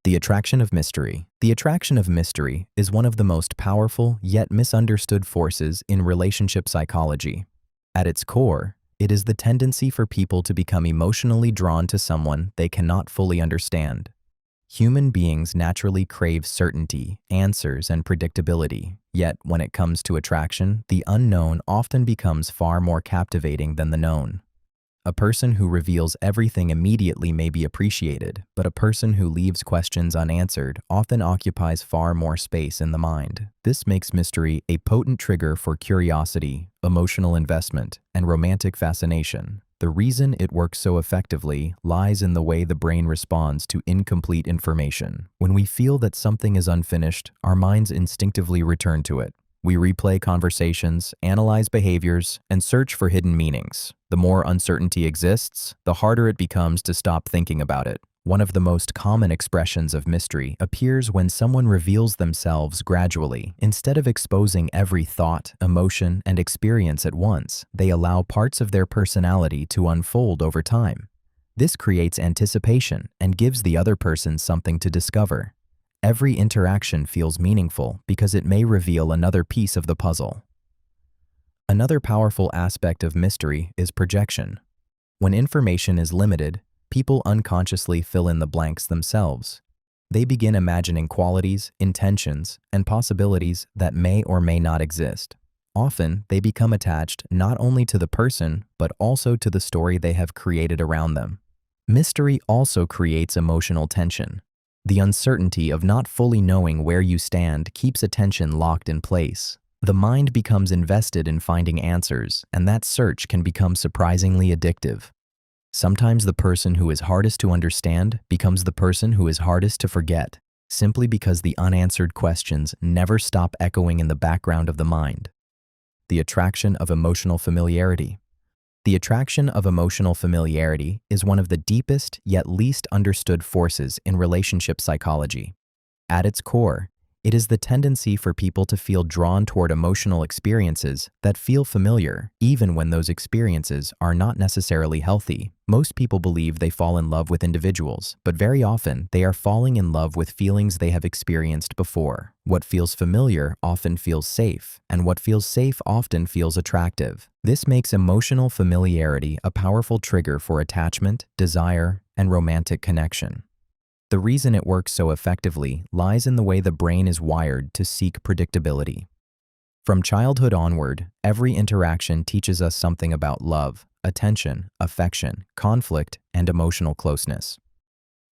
The attraction of mystery. The attraction of mystery is one of the most powerful yet misunderstood forces in relationship psychology. At its core, it is the tendency for people to become emotionally drawn to someone they cannot fully understand. Human beings naturally crave certainty, answers, and predictability, yet when it comes to attraction, the unknown often becomes far more captivating than the known. A person who reveals everything immediately may be appreciated, but a person who leaves questions unanswered often occupies far more space in the mind. This makes mystery a potent trigger for curiosity, emotional investment, and romantic fascination. The reason it works so effectively lies in the way the brain responds to incomplete information. When we feel that something is unfinished, our minds instinctively return to it. We replay conversations, analyze behaviors, and search for hidden meanings. The more uncertainty exists, the harder it becomes to stop thinking about it. One of the most common expressions of mystery appears when someone reveals themselves gradually. Instead of exposing every thought, emotion, and experience at once, they allow parts of their personality to unfold over time. This creates anticipation and gives the other person something to discover. Every interaction feels meaningful because it may reveal another piece of the puzzle. Another powerful aspect of mystery is projection. When information is limited, people unconsciously fill in the blanks themselves. They begin imagining qualities, intentions, and possibilities that may or may not exist. Often, they become attached not only to the person, but also to the story they have created around them. Mystery also creates emotional tension. The uncertainty of not fully knowing where you stand keeps attention locked in place. The mind becomes invested in finding answers, and that search can become surprisingly addictive. Sometimes the person who is hardest to understand becomes the person who is hardest to forget, simply because the unanswered questions never stop echoing in the background of the mind. The attraction of emotional familiarity. The attraction of emotional familiarity is one of the deepest yet least understood forces in relationship psychology. At its core, it is the tendency for people to feel drawn toward emotional experiences that feel familiar, even when those experiences are not necessarily healthy. Most people believe they fall in love with individuals, but very often they are falling in love with feelings they have experienced before. What feels familiar often feels safe, and what feels safe often feels attractive. This makes emotional familiarity a powerful trigger for attachment, desire, and romantic connection. The reason it works so effectively lies in the way the brain is wired to seek predictability. From childhood onward, every interaction teaches us something about love, attention, affection, conflict, and emotional closeness.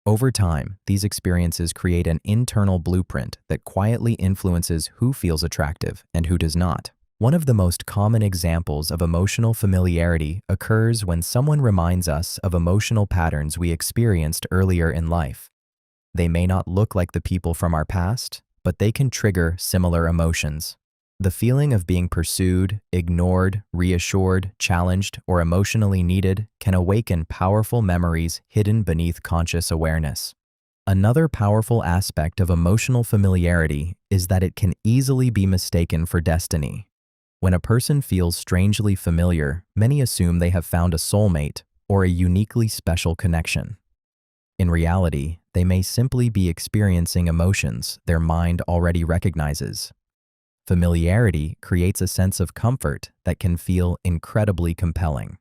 Over time, these experiences create an internal blueprint that quietly influences who feels attractive and who does not. One of the most common examples of emotional familiarity occurs when someone reminds us of emotional patterns we experienced earlier in life. They may not look like the people from our past, but they can trigger similar emotions. The feeling of being pursued, ignored, reassured, challenged, or emotionally needed can awaken powerful memories hidden beneath conscious awareness. Another powerful aspect of emotional familiarity is that it can easily be mistaken for destiny. When a person feels strangely familiar, many assume they have found a soulmate or a uniquely special connection. In reality, they may simply be experiencing emotions their mind already recognizes. Familiarity creates a sense of comfort that can feel incredibly compelling.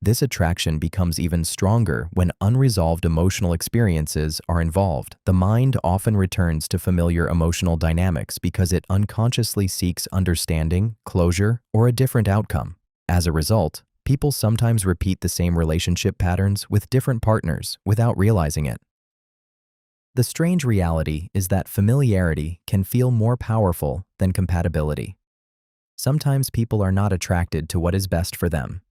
This attraction becomes even stronger when unresolved emotional experiences are involved. The mind often returns to familiar emotional dynamics because it unconsciously seeks understanding, closure, or a different outcome. As a result, people sometimes repeat the same relationship patterns with different partners without realizing it. The strange reality is that familiarity can feel more powerful than compatibility. Sometimes people are not attracted to what is best for them.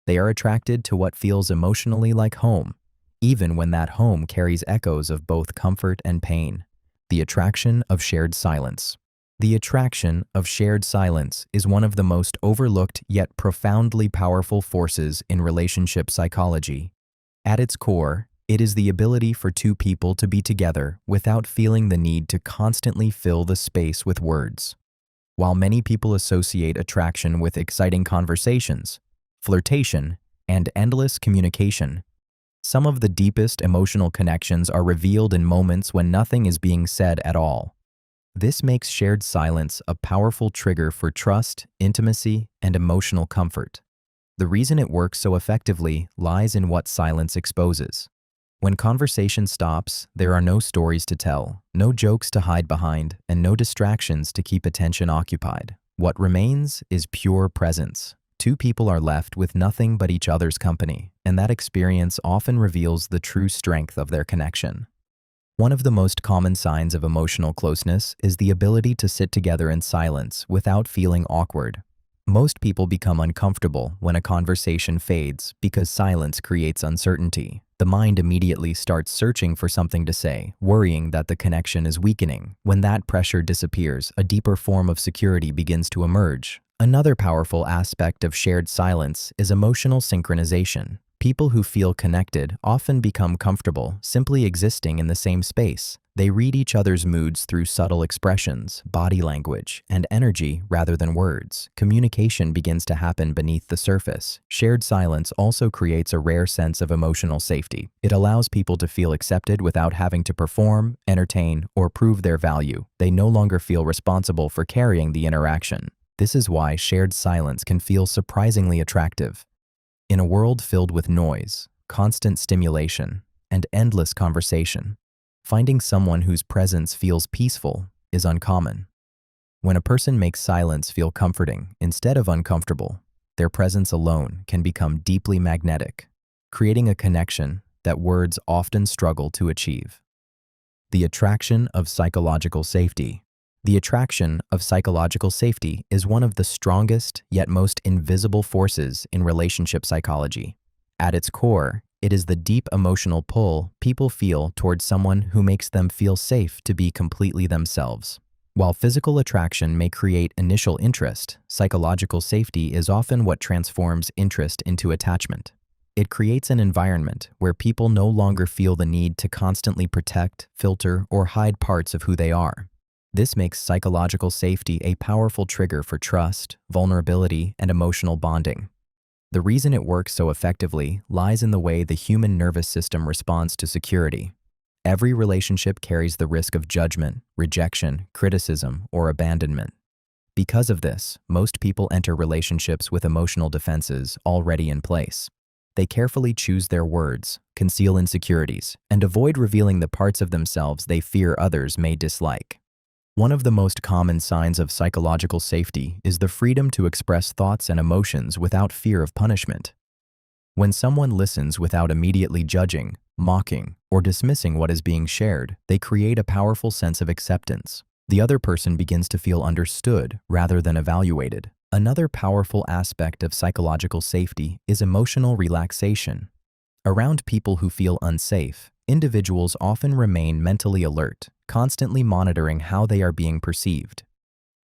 They are attracted to what feels emotionally like home, even when that home carries echoes of both comfort and pain. The attraction of shared silence. The attraction of shared silence is one of the most overlooked yet profoundly powerful forces in relationship psychology. At its core, it is the ability for two people to be together without feeling the need to constantly fill the space with words. While many people associate attraction with exciting conversations, flirtation, and endless communication, Some of the deepest emotional connections are revealed in moments when nothing is being said at all. This makes shared silence a powerful trigger for trust, intimacy, and emotional comfort. The reason it works so effectively lies in what silence exposes. When conversation stops, there are no stories to tell, no jokes to hide behind, and no distractions to keep attention occupied. What remains is pure presence. Two people are left with nothing but each other's company, and that experience often reveals the true strength of their connection. One of the most common signs of emotional closeness is the ability to sit together in silence without feeling awkward. Most people become uncomfortable when a conversation fades because silence creates uncertainty. The mind immediately starts searching for something to say, worrying that the connection is weakening. When that pressure disappears, a deeper form of security begins to emerge. Another powerful aspect of shared silence is emotional synchronization. People who feel connected often become comfortable simply existing in the same space. They read each other's moods through subtle expressions, body language, and energy rather than words. Communication begins to happen beneath the surface. Shared silence also creates a rare sense of emotional safety. It allows people to feel accepted without having to perform, entertain, or prove their value. They no longer feel responsible for carrying the interaction. This is why shared silence can feel surprisingly attractive. In a world filled with noise, constant stimulation, and endless conversation, finding someone whose presence feels peaceful is uncommon. When a person makes silence feel comforting instead of uncomfortable, their presence alone can become deeply magnetic, creating a connection that words often struggle to achieve. The attraction of psychological safety. The attraction of psychological safety is one of the strongest yet most invisible forces in relationship psychology. At its core, it is the deep emotional pull people feel towards someone who makes them feel safe to be completely themselves. While physical attraction may create initial interest, psychological safety is often what transforms interest into attachment. It creates an environment where people no longer feel the need to constantly protect, filter, or hide parts of who they are. This makes psychological safety a powerful trigger for trust, vulnerability, and emotional bonding. The reason it works so effectively lies in the way the human nervous system responds to security. Every relationship carries the risk of judgment, rejection, criticism, or abandonment. Because of this, most people enter relationships with emotional defenses already in place. They carefully choose their words, conceal insecurities, and avoid revealing the parts of themselves they fear others may dislike. One of the most common signs of psychological safety is the freedom to express thoughts and emotions without fear of punishment. When someone listens without immediately judging, mocking, or dismissing what is being shared, they create a powerful sense of acceptance. The other person begins to feel understood rather than evaluated. Another powerful aspect of psychological safety is emotional relaxation. Around people who feel unsafe, individuals often remain mentally alert, constantly monitoring how they are being perceived.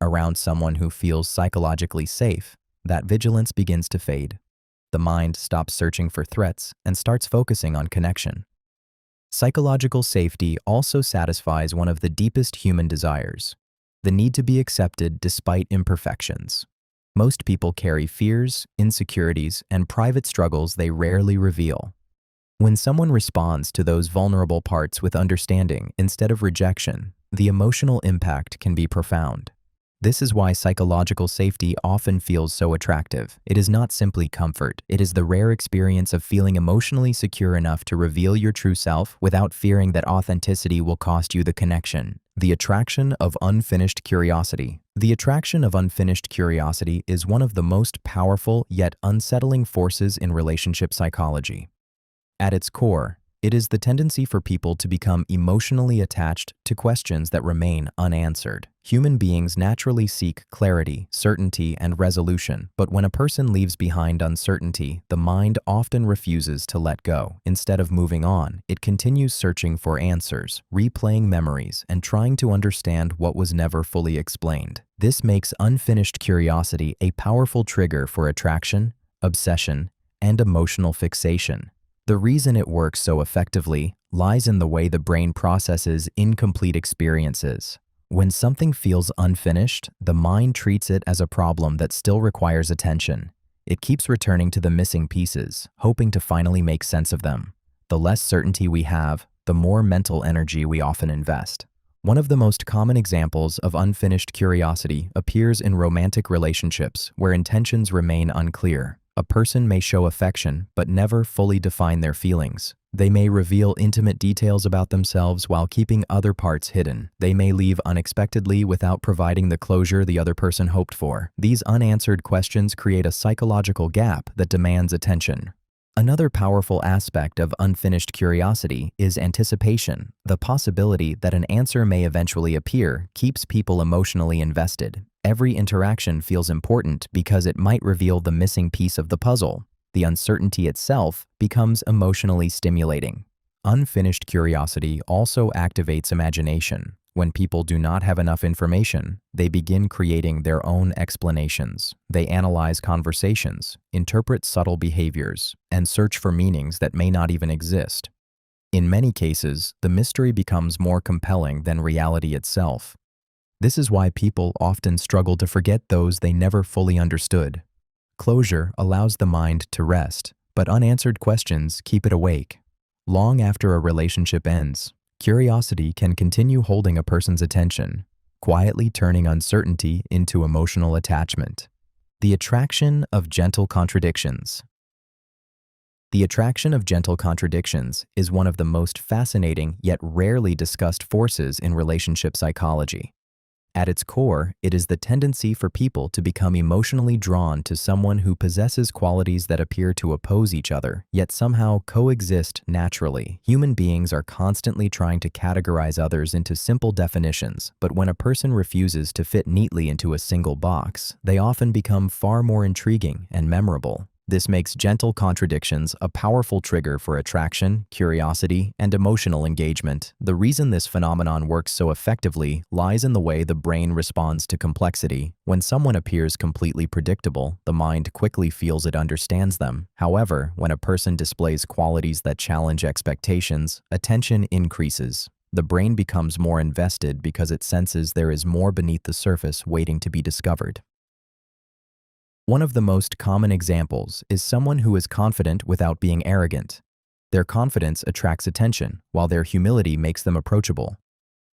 Around someone who feels psychologically safe, that vigilance begins to fade. The mind stops searching for threats and starts focusing on connection. Psychological safety also satisfies one of the deepest human desires, the need to be accepted despite imperfections. Most people carry fears, insecurities, and private struggles they rarely reveal. When someone responds to those vulnerable parts with understanding instead of rejection, the emotional impact can be profound. This is why psychological safety often feels so attractive. It is not simply comfort. It is the rare experience of feeling emotionally secure enough to reveal your true self without fearing that authenticity will cost you the connection. The attraction of unfinished curiosity. The attraction of unfinished curiosity is one of the most powerful yet unsettling forces in relationship psychology. At its core, it is the tendency for people to become emotionally attached to questions that remain unanswered. Human beings naturally seek clarity, certainty, and resolution, but when a person leaves behind uncertainty, the mind often refuses to let go. Instead of moving on, it continues searching for answers, replaying memories, and trying to understand what was never fully explained. This makes unfinished curiosity a powerful trigger for attraction, obsession, and emotional fixation. The reason it works so effectively lies in the way the brain processes incomplete experiences. When something feels unfinished, the mind treats it as a problem that still requires attention. It keeps returning to the missing pieces, hoping to finally make sense of them. The less certainty we have, the more mental energy we often invest. One of the most common examples of unfinished curiosity appears in romantic relationships where intentions remain unclear. A person may show affection but never fully define their feelings. They may reveal intimate details about themselves while keeping other parts hidden. They may leave unexpectedly without providing the closure the other person hoped for. These unanswered questions create a psychological gap that demands attention. Another powerful aspect of unfinished curiosity is anticipation. The possibility that an answer may eventually appear keeps people emotionally invested. Every interaction feels important because it might reveal the missing piece of the puzzle. The uncertainty itself becomes emotionally stimulating. Unfinished curiosity also activates imagination. When people do not have enough information, they begin creating their own explanations. They analyze conversations, interpret subtle behaviors, and search for meanings that may not even exist. In many cases, the mystery becomes more compelling than reality itself. This is why people often struggle to forget those they never fully understood. Closure allows the mind to rest, but unanswered questions keep it awake. Long after a relationship ends, curiosity can continue holding a person's attention, quietly turning uncertainty into emotional attachment. The attraction of gentle contradictions. The attraction of gentle contradictions is one of the most fascinating yet rarely discussed forces in relationship psychology. At its core, it is the tendency for people to become emotionally drawn to someone who possesses qualities that appear to oppose each other, yet somehow coexist naturally. Human beings are constantly trying to categorize others into simple definitions, but when a person refuses to fit neatly into a single box, they often become far more intriguing and memorable. This makes gentle contradictions a powerful trigger for attraction, curiosity, and emotional engagement. The reason this phenomenon works so effectively lies in the way the brain responds to complexity. When someone appears completely predictable, the mind quickly feels it understands them. However, when a person displays qualities that challenge expectations, attention increases. The brain becomes more invested because it senses there is more beneath the surface waiting to be discovered. One of the most common examples is someone who is confident without being arrogant. Their confidence attracts attention, while their humility makes them approachable.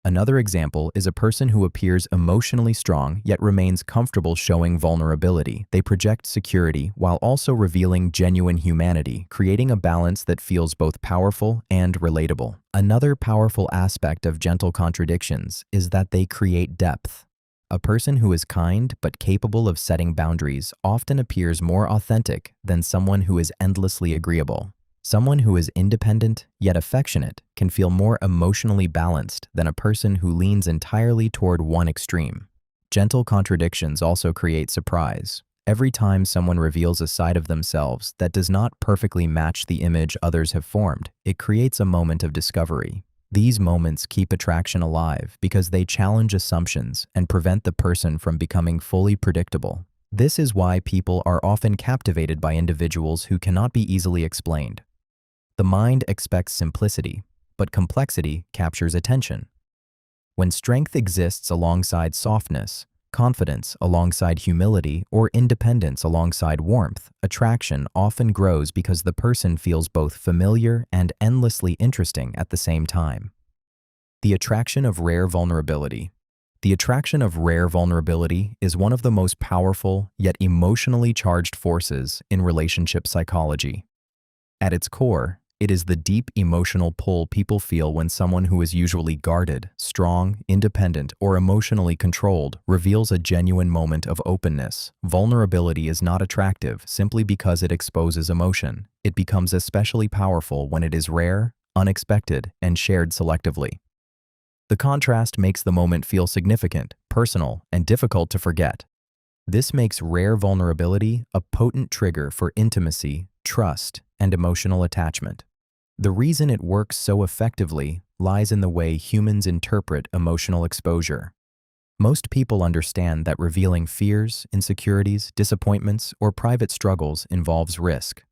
Another example is a person who appears emotionally strong yet remains comfortable showing vulnerability. They project security while also revealing genuine humanity, creating a balance that feels both powerful and relatable. Another powerful aspect of gentle contradictions is that they create depth. A person who is kind but capable of setting boundaries often appears more authentic than someone who is endlessly agreeable. Someone who is independent yet affectionate can feel more emotionally balanced than a person who leans entirely toward one extreme. Gentle contradictions also create surprise. Every time someone reveals a side of themselves that does not perfectly match the image others have formed, it creates a moment of discovery. These moments keep attraction alive because they challenge assumptions and prevent the person from becoming fully predictable. This is why people are often captivated by individuals who cannot be easily explained. The mind expects simplicity, but complexity captures attention. When strength exists alongside softness, confidence alongside humility, or independence alongside warmth, attraction often grows because the person feels both familiar and endlessly interesting at the same time. The attraction of rare vulnerability. The attraction of rare vulnerability is one of the most powerful yet emotionally charged forces in relationship psychology. At its core, it is the deep emotional pull people feel when someone who is usually guarded, strong, independent, or emotionally controlled reveals a genuine moment of openness. Vulnerability is not attractive simply because it exposes emotion. It becomes especially powerful when it is rare, unexpected, and shared selectively. The contrast makes the moment feel significant, personal, and difficult to forget. This makes rare vulnerability a potent trigger for intimacy, trust, and emotional attachment. The reason it works so effectively lies in the way humans interpret emotional exposure. Most people understand that revealing fears, insecurities, disappointments, or private struggles involves risk.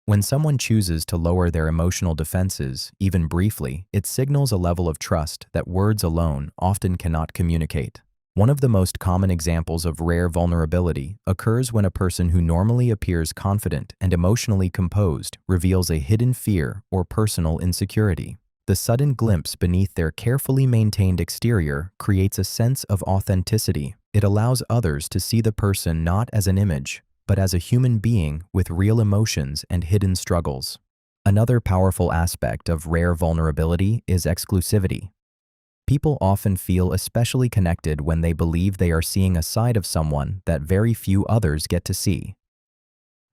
When someone chooses to lower their emotional defenses, even briefly, it signals a level of trust that words alone often cannot communicate. One of the most common examples of rare vulnerability occurs when a person who normally appears confident and emotionally composed reveals a hidden fear or personal insecurity. The sudden glimpse beneath their carefully maintained exterior creates a sense of authenticity. It allows others to see the person not as an image, but as a human being with real emotions and hidden struggles. Another powerful aspect of rare vulnerability is exclusivity. People often feel especially connected when they believe they are seeing a side of someone that very few others get to see.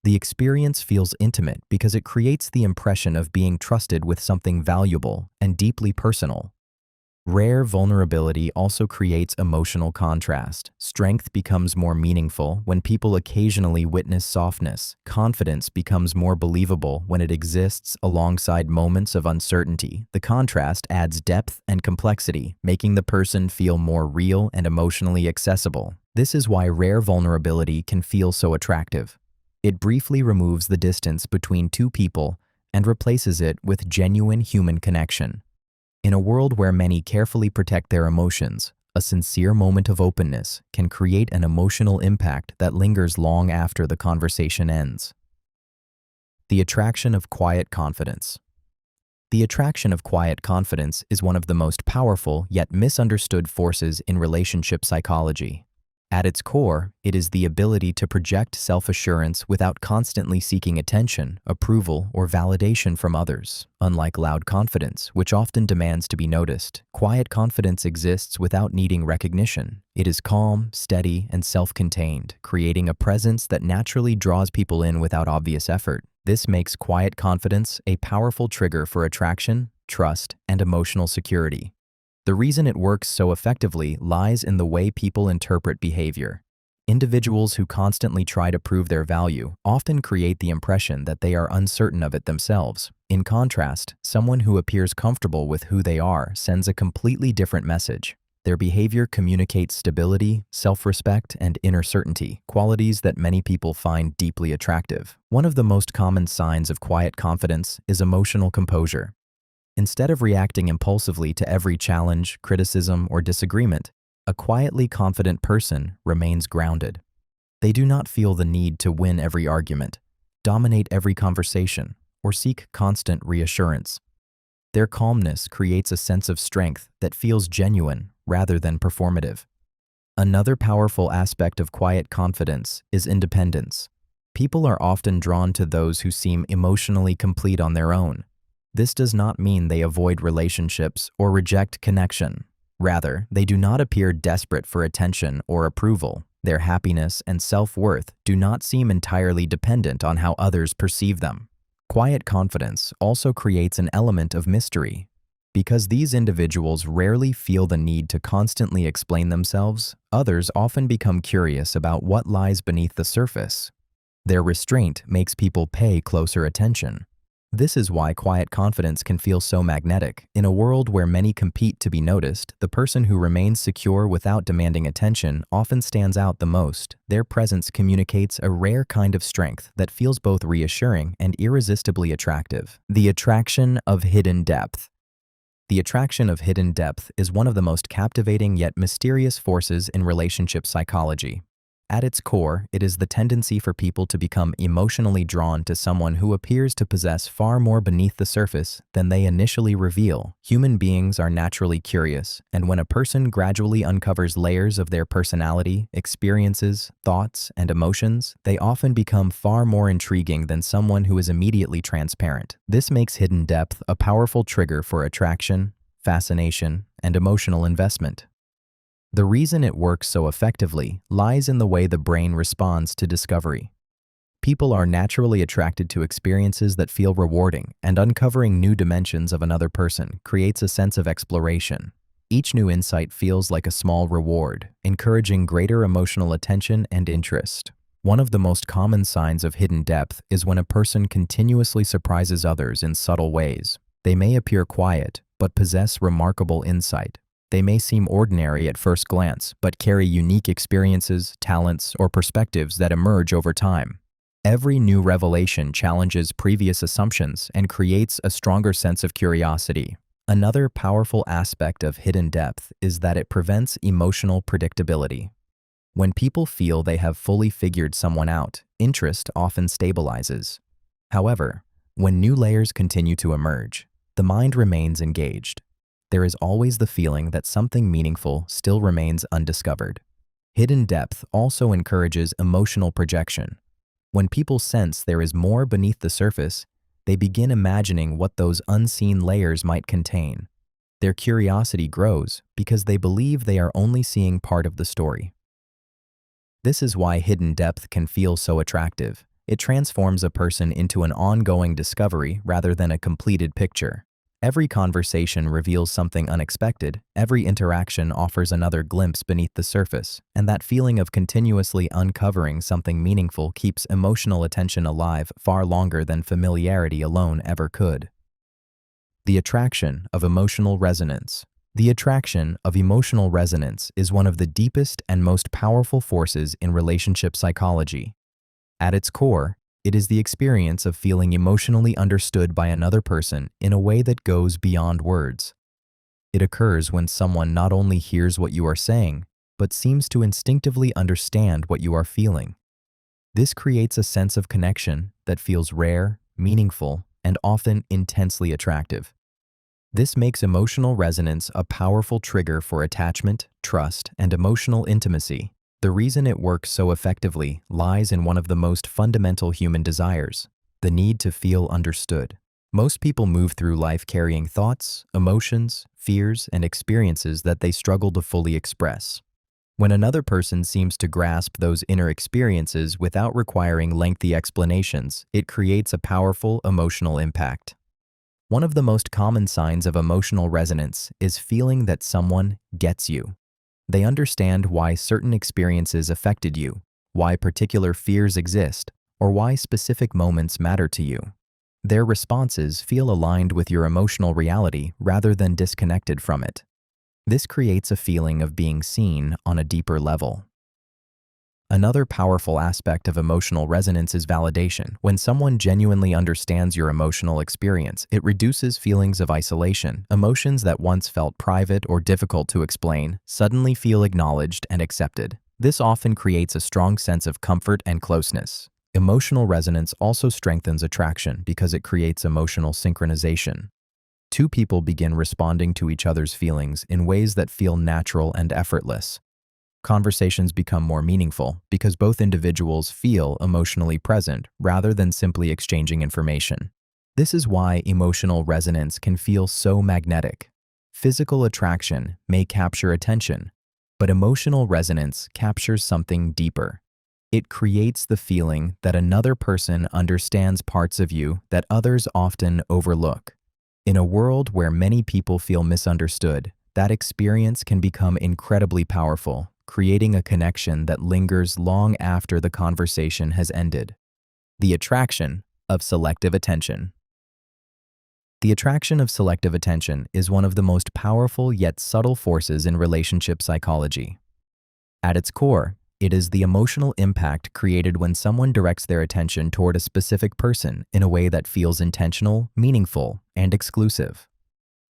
The experience feels intimate because it creates the impression of being trusted with something valuable and deeply personal. Rare vulnerability also creates emotional contrast. Strength becomes more meaningful when people occasionally witness softness. Confidence becomes more believable when it exists alongside moments of uncertainty. The contrast adds depth and complexity, making the person feel more real and emotionally accessible. This is why rare vulnerability can feel so attractive. It briefly removes the distance between two people and replaces it with genuine human connection. In a world where many carefully protect their emotions, a sincere moment of openness can create an emotional impact that lingers long after the conversation ends. The attraction of quiet confidence. The attraction of quiet confidence is one of the most powerful yet misunderstood forces in relationship psychology. At its core, it is the ability to project self-assurance without constantly seeking attention, approval, or validation from others. Unlike loud confidence, which often demands to be noticed, quiet confidence exists without needing recognition. It is calm, steady, and self-contained, creating a presence that naturally draws people in without obvious effort. This makes quiet confidence a powerful trigger for attraction, trust, and emotional security. The reason it works so effectively lies in the way people interpret behavior. Individuals who constantly try to prove their value often create the impression that they are uncertain of it themselves. In contrast, someone who appears comfortable with who they are sends a completely different message. Their behavior communicates stability, self-respect, and inner certainty, qualities that many people find deeply attractive. One of the most common signs of quiet confidence is emotional composure. Instead of reacting impulsively to every challenge, criticism, or disagreement, a quietly confident person remains grounded. They do not feel the need to win every argument, dominate every conversation, or seek constant reassurance. Their calmness creates a sense of strength that feels genuine rather than performative. Another powerful aspect of quiet confidence is independence. People are often drawn to those who seem emotionally complete on their own. This does not mean they avoid relationships or reject connection. Rather, they do not appear desperate for attention or approval. Their happiness and self-worth do not seem entirely dependent on how others perceive them. Quiet confidence also creates an element of mystery. Because these individuals rarely feel the need to constantly explain themselves, others often become curious about what lies beneath the surface. Their restraint makes people pay closer attention. This is why quiet confidence can feel so magnetic. In a world where many compete to be noticed, the person who remains secure without demanding attention often stands out the most. Their presence communicates a rare kind of strength that feels both reassuring and irresistibly attractive. The attraction of hidden depth. The attraction of hidden depth is one of the most captivating yet mysterious forces in relationship psychology. At its core, it is the tendency for people to become emotionally drawn to someone who appears to possess far more beneath the surface than they initially reveal. Human beings are naturally curious, and when a person gradually uncovers layers of their personality, experiences, thoughts, and emotions, they often become far more intriguing than someone who is immediately transparent. This makes hidden depth a powerful trigger for attraction, fascination, and emotional investment. The reason it works so effectively lies in the way the brain responds to discovery. People are naturally attracted to experiences that feel rewarding, and uncovering new dimensions of another person creates a sense of exploration. Each new insight feels like a small reward, encouraging greater emotional attention and interest. One of the most common signs of hidden depth is when a person continuously surprises others in subtle ways. They may appear quiet, but possess remarkable insight. They may seem ordinary at first glance, but carry unique experiences, talents, or perspectives that emerge over time. Every new revelation challenges previous assumptions and creates a stronger sense of curiosity. Another powerful aspect of hidden depth is that it prevents emotional predictability. When people feel they have fully figured someone out, interest often stabilizes. However, when new layers continue to emerge, the mind remains engaged. There is always the feeling that something meaningful still remains undiscovered. Hidden depth also encourages emotional projection. When people sense there is more beneath the surface, they begin imagining what those unseen layers might contain. Their curiosity grows because they believe they are only seeing part of the story. This is why hidden depth can feel so attractive. It transforms a person into an ongoing discovery rather than a completed picture. Every conversation reveals something unexpected, every interaction offers another glimpse beneath the surface, and that feeling of continuously uncovering something meaningful keeps emotional attention alive far longer than familiarity alone ever could. The attraction of emotional resonance. The attraction of emotional resonance is one of the deepest and most powerful forces in relationship psychology. At its core, it is the experience of feeling emotionally understood by another person in a way that goes beyond words. It occurs when someone not only hears what you are saying, but seems to instinctively understand what you are feeling. This creates a sense of connection that feels rare, meaningful, and often intensely attractive. This makes emotional resonance a powerful trigger for attachment, trust, and emotional intimacy. The reason it works so effectively lies in one of the most fundamental human desires, the need to feel understood. Most people move through life carrying thoughts, emotions, fears, and experiences that they struggle to fully express. When another person seems to grasp those inner experiences without requiring lengthy explanations, it creates a powerful emotional impact. One of the most common signs of emotional resonance is feeling that someone gets you. They understand why certain experiences affected you, why particular fears exist, or why specific moments matter to you. Their responses feel aligned with your emotional reality rather than disconnected from it. This creates a feeling of being seen on a deeper level. Another powerful aspect of emotional resonance is validation. When someone genuinely understands your emotional experience, it reduces feelings of isolation. Emotions that once felt private or difficult to explain suddenly feel acknowledged and accepted. This often creates a strong sense of comfort and closeness. Emotional resonance also strengthens attraction because it creates emotional synchronization. Two people begin responding to each other's feelings in ways that feel natural and effortless. Conversations become more meaningful because both individuals feel emotionally present rather than simply exchanging information. This is why emotional resonance can feel so magnetic. Physical attraction may capture attention, but emotional resonance captures something deeper. It creates the feeling that another person understands parts of you that others often overlook. In a world where many people feel misunderstood, that experience can become incredibly powerful, creating a connection that lingers long after the conversation has ended. The attraction of selective attention. The attraction of selective attention is one of the most powerful yet subtle forces in relationship psychology. At its core, it is the emotional impact created when someone directs their attention toward a specific person in a way that feels intentional, meaningful, and exclusive.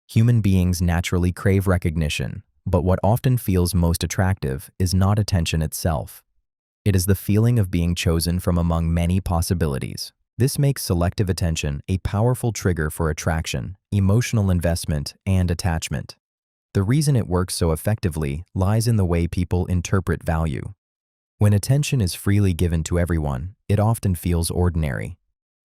Human beings naturally crave recognition, but what often feels most attractive is not attention itself. It is the feeling of being chosen from among many possibilities. This makes selective attention a powerful trigger for attraction, emotional investment, and attachment. The reason it works so effectively lies in the way people interpret value. When attention is freely given to everyone, it often feels ordinary.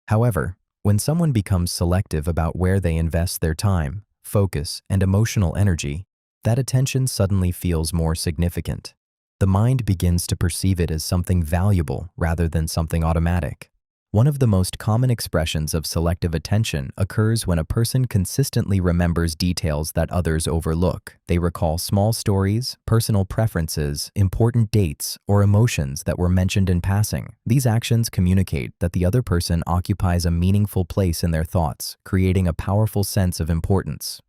However, when someone becomes selective about where they invest their time, focus, and emotional energy, that attention suddenly feels more significant. The mind begins to perceive it as something valuable rather than something automatic. One of the most common expressions of selective attention occurs when a person consistently remembers details that others overlook. They recall small stories, personal preferences, important dates, or emotions that were mentioned in passing. These actions communicate that the other person occupies a meaningful place in their thoughts, creating a powerful sense of importance.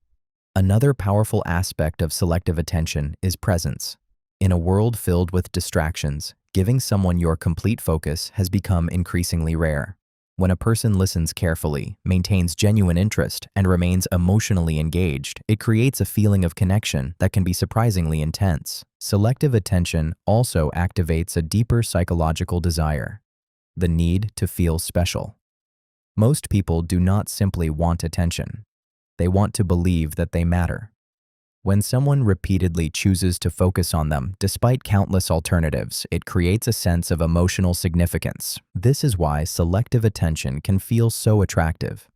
Another powerful aspect of selective attention is presence. In a world filled with distractions, giving someone your complete focus has become increasingly rare. When a person listens carefully, maintains genuine interest, and remains emotionally engaged, it creates a feeling of connection that can be surprisingly intense. Selective attention also activates a deeper psychological desire, the need to feel special. Most people do not simply want attention. They want to believe that they matter. When someone repeatedly chooses to focus on them, despite countless alternatives, it creates a sense of emotional significance. This is why selective attention can feel so attractive.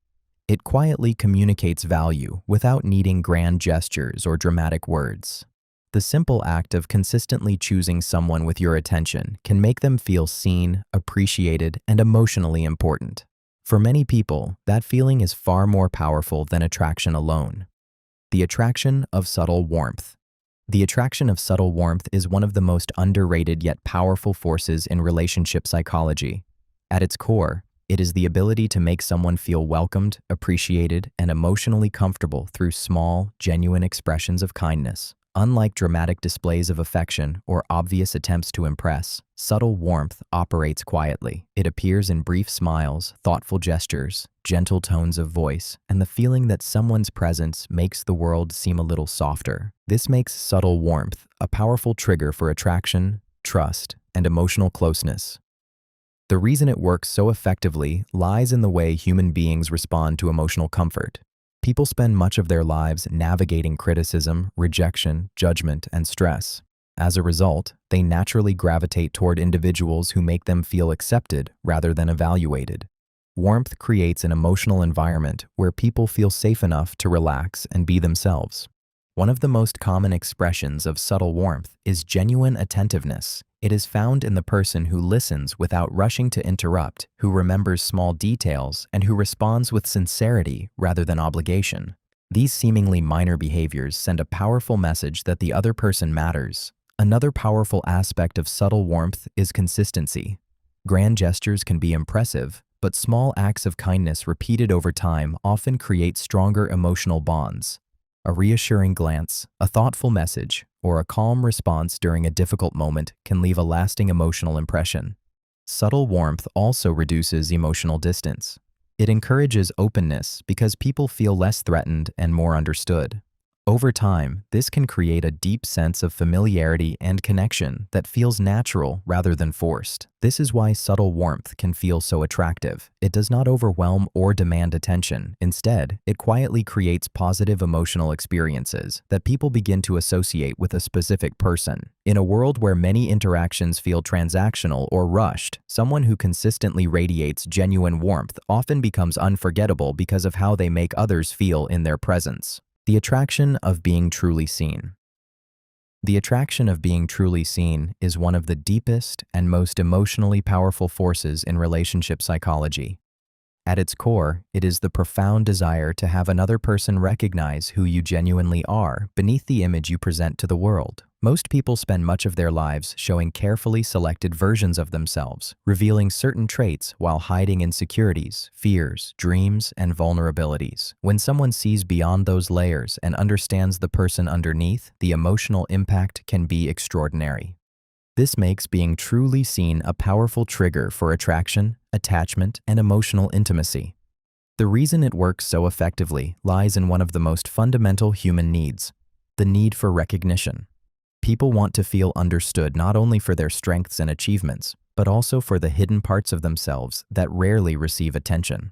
It quietly communicates value without needing grand gestures or dramatic words. The simple act of consistently choosing someone with your attention can make them feel seen, appreciated, and emotionally important. For many people, that feeling is far more powerful than attraction alone. The attraction of subtle warmth. The attraction of subtle warmth is one of the most underrated yet powerful forces in relationship psychology. At its core, it is the ability to make someone feel welcomed, appreciated, and emotionally comfortable through small, genuine expressions of kindness. Unlike dramatic displays of affection or obvious attempts to impress, subtle warmth operates quietly. It appears in brief smiles, thoughtful gestures, gentle tones of voice, and the feeling that someone's presence makes the world seem a little softer. This makes subtle warmth a powerful trigger for attraction, trust, and emotional closeness. The reason it works so effectively lies in the way human beings respond to emotional comfort. People spend much of their lives navigating criticism, rejection, judgment, and stress. As a result, they naturally gravitate toward individuals who make them feel accepted rather than evaluated. Warmth creates an emotional environment where people feel safe enough to relax and be themselves. One of the most common expressions of subtle warmth is genuine attentiveness. It is found in the person who listens without rushing to interrupt, who remembers small details, and who responds with sincerity rather than obligation. These seemingly minor behaviors send a powerful message that the other person matters. Another powerful aspect of subtle warmth is consistency. Grand gestures can be impressive, but small acts of kindness repeated over time often create stronger emotional bonds. A reassuring glance, a thoughtful message, or a calm response during a difficult moment can leave a lasting emotional impression. Subtle warmth also reduces emotional distance. It encourages openness because people feel less threatened and more understood. Over time, this can create a deep sense of familiarity and connection that feels natural rather than forced. This is why subtle warmth can feel so attractive. It does not overwhelm or demand attention. Instead, it quietly creates positive emotional experiences that people begin to associate with a specific person. In a world where many interactions feel transactional or rushed, someone who consistently radiates genuine warmth often becomes unforgettable because of how they make others feel in their presence. The attraction of being truly seen. The attraction of being truly seen is one of the deepest and most emotionally powerful forces in relationship psychology. At its core, it is the profound desire to have another person recognize who you genuinely are beneath the image you present to the world. Most people spend much of their lives showing carefully selected versions of themselves, revealing certain traits while hiding insecurities, fears, dreams, and vulnerabilities. When someone sees beyond those layers and understands the person underneath, the emotional impact can be extraordinary. This makes being truly seen a powerful trigger for attraction, attachment, and emotional intimacy. The reason it works so effectively lies in one of the most fundamental human needs, the need for recognition. People want to feel understood not only for their strengths and achievements, but also for the hidden parts of themselves that rarely receive attention.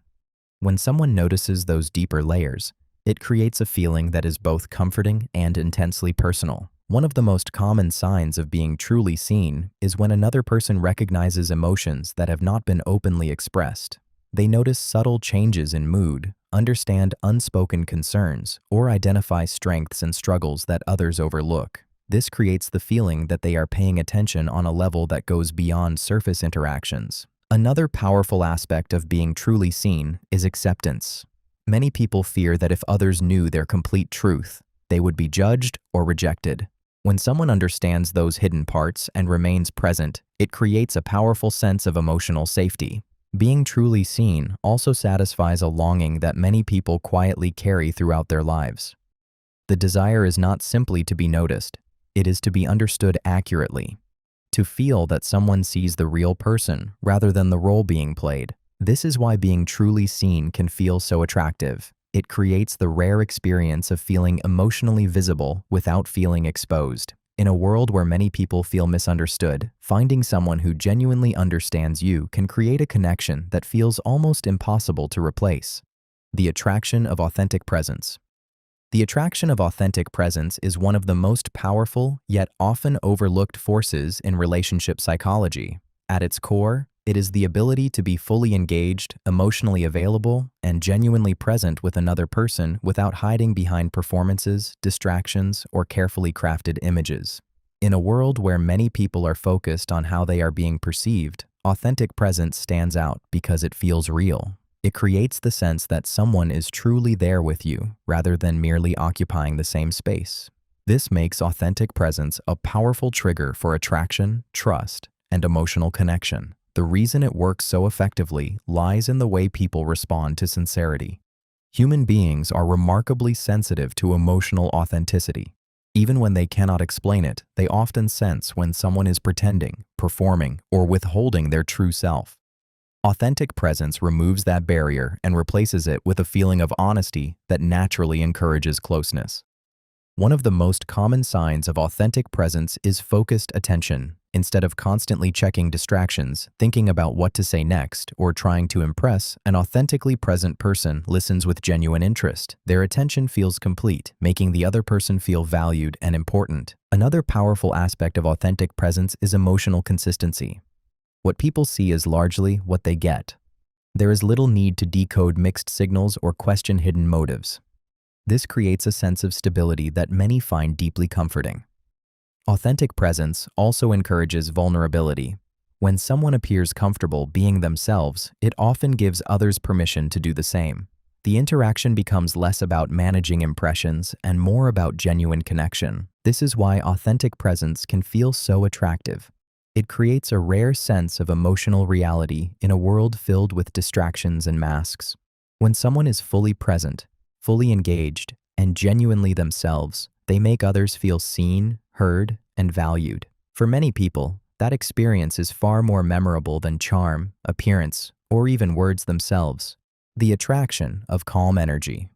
When someone notices those deeper layers, it creates a feeling that is both comforting and intensely personal. One of the most common signs of being truly seen is when another person recognizes emotions that have not been openly expressed. They notice subtle changes in mood, understand unspoken concerns, or identify strengths and struggles that others overlook. This creates the feeling that they are paying attention on a level that goes beyond surface interactions. Another powerful aspect of being truly seen is acceptance. Many people fear that if others knew their complete truth, they would be judged or rejected. When someone understands those hidden parts and remains present, it creates a powerful sense of emotional safety. Being truly seen also satisfies a longing that many people quietly carry throughout their lives. The desire is not simply to be noticed, it is to be understood accurately, to feel that someone sees the real person rather than the role being played. This is why being truly seen can feel so attractive. It creates the rare experience of feeling emotionally visible without feeling exposed. In a world where many people feel misunderstood, finding someone who genuinely understands you can create a connection that feels almost impossible to replace. The attraction of authentic presence. The attraction of authentic presence is one of the most powerful, yet often overlooked forces in relationship psychology. At its core, it is the ability to be fully engaged, emotionally available, and genuinely present with another person without hiding behind performances, distractions, or carefully crafted images. In a world where many people are focused on how they are being perceived, authentic presence stands out because it feels real. It creates the sense that someone is truly there with you, rather than merely occupying the same space. This makes authentic presence a powerful trigger for attraction, trust, and emotional connection. The reason it works so effectively lies in the way people respond to sincerity. Human beings are remarkably sensitive to emotional authenticity. Even when they cannot explain it, they often sense when someone is pretending, performing, or withholding their true self. Authentic presence removes that barrier and replaces it with a feeling of honesty that naturally encourages closeness. One of the most common signs of authentic presence is focused attention. Instead of constantly checking distractions, thinking about what to say next, or trying to impress, an authentically present person listens with genuine interest. Their attention feels complete, making the other person feel valued and important. Another powerful aspect of authentic presence is emotional consistency. What people see is largely what they get. There is little need to decode mixed signals or question hidden motives. This creates a sense of stability that many find deeply comforting. Authentic presence also encourages vulnerability. When someone appears comfortable being themselves, it often gives others permission to do the same. The interaction becomes less about managing impressions and more about genuine connection. This is why authentic presence can feel so attractive. It creates a rare sense of emotional reality in a world filled with distractions and masks. When someone is fully present, fully engaged, and genuinely themselves, they make others feel seen, heard, and valued. For many people, that experience is far more memorable than charm, appearance, or even words themselves. The attraction of calm energy.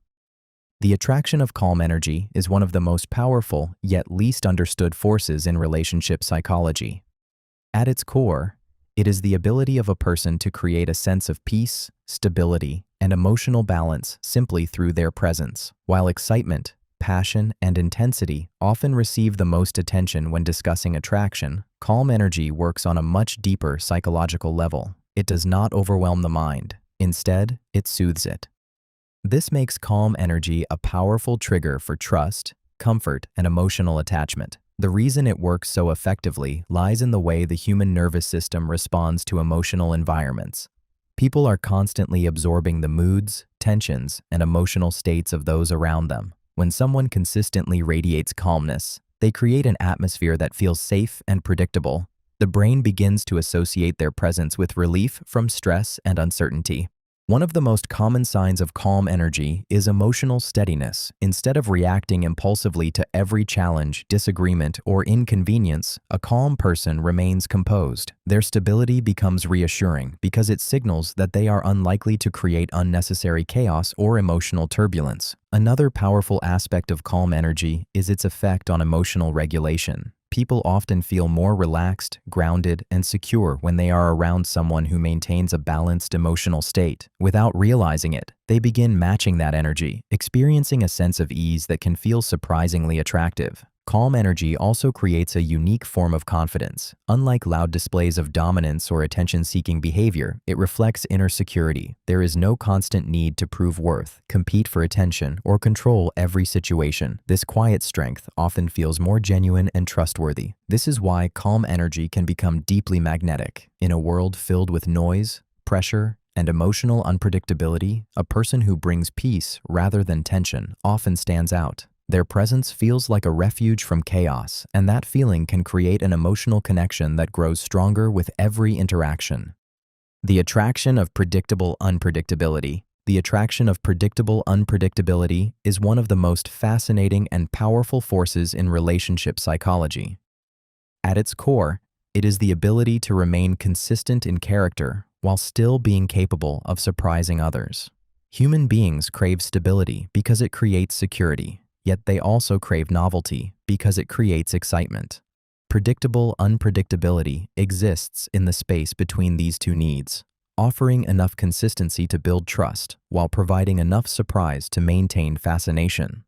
The attraction of calm energy is one of the most powerful yet least understood forces in relationship psychology. At its core, it is the ability of a person to create a sense of peace, stability, and emotional balance simply through their presence. While excitement, passion, and intensity often receive the most attention when discussing attraction, calm energy works on a much deeper psychological level. It does not overwhelm the mind. Instead, it soothes it. This makes calm energy a powerful trigger for trust, comfort, and emotional attachment. The reason it works so effectively lies in the way the human nervous system responds to emotional environments. People are constantly absorbing the moods, tensions, and emotional states of those around them. When someone consistently radiates calmness, they create an atmosphere that feels safe and predictable. The brain begins to associate their presence with relief from stress and uncertainty. One of the most common signs of calm energy is emotional steadiness. Instead of reacting impulsively to every challenge, disagreement, or inconvenience, a calm person remains composed. Their stability becomes reassuring because it signals that they are unlikely to create unnecessary chaos or emotional turbulence. Another powerful aspect of calm energy is its effect on emotional regulation. People often feel more relaxed, grounded, and secure when they are around someone who maintains a balanced emotional state. Without realizing it, they begin matching that energy, experiencing a sense of ease that can feel surprisingly attractive. Calm energy also creates a unique form of confidence. Unlike loud displays of dominance or attention-seeking behavior, it reflects inner security. There is no constant need to prove worth, compete for attention, or control every situation. This quiet strength often feels more genuine and trustworthy. This is why calm energy can become deeply magnetic. In a world filled with noise, pressure, and emotional unpredictability, a person who brings peace rather than tension often stands out. Their presence feels like a refuge from chaos, and that feeling can create an emotional connection that grows stronger with every interaction. The attraction of predictable unpredictability. The attraction of predictable unpredictability is one of the most fascinating and powerful forces in relationship psychology. At its core, it is the ability to remain consistent in character while still being capable of surprising others. Human beings crave stability because it creates security, yet they also crave novelty because it creates excitement. Predictable unpredictability exists in the space between these two needs, offering enough consistency to build trust while providing enough surprise to maintain fascination.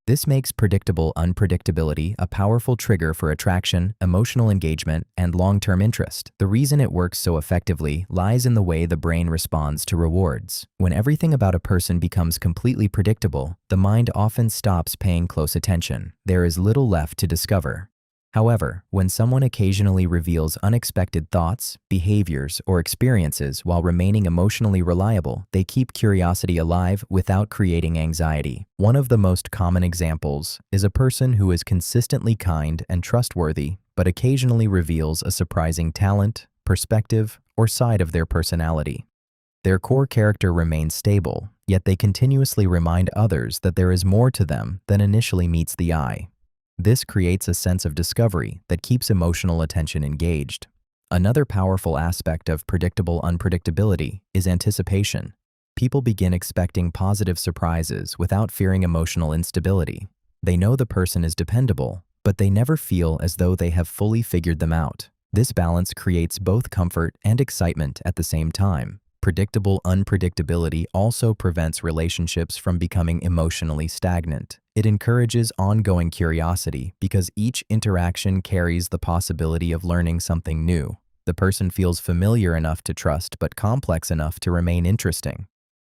This makes predictable unpredictability a powerful trigger for attraction, emotional engagement, and long-term interest. The reason it works so effectively lies in the way the brain responds to rewards. When everything about a person becomes completely predictable, the mind often stops paying close attention. There is little left to discover. However, when someone occasionally reveals unexpected thoughts, behaviors, or experiences while remaining emotionally reliable, they keep curiosity alive without creating anxiety. One of the most common examples is a person who is consistently kind and trustworthy, but occasionally reveals a surprising talent, perspective, or side of their personality. Their core character remains stable, yet they continuously remind others that there is more to them than initially meets the eye. This creates a sense of discovery that keeps emotional attention engaged. Another powerful aspect of predictable unpredictability is anticipation. People begin expecting positive surprises without fearing emotional instability. They know the person is dependable, but they never feel as though they have fully figured them out. This balance creates both comfort and excitement at the same time. Predictable unpredictability also prevents relationships from becoming emotionally stagnant. It encourages ongoing curiosity because each interaction carries the possibility of learning something new. The person feels familiar enough to trust but complex enough to remain interesting.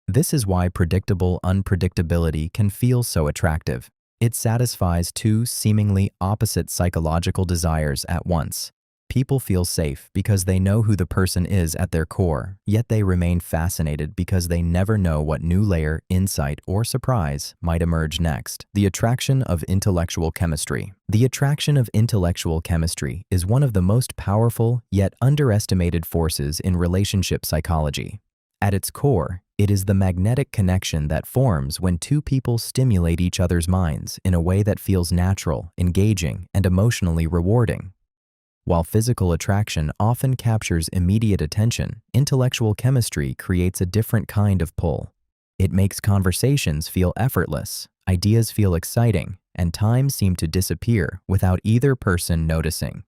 This is why predictable unpredictability can feel so attractive. It satisfies two seemingly opposite psychological desires at once. People feel safe because they know who the person is at their core, yet they remain fascinated because they never know what new layer, insight, or surprise might emerge next. The attraction of intellectual chemistry. The attraction of intellectual chemistry is one of the most powerful yet underestimated forces in relationship psychology. At its core, it is the magnetic connection that forms when two people stimulate each other's minds in a way that feels natural, engaging, and emotionally rewarding. While physical attraction often captures immediate attention, intellectual chemistry creates a different kind of pull. It makes conversations feel effortless, ideas feel exciting, and time seem to disappear without either person noticing.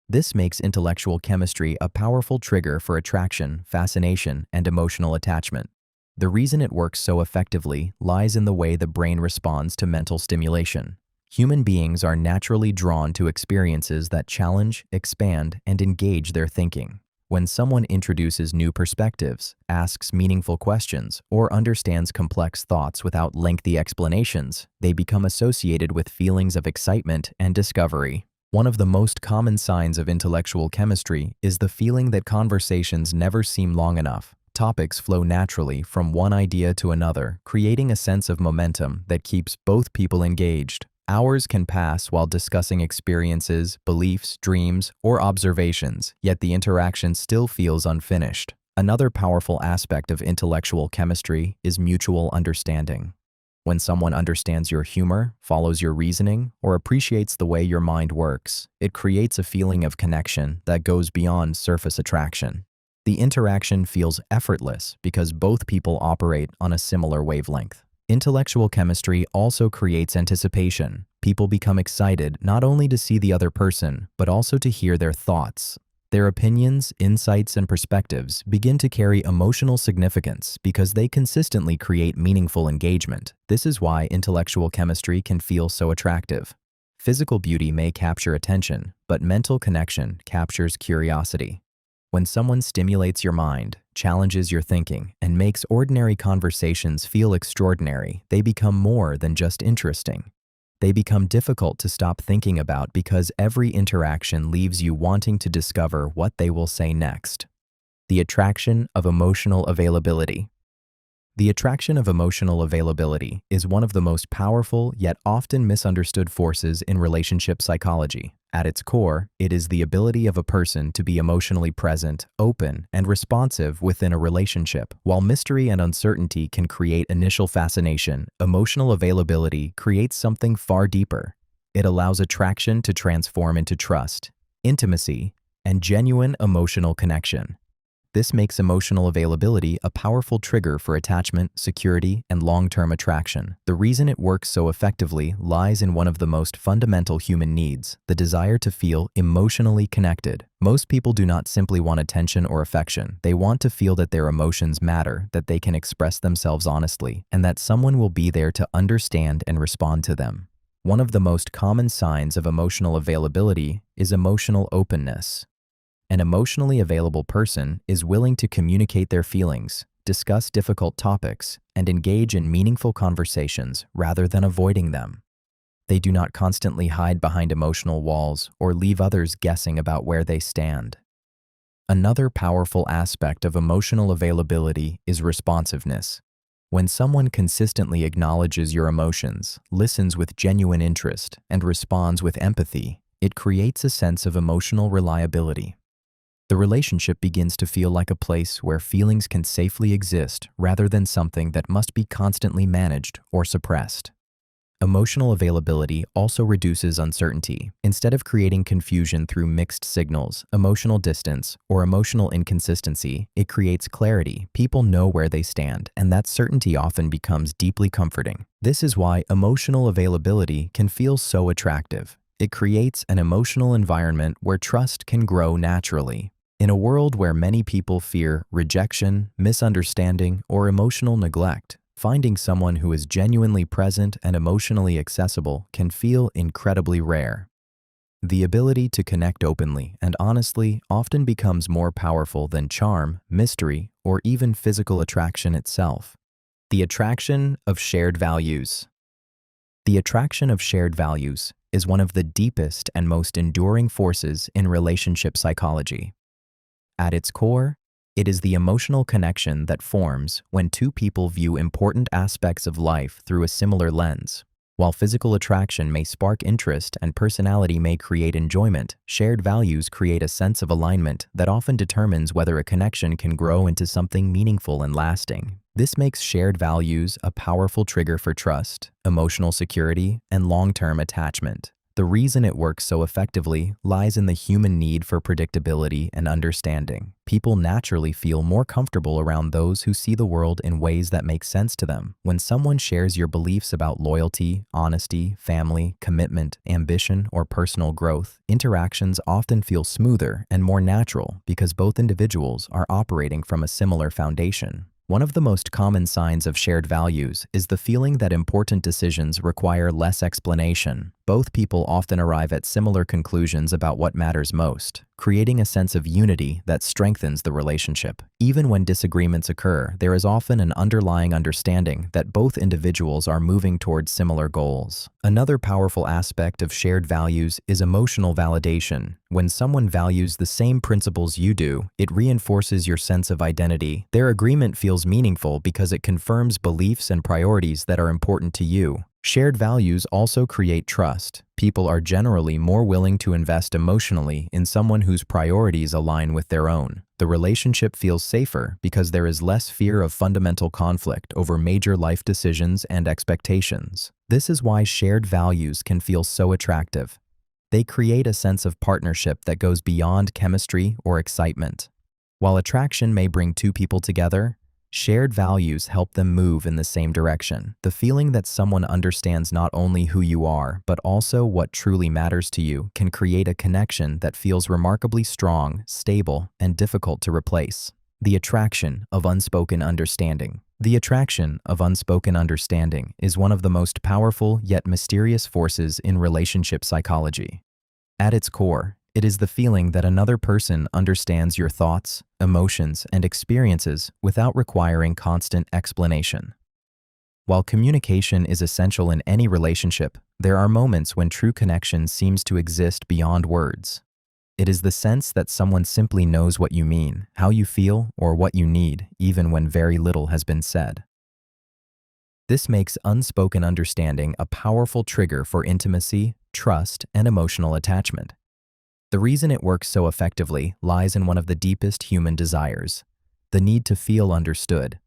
This makes intellectual chemistry a powerful trigger for attraction, fascination, and emotional attachment. The reason it works so effectively lies in the way the brain responds to mental stimulation. Human beings are naturally drawn to experiences that challenge, expand, and engage their thinking. When someone introduces new perspectives, asks meaningful questions, or understands complex thoughts without lengthy explanations, they become associated with feelings of excitement and discovery. One of the most common signs of intellectual chemistry is the feeling that conversations never seem long enough. Topics flow naturally from one idea to another, creating a sense of momentum that keeps both people engaged. Hours can pass while discussing experiences, beliefs, dreams, or observations, yet the interaction still feels unfinished. Another powerful aspect of intellectual chemistry is mutual understanding. When someone understands your humor, follows your reasoning, or appreciates the way your mind works, it creates a feeling of connection that goes beyond surface attraction. The interaction feels effortless because both people operate on a similar wavelength. Intellectual chemistry also creates anticipation. People become excited not only to see the other person, but also to hear their thoughts. Their opinions, insights, and perspectives begin to carry emotional significance because they consistently create meaningful engagement. This is why intellectual chemistry can feel so attractive. Physical beauty may capture attention, but mental connection captures curiosity. When someone stimulates your mind, challenges your thinking, and makes ordinary conversations feel extraordinary, they become more than just interesting. They become difficult to stop thinking about because every interaction leaves you wanting to discover what they will say next. The attraction of emotional availability. The attraction of emotional availability is one of the most powerful yet often misunderstood forces in relationship psychology. At its core, it is the ability of a person to be emotionally present, open, and responsive within a relationship. While mystery and uncertainty can create initial fascination, emotional availability creates something far deeper. It allows attraction to transform into trust, intimacy, and genuine emotional connection. This makes emotional availability a powerful trigger for attachment, security, and long-term attraction. The reason it works so effectively lies in one of the most fundamental human needs, the desire to feel emotionally connected. Most people do not simply want attention or affection. They want to feel that their emotions matter, that they can express themselves honestly, and that someone will be there to understand and respond to them. One of the most common signs of emotional availability is emotional openness. An emotionally available person is willing to communicate their feelings, discuss difficult topics, and engage in meaningful conversations rather than avoiding them. They do not constantly hide behind emotional walls or leave others guessing about where they stand. Another powerful aspect of emotional availability is responsiveness. When someone consistently acknowledges your emotions, listens with genuine interest, and responds with empathy, it creates a sense of emotional reliability. The relationship begins to feel like a place where feelings can safely exist rather than something that must be constantly managed or suppressed. Emotional availability also reduces uncertainty. Instead of creating confusion through mixed signals, emotional distance, or emotional inconsistency, it creates clarity. People know where they stand, and that certainty often becomes deeply comforting. This is why emotional availability can feel so attractive. It creates an emotional environment where trust can grow naturally. In a world where many people fear rejection, misunderstanding, or emotional neglect, finding someone who is genuinely present and emotionally accessible can feel incredibly rare. The ability to connect openly and honestly often becomes more powerful than charm, mystery, or even physical attraction itself. The attraction of shared values. The attraction of shared values is one of the deepest and most enduring forces in relationship psychology. At its core, it is the emotional connection that forms when two people view important aspects of life through a similar lens. While physical attraction may spark interest and personality may create enjoyment, shared values create a sense of alignment that often determines whether a connection can grow into something meaningful and lasting. This makes shared values a powerful trigger for trust, emotional security, and long-term attachment. The reason it works so effectively lies in the human need for predictability and understanding. People naturally feel more comfortable around those who see the world in ways that make sense to them. When someone shares your beliefs about loyalty, honesty, family, commitment, ambition, or personal growth, interactions often feel smoother and more natural because both individuals are operating from a similar foundation. One of the most common signs of shared values is the feeling that important decisions require less explanation. Both people often arrive at similar conclusions about what matters most, creating a sense of unity that strengthens the relationship. Even when disagreements occur, there is often an underlying understanding that both individuals are moving towards similar goals. Another powerful aspect of shared values is emotional validation. When someone values the same principles you do, it reinforces your sense of identity. Their agreement feels meaningful because it confirms beliefs and priorities that are important to you. Shared values also create trust. People are generally more willing to invest emotionally in someone whose priorities align with their own. The relationship feels safer because there is less fear of fundamental conflict over major life decisions and expectations. This is why shared values can feel so attractive. They create a sense of partnership that goes beyond chemistry or excitement. While attraction may bring two people together, shared values help them move in the same direction. The feeling that someone understands not only who you are, but also what truly matters to you can create a connection that feels remarkably strong, stable, and difficult to replace. The attraction of unspoken understanding. The attraction of unspoken understanding is one of the most powerful yet mysterious forces in relationship psychology. At its core, it is the feeling that another person understands your thoughts, emotions, and experiences without requiring constant explanation. While communication is essential in any relationship, there are moments when true connection seems to exist beyond words. It is the sense that someone simply knows what you mean, how you feel, or what you need, even when very little has been said. This makes unspoken understanding a powerful trigger for intimacy, trust, and emotional attachment. The reason it works so effectively lies in one of the deepest human desires, the need to feel understood.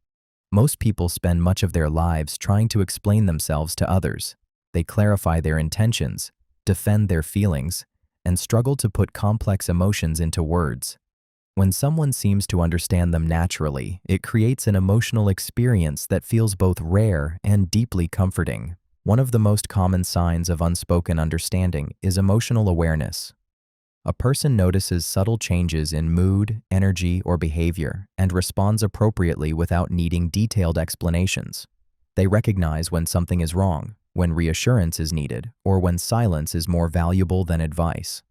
Most people spend much of their lives trying to explain themselves to others. They clarify their intentions, defend their feelings, and struggle to put complex emotions into words. When someone seems to understand them naturally, it creates an emotional experience that feels both rare and deeply comforting. One of the most common signs of unspoken understanding is emotional awareness. A person notices subtle changes in mood, energy, or behavior and responds appropriately without needing detailed explanations. They recognize when something is wrong, when reassurance is needed, or when silence is more valuable than advice.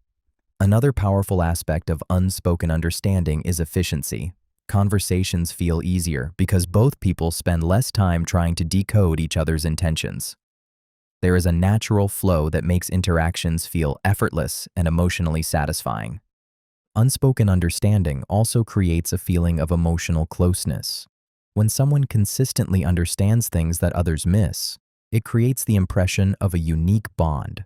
Another powerful aspect of unspoken understanding is efficiency. Conversations feel easier because both people spend less time trying to decode each other's intentions. There is a natural flow that makes interactions feel effortless and emotionally satisfying. Unspoken understanding also creates a feeling of emotional closeness. When someone consistently understands things that others miss, it creates the impression of a unique bond.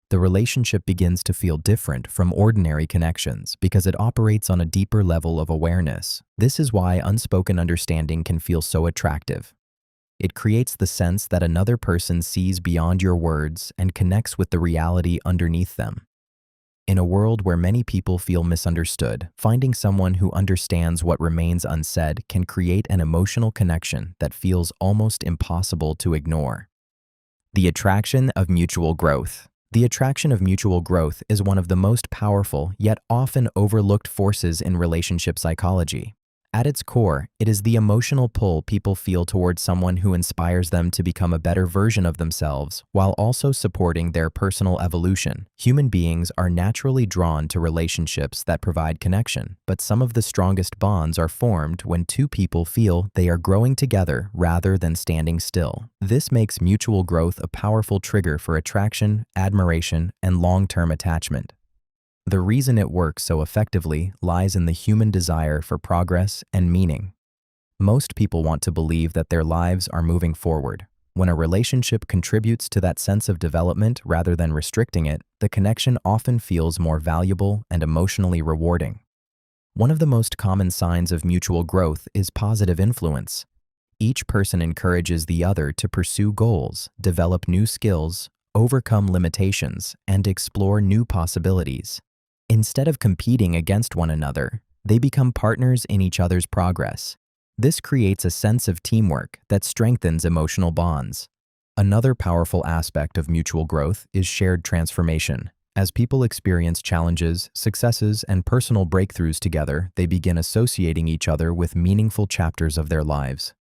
The relationship begins to feel different from ordinary connections because it operates on a deeper level of awareness. This is why unspoken understanding can feel so attractive. It creates the sense that another person sees beyond your words and connects with the reality underneath them. In a world where many people feel misunderstood, finding someone who understands what remains unsaid can create an emotional connection that feels almost impossible to ignore. The attraction of mutual growth. The attraction of mutual growth is one of the most powerful yet often overlooked forces in relationship psychology. At its core, it is the emotional pull people feel towards someone who inspires them to become a better version of themselves while also supporting their personal evolution. Human beings are naturally drawn to relationships that provide connection, but some of the strongest bonds are formed when two people feel they are growing together rather than standing still. This makes mutual growth a powerful trigger for attraction, admiration, and long-term attachment. The reason it works so effectively lies in the human desire for progress and meaning. Most people want to believe that their lives are moving forward. When a relationship contributes to that sense of development rather than restricting it, the connection often feels more valuable and emotionally rewarding. One of the most common signs of mutual growth is positive influence. Each person encourages the other to pursue goals, develop new skills, overcome limitations, and explore new possibilities. Instead of competing against one another, they become partners in each other's progress. This creates a sense of teamwork that strengthens emotional bonds. Another powerful aspect of mutual growth is shared transformation. As people experience challenges, successes, and personal breakthroughs together, they begin associating each other with meaningful chapters of their lives.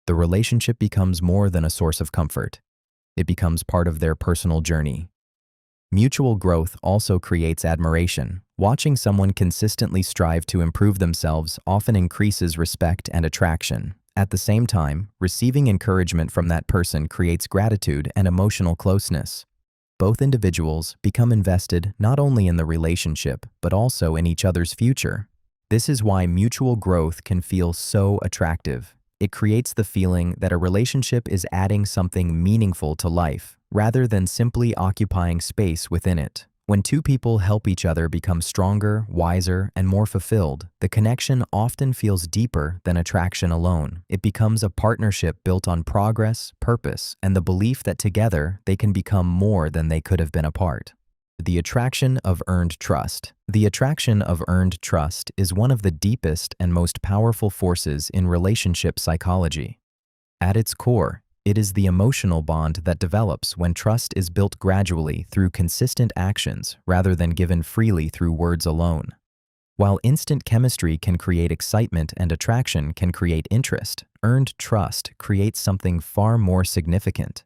The relationship becomes more than a source of comfort. It becomes part of their personal journey. Mutual growth also creates admiration. Watching someone consistently strive to improve themselves often increases respect and attraction. At the same time, receiving encouragement from that person creates gratitude and emotional closeness. Both individuals become invested not only in the relationship, but also in each other's future. This is why mutual growth can feel so attractive. It creates the feeling that a relationship is adding something meaningful to life, rather than simply occupying space within it. When two people help each other become stronger, wiser, and more fulfilled, the connection often feels deeper than attraction alone. It becomes a partnership built on progress, purpose, and the belief that together they can become more than they could have been apart. The attraction of earned trust. The attraction of earned trust is one of the deepest and most powerful forces in relationship psychology. At its core, it is the emotional bond that develops when trust is built gradually through consistent actions rather than given freely through words alone. While instant chemistry can create excitement and attraction can create interest, earned trust creates something far more significant.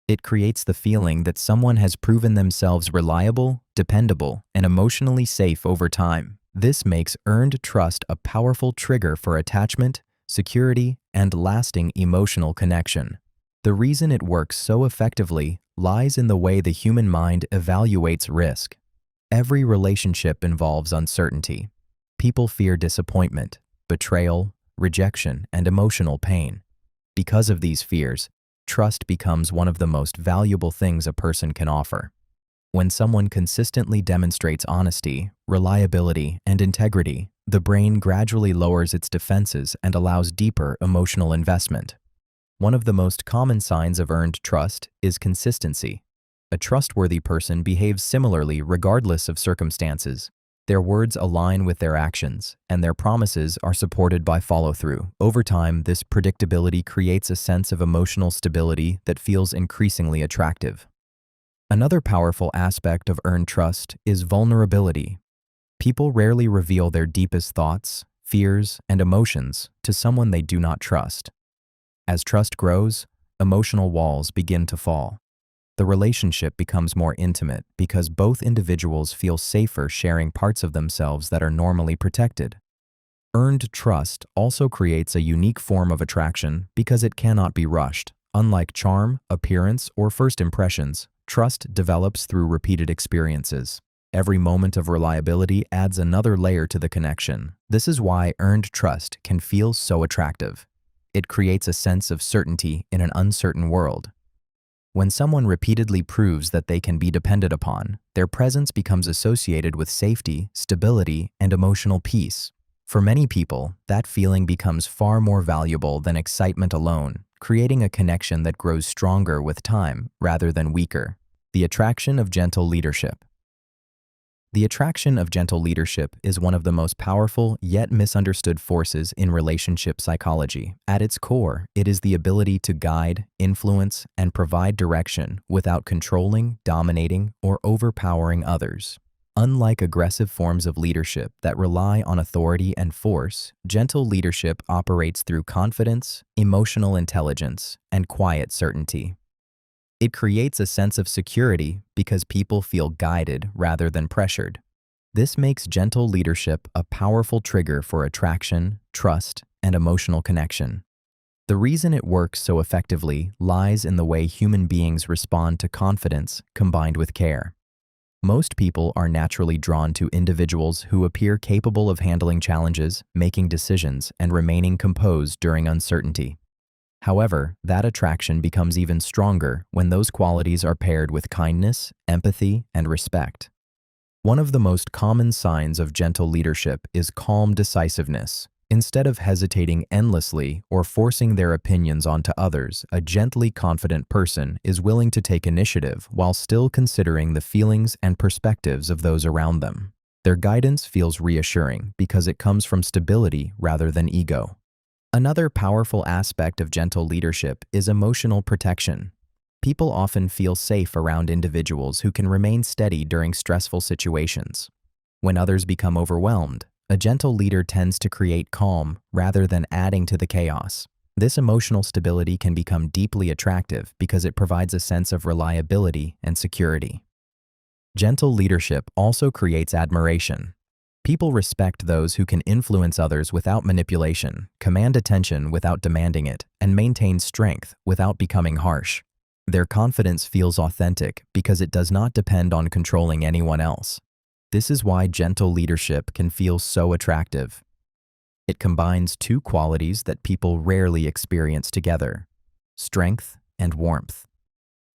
It creates the feeling that someone has proven themselves reliable, dependable, and emotionally safe over time. This makes earned trust a powerful trigger for attachment, security, and lasting emotional connection. The reason it works so effectively lies in the way the human mind evaluates risk. Every relationship involves uncertainty. People fear disappointment, betrayal, rejection, and emotional pain. Because of these fears, trust becomes one of the most valuable things a person can offer. When someone consistently demonstrates honesty, reliability, and integrity, the brain gradually lowers its defenses and allows deeper emotional investment. One of the most common signs of earned trust is consistency. A trustworthy person behaves similarly regardless of circumstances. Their words align with their actions, and their promises are supported by follow-through. Over time, this predictability creates a sense of emotional stability that feels increasingly attractive. Another powerful aspect of earned trust is vulnerability. People rarely reveal their deepest thoughts, fears, and emotions to someone they do not trust. As trust grows, emotional walls begin to fall. The relationship becomes more intimate because both individuals feel safer sharing parts of themselves that are normally protected. Earned trust also creates a unique form of attraction because it cannot be rushed. Unlike charm, appearance, or first impressions, trust develops through repeated experiences. Every moment of reliability adds another layer to the connection. This is why earned trust can feel so attractive. It creates a sense of certainty in an uncertain world. When someone repeatedly proves that they can be depended upon, their presence becomes associated with safety, stability, and emotional peace. For many people, that feeling becomes far more valuable than excitement alone, creating a connection that grows stronger with time rather than weaker. The attraction of gentle leadership. The attraction of gentle leadership is one of the most powerful yet misunderstood forces in relationship psychology. At its core, it is the ability to guide, influence, and provide direction without controlling, dominating, or overpowering others. Unlike aggressive forms of leadership that rely on authority and force, gentle leadership operates through confidence, emotional intelligence, and quiet certainty. It creates a sense of security because people feel guided rather than pressured. This makes gentle leadership a powerful trigger for attraction, trust, and emotional connection. The reason it works so effectively lies in the way human beings respond to confidence combined with care. Most people are naturally drawn to individuals who appear capable of handling challenges, making decisions, and remaining composed during uncertainty. However, that attraction becomes even stronger when those qualities are paired with kindness, empathy, and respect. One of the most common signs of gentle leadership is calm decisiveness. Instead of hesitating endlessly or forcing their opinions onto others, a gently confident person is willing to take initiative while still considering the feelings and perspectives of those around them. Their guidance feels reassuring because it comes from stability rather than ego. Another powerful aspect of gentle leadership is emotional protection. People often feel safe around individuals who can remain steady during stressful situations. When others become overwhelmed, a gentle leader tends to create calm rather than adding to the chaos. This emotional stability can become deeply attractive because it provides a sense of reliability and security. Gentle leadership also creates admiration. People respect those who can influence others without manipulation, command attention without demanding it, and maintain strength without becoming harsh. Their confidence feels authentic because it does not depend on controlling anyone else. This is why gentle leadership can feel so attractive. It combines two qualities that people rarely experience together: strength and warmth.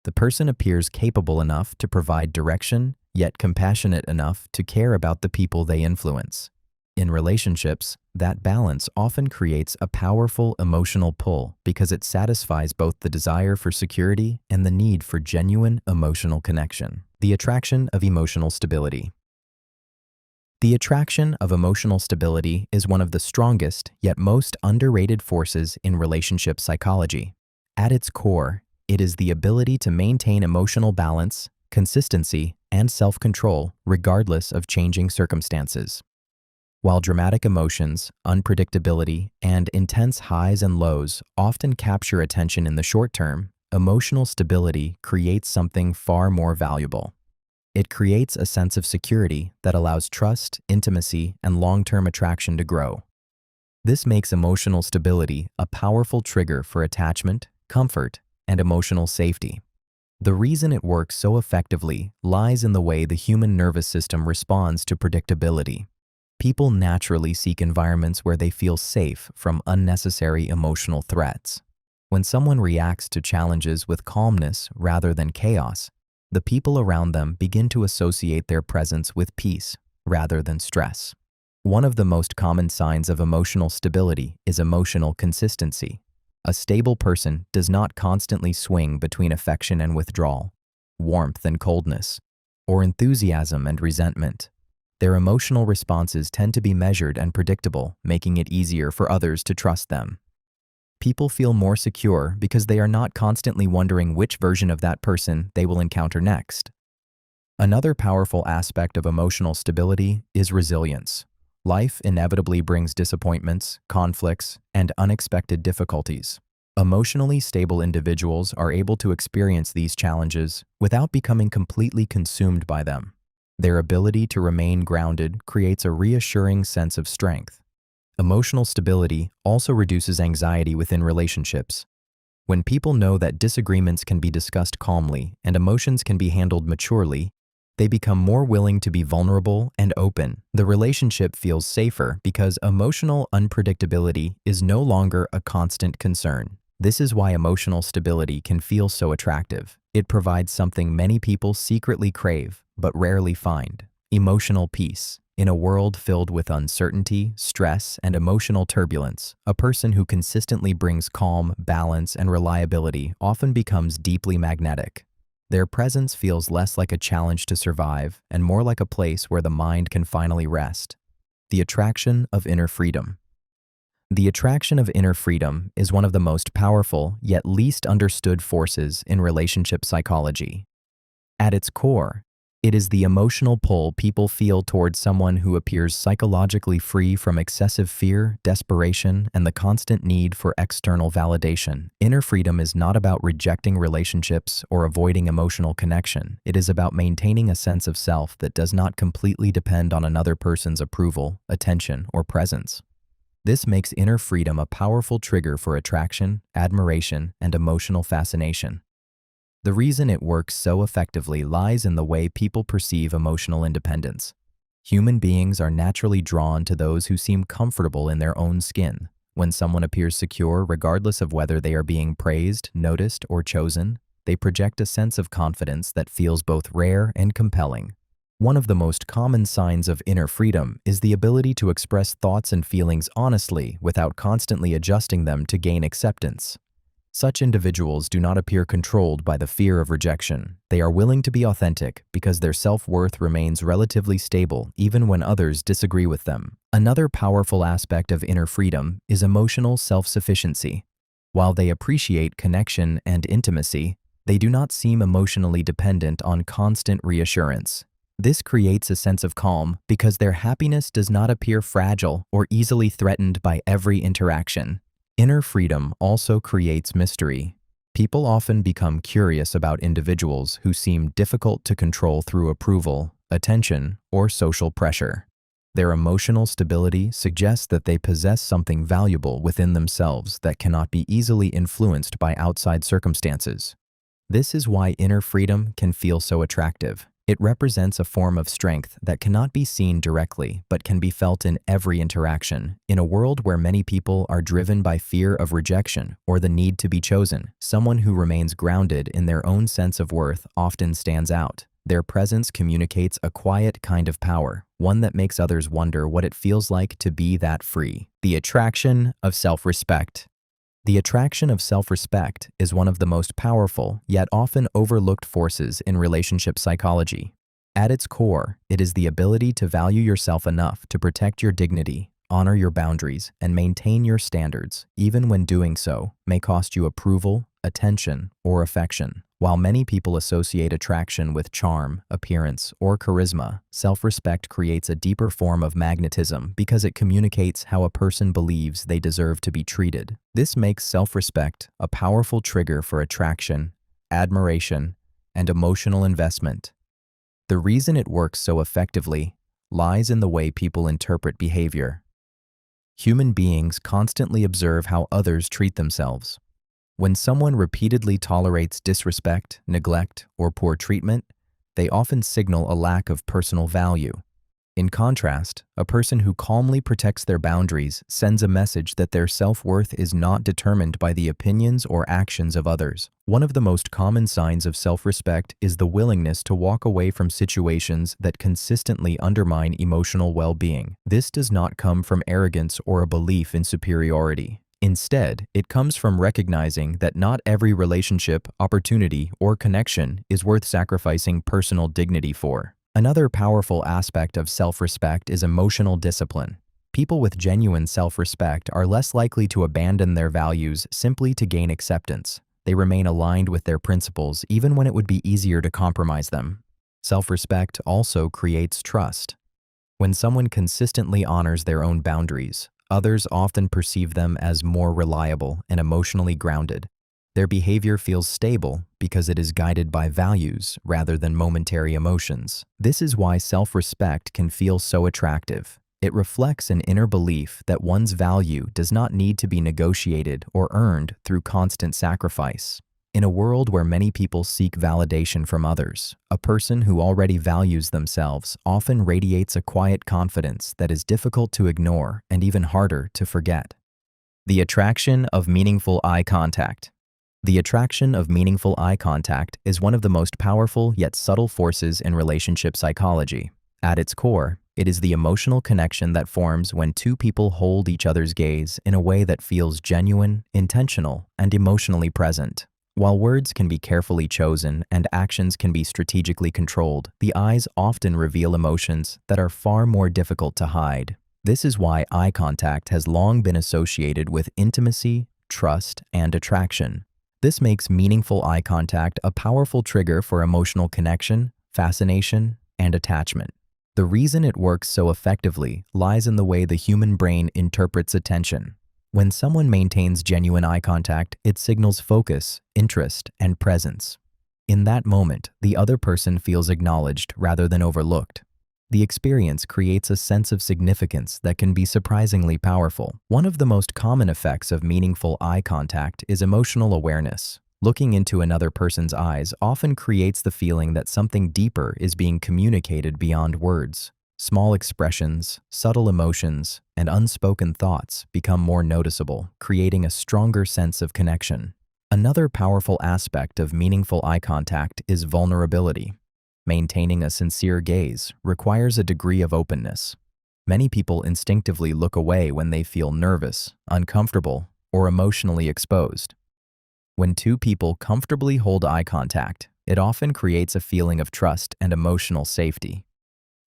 The person appears capable enough to provide direction, yet compassionate enough to care about the people they influence. In relationships, that balance often creates a powerful emotional pull because it satisfies both the desire for security and the need for genuine emotional connection. The attraction of emotional stability. The attraction of emotional stability is one of the strongest yet most underrated forces in relationship psychology. At its core, it is the ability to maintain emotional balance, consistency, and self-control regardless of changing circumstances. While dramatic emotions, unpredictability, and intense highs and lows often capture attention in the short term, emotional stability creates something far more valuable. It creates a sense of security that allows trust, intimacy, and long-term attraction to grow. This makes emotional stability a powerful trigger for attachment, comfort, and emotional safety. The reason it works so effectively lies in the way the human nervous system responds to predictability. People naturally seek environments where they feel safe from unnecessary emotional threats. When someone reacts to challenges with calmness rather than chaos, the people around them begin to associate their presence with peace rather than stress. One of the most common signs of emotional stability is emotional consistency. A stable person does not constantly swing between affection and withdrawal, warmth and coldness, or enthusiasm and resentment. Their emotional responses tend to be measured and predictable, making it easier for others to trust them. People feel more secure because they are not constantly wondering which version of that person they will encounter next. Another powerful aspect of emotional stability is resilience. Life inevitably brings disappointments, conflicts, and unexpected difficulties. Emotionally stable individuals are able to experience these challenges without becoming completely consumed by them. Their ability to remain grounded creates a reassuring sense of strength. Emotional stability also reduces anxiety within relationships. When people know that disagreements can be discussed calmly and emotions can be handled maturely, they become more willing to be vulnerable and open. The relationship feels safer because emotional unpredictability is no longer a constant concern. This is why emotional stability can feel so attractive. It provides something many people secretly crave but rarely find: emotional peace. In a world filled with uncertainty, stress, and emotional turbulence, a person who consistently brings calm, balance, and reliability often becomes deeply magnetic. Their presence feels less like a challenge to survive and more like a place where the mind can finally rest. The attraction of inner freedom. The attraction of inner freedom is one of the most powerful yet least understood forces in relationship psychology. At its core, it is the emotional pull people feel towards someone who appears psychologically free from excessive fear, desperation, and the constant need for external validation. Inner freedom is not about rejecting relationships or avoiding emotional connection. It is about maintaining a sense of self that does not completely depend on another person's approval, attention, or presence. This makes inner freedom a powerful trigger for attraction, admiration, and emotional fascination. The reason it works so effectively lies in the way people perceive emotional independence. Human beings are naturally drawn to those who seem comfortable in their own skin. When someone appears secure, regardless of whether they are being praised, noticed, or chosen, they project a sense of confidence that feels both rare and compelling. One of the most common signs of inner freedom is the ability to express thoughts and feelings honestly without constantly adjusting them to gain acceptance. Such individuals do not appear controlled by the fear of rejection. They are willing to be authentic because their self-worth remains relatively stable even when others disagree with them. Another powerful aspect of inner freedom is emotional self-sufficiency. While they appreciate connection and intimacy, they do not seem emotionally dependent on constant reassurance. This creates a sense of calm because their happiness does not appear fragile or easily threatened by every interaction. Inner freedom also creates mystery. People often become curious about individuals who seem difficult to control through approval, attention, or social pressure. Their emotional stability suggests that they possess something valuable within themselves that cannot be easily influenced by outside circumstances. This is why inner freedom can feel so attractive. It represents a form of strength that cannot be seen directly but can be felt in every interaction. In a world where many people are driven by fear of rejection or the need to be chosen, someone who remains grounded in their own sense of worth often stands out. Their presence communicates a quiet kind of power, one that makes others wonder what it feels like to be that free. The attraction of self-respect. The attraction of self-respect is one of the most powerful yet often overlooked forces in relationship psychology. At its core, it is the ability to value yourself enough to protect your dignity, honor your boundaries, and maintain your standards, even when doing so may cost you approval, attention, or affection. While many people associate attraction with charm, appearance, or charisma, self-respect creates a deeper form of magnetism because it communicates how a person believes they deserve to be treated. This makes self-respect a powerful trigger for attraction, admiration, and emotional investment. The reason it works so effectively lies in the way people interpret behavior. Human beings constantly observe how others treat themselves. When someone repeatedly tolerates disrespect, neglect, or poor treatment, they often signal a lack of personal value. In contrast, a person who calmly protects their boundaries sends a message that their self-worth is not determined by the opinions or actions of others. One of the most common signs of self-respect is the willingness to walk away from situations that consistently undermine emotional well-being. This does not come from arrogance or a belief in superiority. Instead, it comes from recognizing that not every relationship, opportunity, or connection is worth sacrificing personal dignity for. Another powerful aspect of self-respect is emotional discipline. People with genuine self-respect are less likely to abandon their values simply to gain acceptance. They remain aligned with their principles even when it would be easier to compromise them. Self-respect also creates trust. When someone consistently honors their own boundaries, others often perceive them as more reliable and emotionally grounded. Their behavior feels stable because it is guided by values rather than momentary emotions. This is why self-respect can feel so attractive. It reflects an inner belief that one's value does not need to be negotiated or earned through constant sacrifice. In a world where many people seek validation from others, a person who already values themselves often radiates a quiet confidence that is difficult to ignore and even harder to forget. The attraction of meaningful eye contact. The attraction of meaningful eye contact is one of the most powerful yet subtle forces in relationship psychology. At its core, it is the emotional connection that forms when two people hold each other's gaze in a way that feels genuine, intentional, and emotionally present. While words can be carefully chosen and actions can be strategically controlled, the eyes often reveal emotions that are far more difficult to hide. This is why eye contact has long been associated with intimacy, trust, and attraction. This makes meaningful eye contact a powerful trigger for emotional connection, fascination, and attachment. The reason it works so effectively lies in the way the human brain interprets attention. When someone maintains genuine eye contact, it signals focus, interest, and presence. In that moment, the other person feels acknowledged rather than overlooked. The experience creates a sense of significance that can be surprisingly powerful. One of the most common effects of meaningful eye contact is emotional awareness. Looking into another person's eyes often creates the feeling that something deeper is being communicated beyond words. Small expressions, subtle emotions, and unspoken thoughts become more noticeable, creating a stronger sense of connection. Another powerful aspect of meaningful eye contact is vulnerability. Maintaining a sincere gaze requires a degree of openness. Many people instinctively look away when they feel nervous, uncomfortable, or emotionally exposed. When two people comfortably hold eye contact, it often creates a feeling of trust and emotional safety.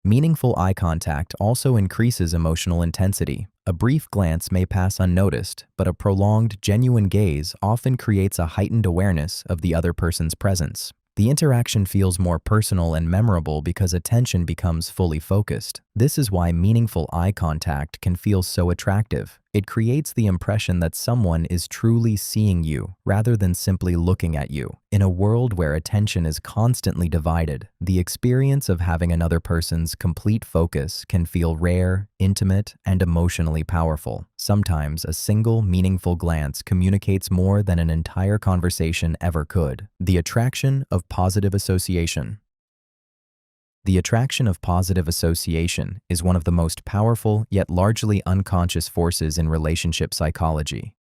Meaningful eye contact also increases emotional intensity. A brief glance may pass unnoticed, but a prolonged, genuine gaze often creates a heightened awareness of the other person's presence. The interaction feels more personal and memorable because attention becomes fully focused. This is why meaningful eye contact can feel so attractive. It creates the impression that someone is truly seeing you rather than simply looking at you. In a world where attention is constantly divided, the experience of having another person's complete focus can feel rare, intimate, and emotionally powerful. Sometimes a single, meaningful glance communicates more than an entire conversation ever could. The attraction of positive association. The attraction of positive association is one of the most powerful yet largely unconscious forces in relationship psychology.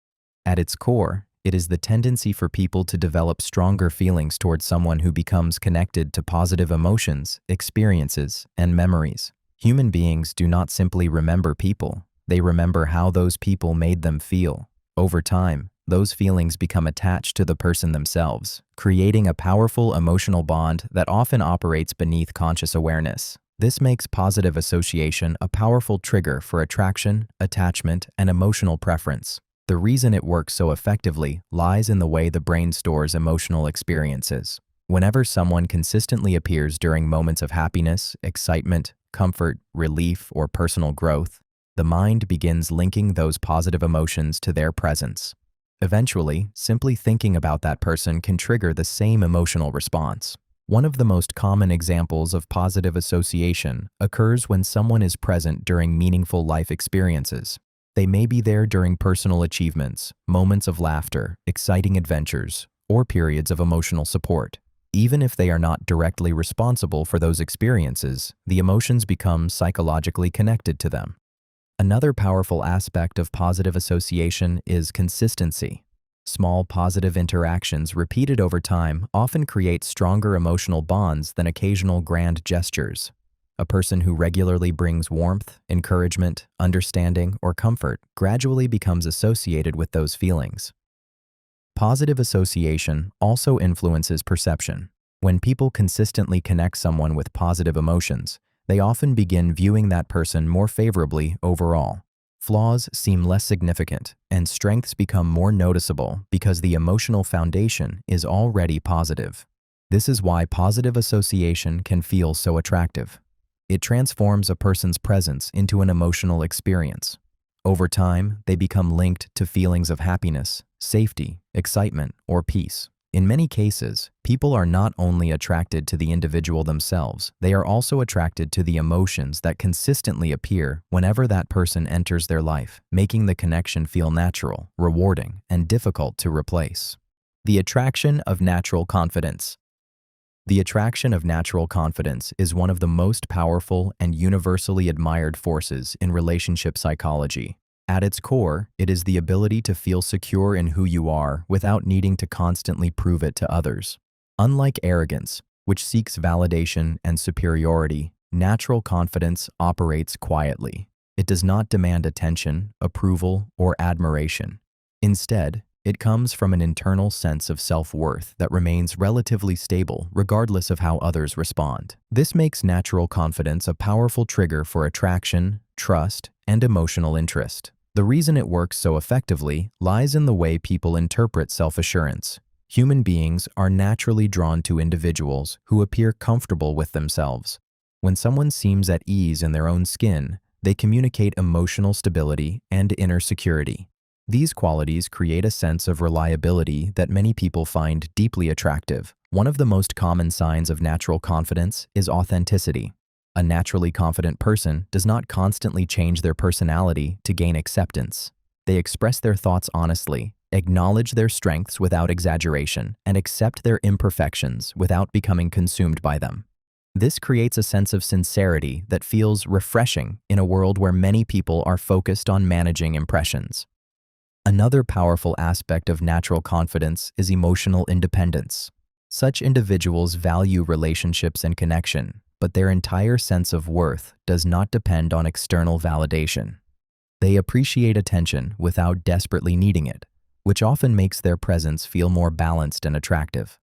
At its core, it is the tendency for people to develop stronger feelings towards someone who becomes connected to positive emotions, experiences, and memories. Human beings do not simply remember people, they remember how those people made them feel. Over time, those feelings become attached to the person themselves, creating a powerful emotional bond that often operates beneath conscious awareness. This makes positive association a powerful trigger for attraction, attachment, and emotional preference. The reason it works so effectively lies in the way the brain stores emotional experiences. Whenever someone consistently appears during moments of happiness, excitement, comfort, relief, or personal growth, the mind begins linking those positive emotions to their presence. Eventually, simply thinking about that person can trigger the same emotional response. One of the most common examples of positive association occurs when someone is present during meaningful life experiences. They may be there during personal achievements, moments of laughter, exciting adventures, or periods of emotional support. Even if they are not directly responsible for those experiences, the emotions become psychologically connected to them. Another powerful aspect of positive association is consistency. Small positive interactions repeated over time often create stronger emotional bonds than occasional grand gestures. A person who regularly brings warmth, encouragement, understanding, or comfort gradually becomes associated with those feelings. Positive association also influences perception. When people consistently connect someone with positive emotions, they often begin viewing that person more favorably overall. Flaws seem less significant, and strengths become more noticeable because the emotional foundation is already positive. This is why positive association can feel so attractive. It transforms a person's presence into an emotional experience. Over time, they become linked to feelings of happiness, safety, excitement, or peace. In many cases, people are not only attracted to the individual themselves, they are also attracted to the emotions that consistently appear whenever that person enters their life, making the connection feel natural, rewarding, and difficult to replace. The attraction of natural confidence. The attraction of natural confidence is one of the most powerful and universally admired forces in relationship psychology. At its core, it is the ability to feel secure in who you are without needing to constantly prove it to others. Unlike arrogance, which seeks validation and superiority, natural confidence operates quietly. It does not demand attention, approval, or admiration. Instead, it comes from an internal sense of self-worth that remains relatively stable regardless of how others respond. This makes natural confidence a powerful trigger for attraction, trust, and emotional interest. The reason it works so effectively lies in the way people interpret self-assurance. Human beings are naturally drawn to individuals who appear comfortable with themselves. When someone seems at ease in their own skin, they communicate emotional stability and inner security. These qualities create a sense of reliability that many people find deeply attractive. One of the most common signs of natural confidence is authenticity. A naturally confident person does not constantly change their personality to gain acceptance. They express their thoughts honestly, acknowledge their strengths without exaggeration, and accept their imperfections without becoming consumed by them. This creates a sense of sincerity that feels refreshing in a world where many people are focused on managing impressions. Another powerful aspect of natural confidence is emotional independence. Such individuals value relationships and connection, but their entire sense of worth does not depend on external validation. They appreciate attention without desperately needing it, which often makes their presence feel more balanced and attractive.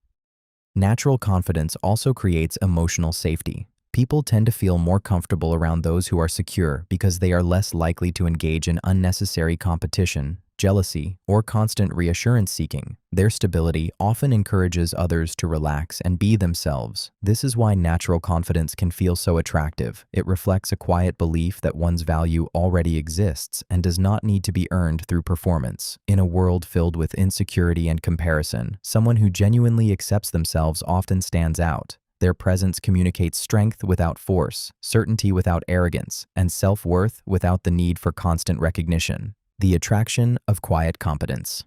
Natural confidence also creates emotional safety. People tend to feel more comfortable around those who are secure because they are less likely to engage in unnecessary competition, jealousy, or constant reassurance seeking. Their stability often encourages others to relax and be themselves. This is why natural confidence can feel so attractive. It reflects a quiet belief that one's value already exists and does not need to be earned through performance. In a world filled with insecurity and comparison, someone who genuinely accepts themselves often stands out. Their presence communicates strength without force, certainty without arrogance, and self-worth without the need for constant recognition. The attraction of quiet competence.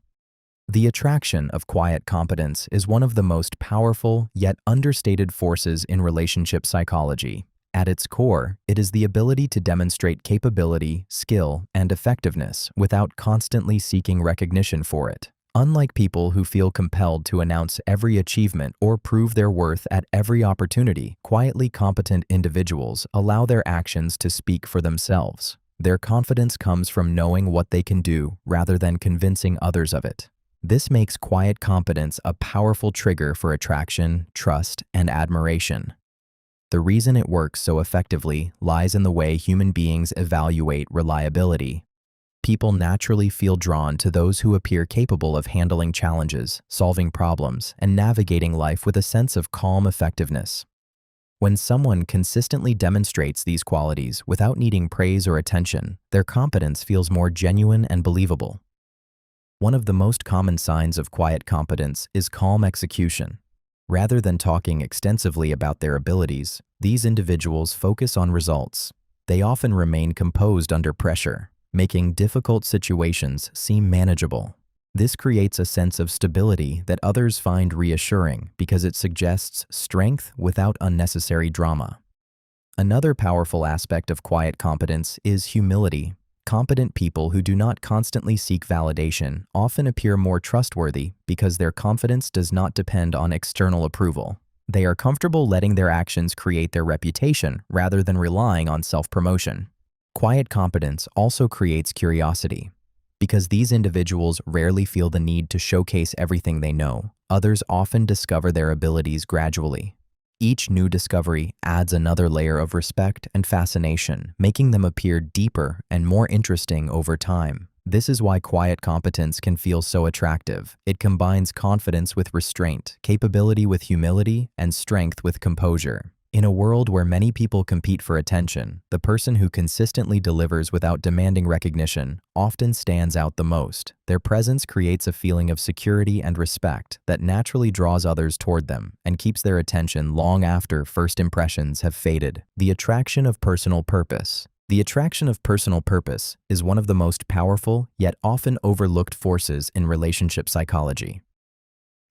The attraction of quiet competence is one of the most powerful yet understated forces in relationship psychology. At its core, it is the ability to demonstrate capability, skill, and effectiveness without constantly seeking recognition for it. Unlike people who feel compelled to announce every achievement or prove their worth at every opportunity, quietly competent individuals allow their actions to speak for themselves. Their confidence comes from knowing what they can do rather than convincing others of it. This makes quiet competence a powerful trigger for attraction, trust, and admiration. The reason it works so effectively lies in the way human beings evaluate reliability. People naturally feel drawn to those who appear capable of handling challenges, solving problems, and navigating life with a sense of calm effectiveness. When someone consistently demonstrates these qualities without needing praise or attention, their competence feels more genuine and believable. One of the most common signs of quiet competence is calm execution. Rather than talking extensively about their abilities, these individuals focus on results. They often remain composed under pressure, making difficult situations seem manageable. This creates a sense of stability that others find reassuring because it suggests strength without unnecessary drama. Another powerful aspect of quiet competence is humility. Competent people who do not constantly seek validation often appear more trustworthy because their confidence does not depend on external approval. They are comfortable letting their actions create their reputation rather than relying on self-promotion. Quiet competence also creates curiosity. Because these individuals rarely feel the need to showcase everything they know, others often discover their abilities gradually. Each new discovery adds another layer of respect and fascination, making them appear deeper and more interesting over time. This is why quiet competence can feel so attractive. It combines confidence with restraint, capability with humility, and strength with composure. In a world where many people compete for attention, the person who consistently delivers without demanding recognition often stands out the most. Their presence creates a feeling of security and respect that naturally draws others toward them and keeps their attention long after first impressions have faded. The attraction of personal purpose. The attraction of personal purpose is one of the most powerful yet often overlooked forces in relationship psychology.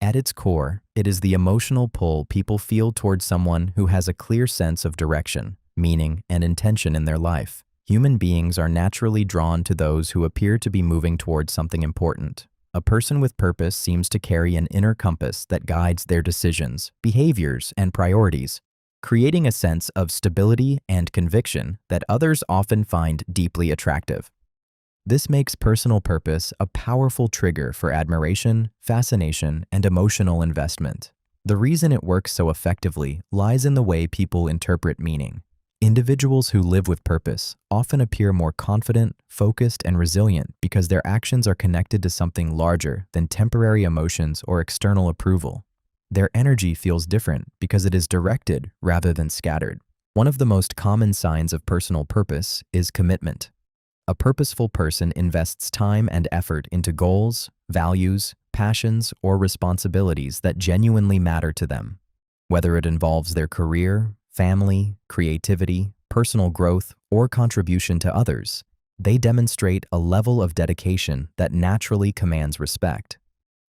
At its core, it is the emotional pull people feel toward someone who has a clear sense of direction, meaning, and intention in their life. Human beings are naturally drawn to those who appear to be moving towards something important. A person with purpose seems to carry an inner compass that guides their decisions, behaviors, and priorities, creating a sense of stability and conviction that others often find deeply attractive. This makes personal purpose a powerful trigger for admiration, fascination, and emotional investment. The reason it works so effectively lies in the way people interpret meaning. Individuals who live with purpose often appear more confident, focused, and resilient because their actions are connected to something larger than temporary emotions or external approval. Their energy feels different because it is directed rather than scattered. One of the most common signs of personal purpose is commitment. A purposeful person invests time and effort into goals, values, passions, or responsibilities that genuinely matter to them. Whether it involves their career, family, creativity, personal growth, or contribution to others, they demonstrate a level of dedication that naturally commands respect.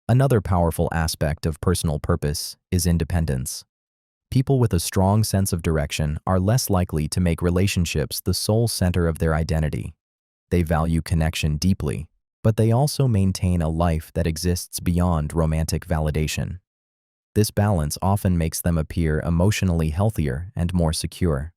Another powerful aspect of personal purpose is independence. People with a strong sense of direction are less likely to make relationships the sole center of their identity. They value connection deeply, but they also maintain a life that exists beyond romantic validation. This balance often makes them appear emotionally healthier and more secure.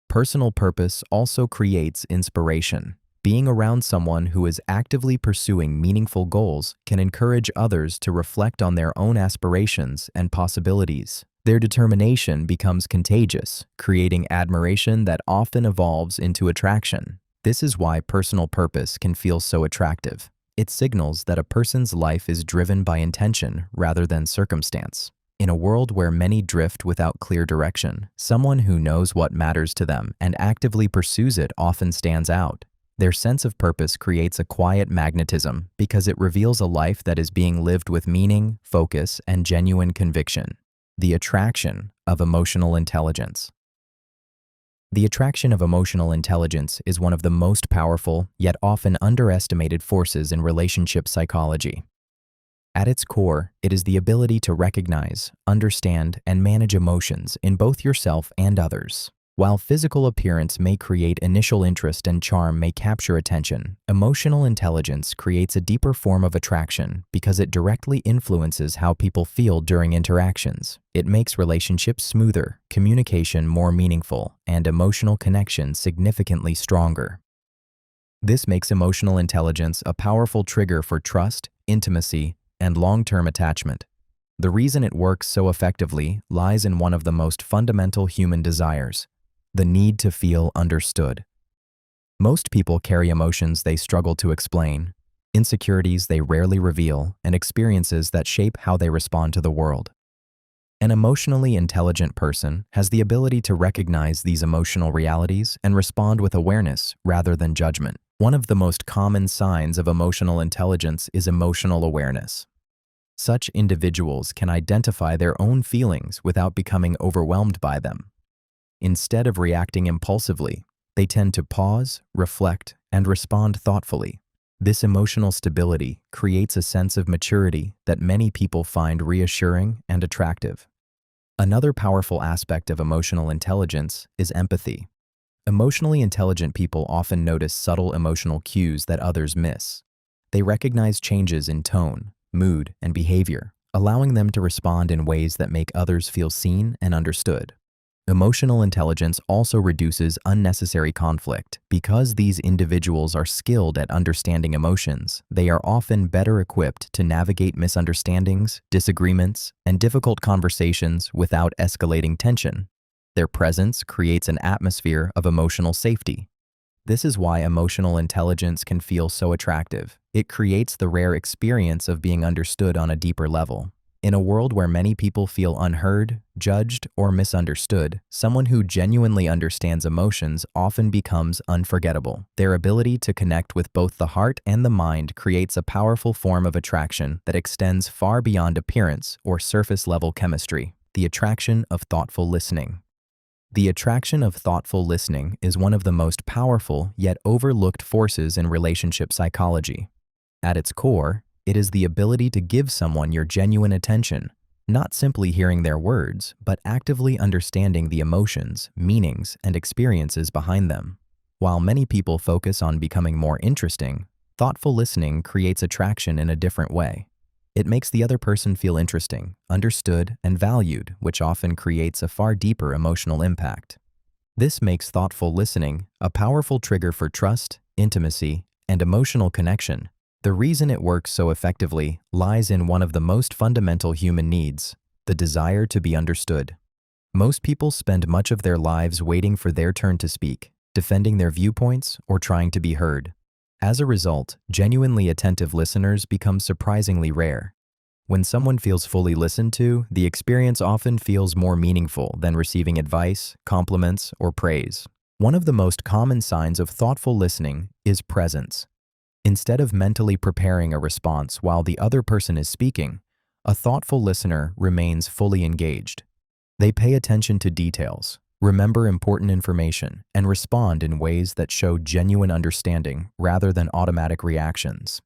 Personal purpose also creates inspiration. Being around someone who is actively pursuing meaningful goals can encourage others to reflect on their own aspirations and possibilities. Their determination becomes contagious, creating admiration that often evolves into attraction. This is why personal purpose can feel so attractive. It signals that a person's life is driven by intention rather than circumstance. In a world where many drift without clear direction, someone who knows what matters to them and actively pursues it often stands out. Their sense of purpose creates a quiet magnetism because it reveals a life that is being lived with meaning, focus, and genuine conviction. The attraction of emotional intelligence. The attraction of emotional intelligence is one of the most powerful, yet often underestimated forces in relationship psychology. At its core, it is the ability to recognize, understand, and manage emotions in both yourself and others. While physical appearance may create initial interest and charm may capture attention, emotional intelligence creates a deeper form of attraction because it directly influences how people feel during interactions. It makes relationships smoother, communication more meaningful, and emotional connection significantly stronger. This makes emotional intelligence a powerful trigger for trust, intimacy, and long-term attachment. The reason it works so effectively lies in one of the most fundamental human desires: the need to feel understood. Most people carry emotions they struggle to explain, insecurities they rarely reveal, and experiences that shape how they respond to the world. An emotionally intelligent person has the ability to recognize these emotional realities and respond with awareness rather than judgment. One of the most common signs of emotional intelligence is emotional awareness. Such individuals can identify their own feelings without becoming overwhelmed by them. Instead of reacting impulsively, they tend to pause, reflect, and respond thoughtfully. This emotional stability creates a sense of maturity that many people find reassuring and attractive. Another powerful aspect of emotional intelligence is empathy. Emotionally intelligent people often notice subtle emotional cues that others miss. They recognize changes in tone, mood, and behavior, allowing them to respond in ways that make others feel seen and understood. Emotional intelligence also reduces unnecessary conflict. Because these individuals are skilled at understanding emotions, they are often better equipped to navigate misunderstandings, disagreements, and difficult conversations without escalating tension. Their presence creates an atmosphere of emotional safety. This is why emotional intelligence can feel so attractive. It creates the rare experience of being understood on a deeper level. In a world where many people feel unheard, judged, or misunderstood, someone who genuinely understands emotions often becomes unforgettable. Their ability to connect with both the heart and the mind creates a powerful form of attraction that extends far beyond appearance or surface-level chemistry. The attraction of thoughtful listening. The attraction of thoughtful listening is one of the most powerful yet overlooked forces in relationship psychology. At its core, it is the ability to give someone your genuine attention, not simply hearing their words, but actively understanding the emotions, meanings, and experiences behind them. While many people focus on becoming more interesting, thoughtful listening creates attraction in a different way. It makes the other person feel interesting, understood, and valued, which often creates a far deeper emotional impact. This makes thoughtful listening a powerful trigger for trust, intimacy, and emotional connection. The reason it works so effectively lies in one of the most fundamental human needs, the desire to be understood. Most people spend much of their lives waiting for their turn to speak, defending their viewpoints, or trying to be heard. As a result, genuinely attentive listeners become surprisingly rare. When someone feels fully listened to, the experience often feels more meaningful than receiving advice, compliments, or praise. One of the most common signs of thoughtful listening is presence. Instead of mentally preparing a response while the other person is speaking, a thoughtful listener remains fully engaged. They pay attention to details, remember important information, and respond in ways that show genuine understanding rather than automatic reactions.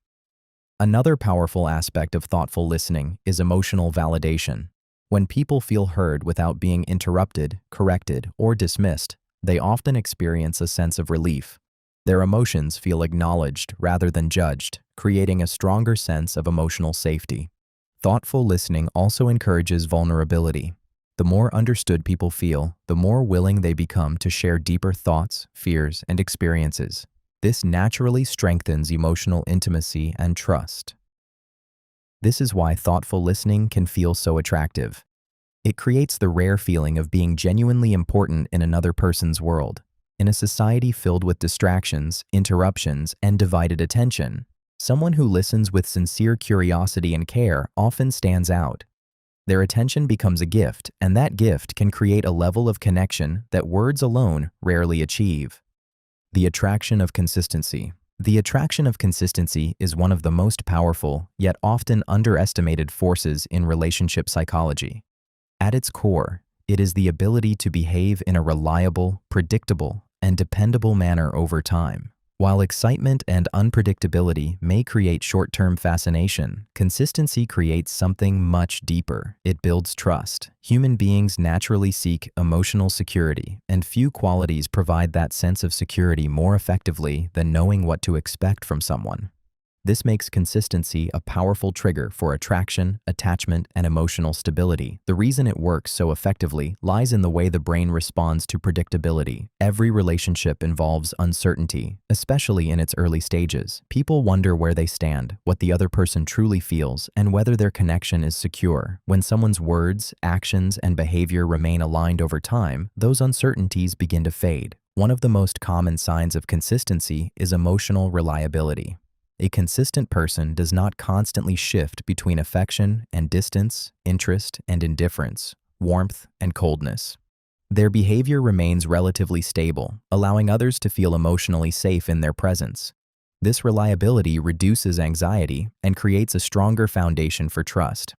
Another powerful aspect of thoughtful listening is emotional validation. When people feel heard without being interrupted, corrected, or dismissed, they often experience a sense of relief. Their emotions feel acknowledged rather than judged, creating a stronger sense of emotional safety. Thoughtful listening also encourages vulnerability. The more understood people feel, the more willing they become to share deeper thoughts, fears, and experiences. This naturally strengthens emotional intimacy and trust. This is why thoughtful listening can feel so attractive. It creates the rare feeling of being genuinely important in another person's world. In a society filled with distractions, interruptions, and divided attention, someone who listens with sincere curiosity and care often stands out. Their attention becomes a gift, and that gift can create a level of connection that words alone rarely achieve. The attraction of consistency. The attraction of consistency is one of the most powerful, yet often underestimated forces in relationship psychology. At its core, it is the ability to behave in a reliable, predictable, and dependable manner over time. While excitement and unpredictability may create short-term fascination, consistency creates something much deeper. It builds trust. Human beings naturally seek emotional security, and few qualities provide that sense of security more effectively than knowing what to expect from someone. This makes consistency a powerful trigger for attraction, attachment, and emotional stability. The reason it works so effectively lies in the way the brain responds to predictability. Every relationship involves uncertainty, especially in its early stages. People wonder where they stand, what the other person truly feels, and whether their connection is secure. When someone's words, actions, and behavior remain aligned over time, those uncertainties begin to fade. One of the most common signs of consistency is emotional reliability. A consistent person does not constantly shift between affection and distance, interest and indifference, warmth and coldness. Their behavior remains relatively stable, allowing others to feel emotionally safe in their presence. This reliability reduces anxiety and creates a stronger foundation for trust.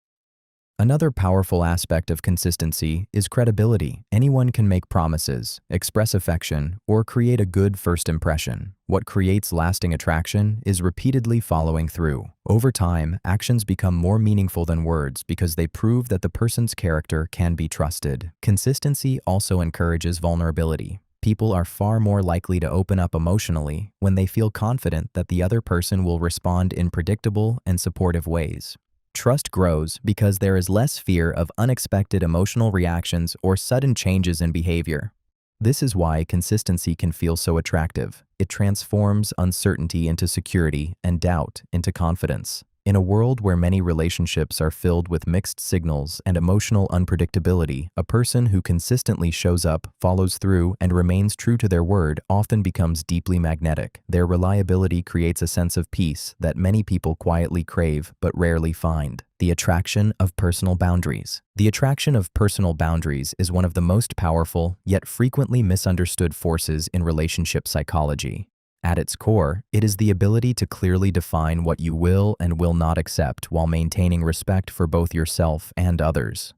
Another powerful aspect of consistency is credibility. Anyone can make promises, express affection, or create a good first impression. What creates lasting attraction is repeatedly following through. Over time, actions become more meaningful than words because they prove that the person's character can be trusted. Consistency also encourages vulnerability. People are far more likely to open up emotionally when they feel confident that the other person will respond in predictable and supportive ways. Trust grows because there is less fear of unexpected emotional reactions or sudden changes in behavior. This is why consistency can feel so attractive. It transforms uncertainty into security and doubt into confidence. In a world where many relationships are filled with mixed signals and emotional unpredictability, a person who consistently shows up, follows through, and remains true to their word often becomes deeply magnetic. Their reliability creates a sense of peace that many people quietly crave but rarely find. The attraction of personal boundaries. The attraction of personal boundaries is one of the most powerful, yet frequently misunderstood forces in relationship psychology. At its core, it is the ability to clearly define what you will and will not accept while maintaining respect for both yourself and others.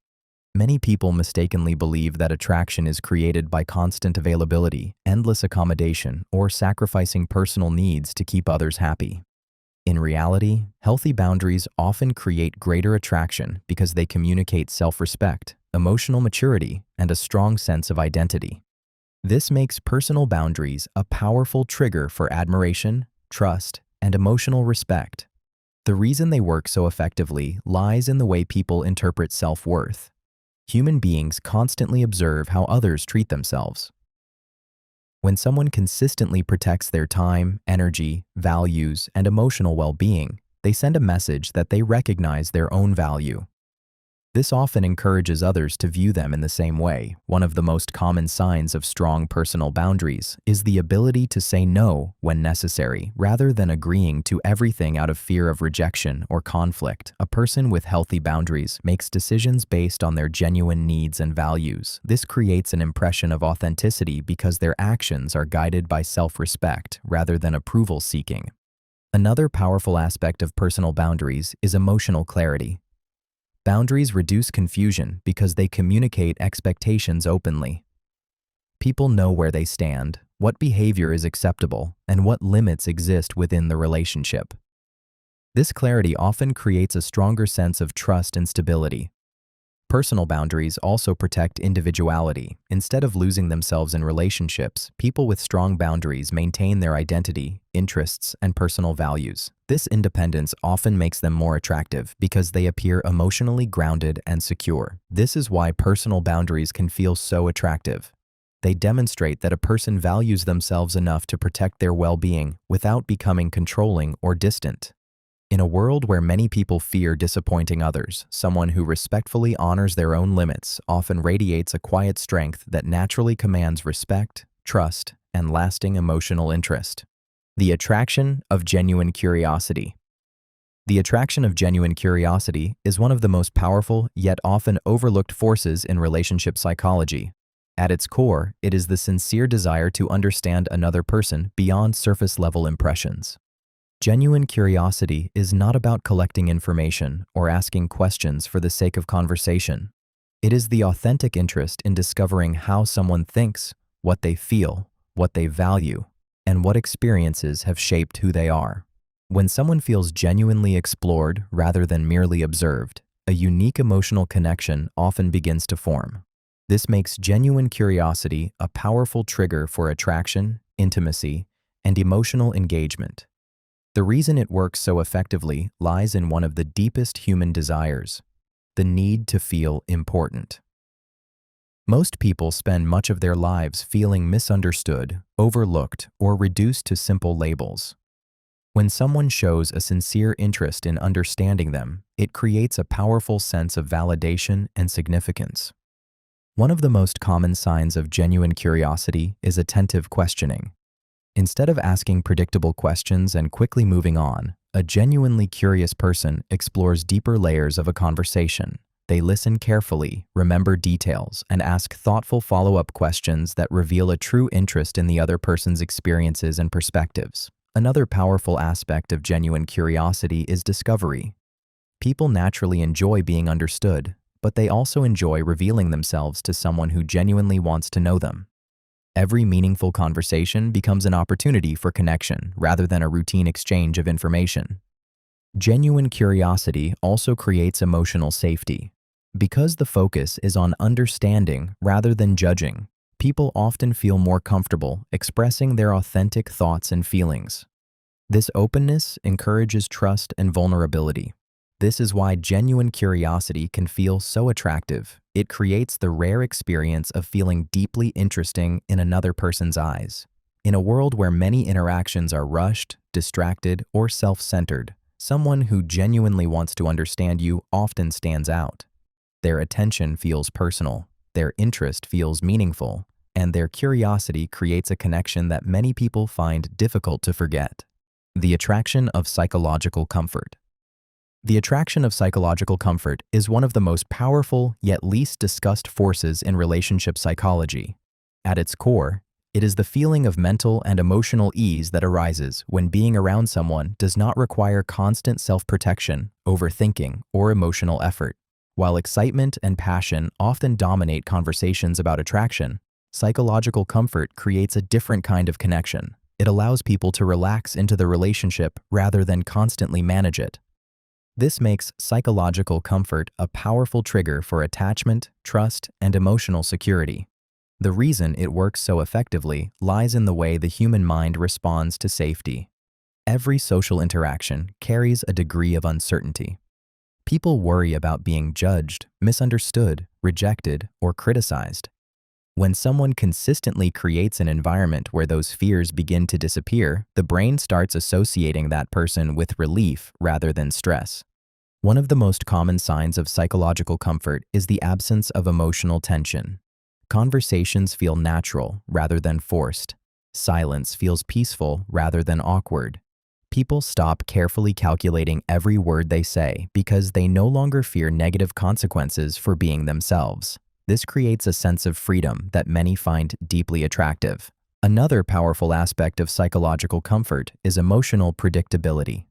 Many people mistakenly believe that attraction is created by constant availability, endless accommodation, or sacrificing personal needs to keep others happy. In reality, healthy boundaries often create greater attraction because they communicate self-respect, emotional maturity, and a strong sense of identity. This makes personal boundaries a powerful trigger for admiration, trust, and emotional respect. The reason they work so effectively lies in the way people interpret self-worth. Human beings constantly observe how others treat themselves. When someone consistently protects their time, energy, values, and emotional well-being, they send a message that they recognize their own value. This often encourages others to view them in the same way. One of the most common signs of strong personal boundaries is the ability to say no when necessary, rather than agreeing to everything out of fear of rejection or conflict. A person with healthy boundaries makes decisions based on their genuine needs and values. This creates an impression of authenticity because their actions are guided by self-respect rather than approval seeking. Another powerful aspect of personal boundaries is emotional clarity. Boundaries reduce confusion because they communicate expectations openly. People know where they stand, what behavior is acceptable, and what limits exist within the relationship. This clarity often creates a stronger sense of trust and stability. Personal boundaries also protect individuality. Instead of losing themselves in relationships, people with strong boundaries maintain their identity, interests, and personal values. This independence often makes them more attractive because they appear emotionally grounded and secure. This is why personal boundaries can feel so attractive. They demonstrate that a person values themselves enough to protect their well-being without becoming controlling or distant. In a world where many people fear disappointing others, someone who respectfully honors their own limits often radiates a quiet strength that naturally commands respect, trust, and lasting emotional interest. The attraction of genuine curiosity. The attraction of genuine curiosity is one of the most powerful yet often overlooked forces in relationship psychology. At its core, it is the sincere desire to understand another person beyond surface-level impressions. Genuine curiosity is not about collecting information or asking questions for the sake of conversation. It is the authentic interest in discovering how someone thinks, what they feel, what they value, and what experiences have shaped who they are. When someone feels genuinely explored rather than merely observed, a unique emotional connection often begins to form. This makes genuine curiosity a powerful trigger for attraction, intimacy, and emotional engagement. The reason it works so effectively lies in one of the deepest human desires, the need to feel important. Most people spend much of their lives feeling misunderstood, overlooked, or reduced to simple labels. When someone shows a sincere interest in understanding them, it creates a powerful sense of validation and significance. One of the most common signs of genuine curiosity is attentive questioning. Instead of asking predictable questions and quickly moving on, a genuinely curious person explores deeper layers of a conversation. They listen carefully, remember details, and ask thoughtful follow-up questions that reveal a true interest in the other person's experiences and perspectives. Another powerful aspect of genuine curiosity is discovery. People naturally enjoy being understood, but they also enjoy revealing themselves to someone who genuinely wants to know them. Every meaningful conversation becomes an opportunity for connection rather than a routine exchange of information. Genuine curiosity also creates emotional safety. Because the focus is on understanding rather than judging, people often feel more comfortable expressing their authentic thoughts and feelings. This openness encourages trust and vulnerability. This is why genuine curiosity can feel so attractive. It creates the rare experience of feeling deeply interesting in another person's eyes. In a world where many interactions are rushed, distracted, or self-centered, someone who genuinely wants to understand you often stands out. Their attention feels personal, their interest feels meaningful, and their curiosity creates a connection that many people find difficult to forget. The attraction of psychological comfort. The attraction of psychological comfort is one of the most powerful yet least discussed forces in relationship psychology. At its core, it is the feeling of mental and emotional ease that arises when being around someone does not require constant self-protection, overthinking, or emotional effort. While excitement and passion often dominate conversations about attraction, psychological comfort creates a different kind of connection. It allows people to relax into the relationship rather than constantly manage it. This makes psychological comfort a powerful trigger for attachment, trust, and emotional security. The reason it works so effectively lies in the way the human mind responds to safety. Every social interaction carries a degree of uncertainty. People worry about being judged, misunderstood, rejected, or criticized. When someone consistently creates an environment where those fears begin to disappear, the brain starts associating that person with relief rather than stress. One of the most common signs of psychological comfort is the absence of emotional tension. Conversations feel natural rather than forced. Silence feels peaceful rather than awkward. People stop carefully calculating every word they say because they no longer fear negative consequences for being themselves. This creates a sense of freedom that many find deeply attractive. Another powerful aspect of psychological comfort is emotional predictability.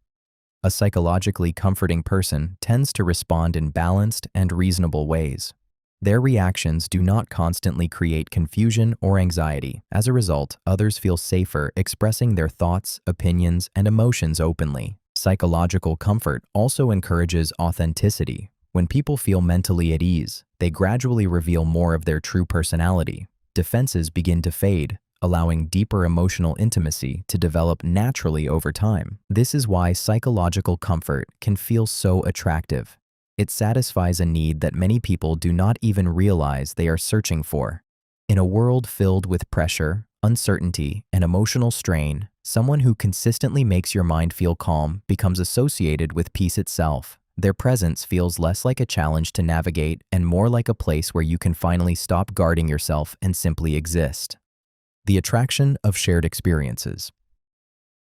A psychologically comforting person tends to respond in balanced and reasonable ways. Their reactions do not constantly create confusion or anxiety. As a result, others feel safer expressing their thoughts, opinions, and emotions openly. Psychological comfort also encourages authenticity. When people feel mentally at ease, they gradually reveal more of their true personality. Defenses begin to fade, allowing deeper emotional intimacy to develop naturally over time. This is why psychological comfort can feel so attractive. It satisfies a need that many people do not even realize they are searching for. In a world filled with pressure, uncertainty, and emotional strain, someone who consistently makes your mind feel calm becomes associated with peace itself. Their presence feels less like a challenge to navigate and more like a place where you can finally stop guarding yourself and simply exist. The attraction of shared experiences.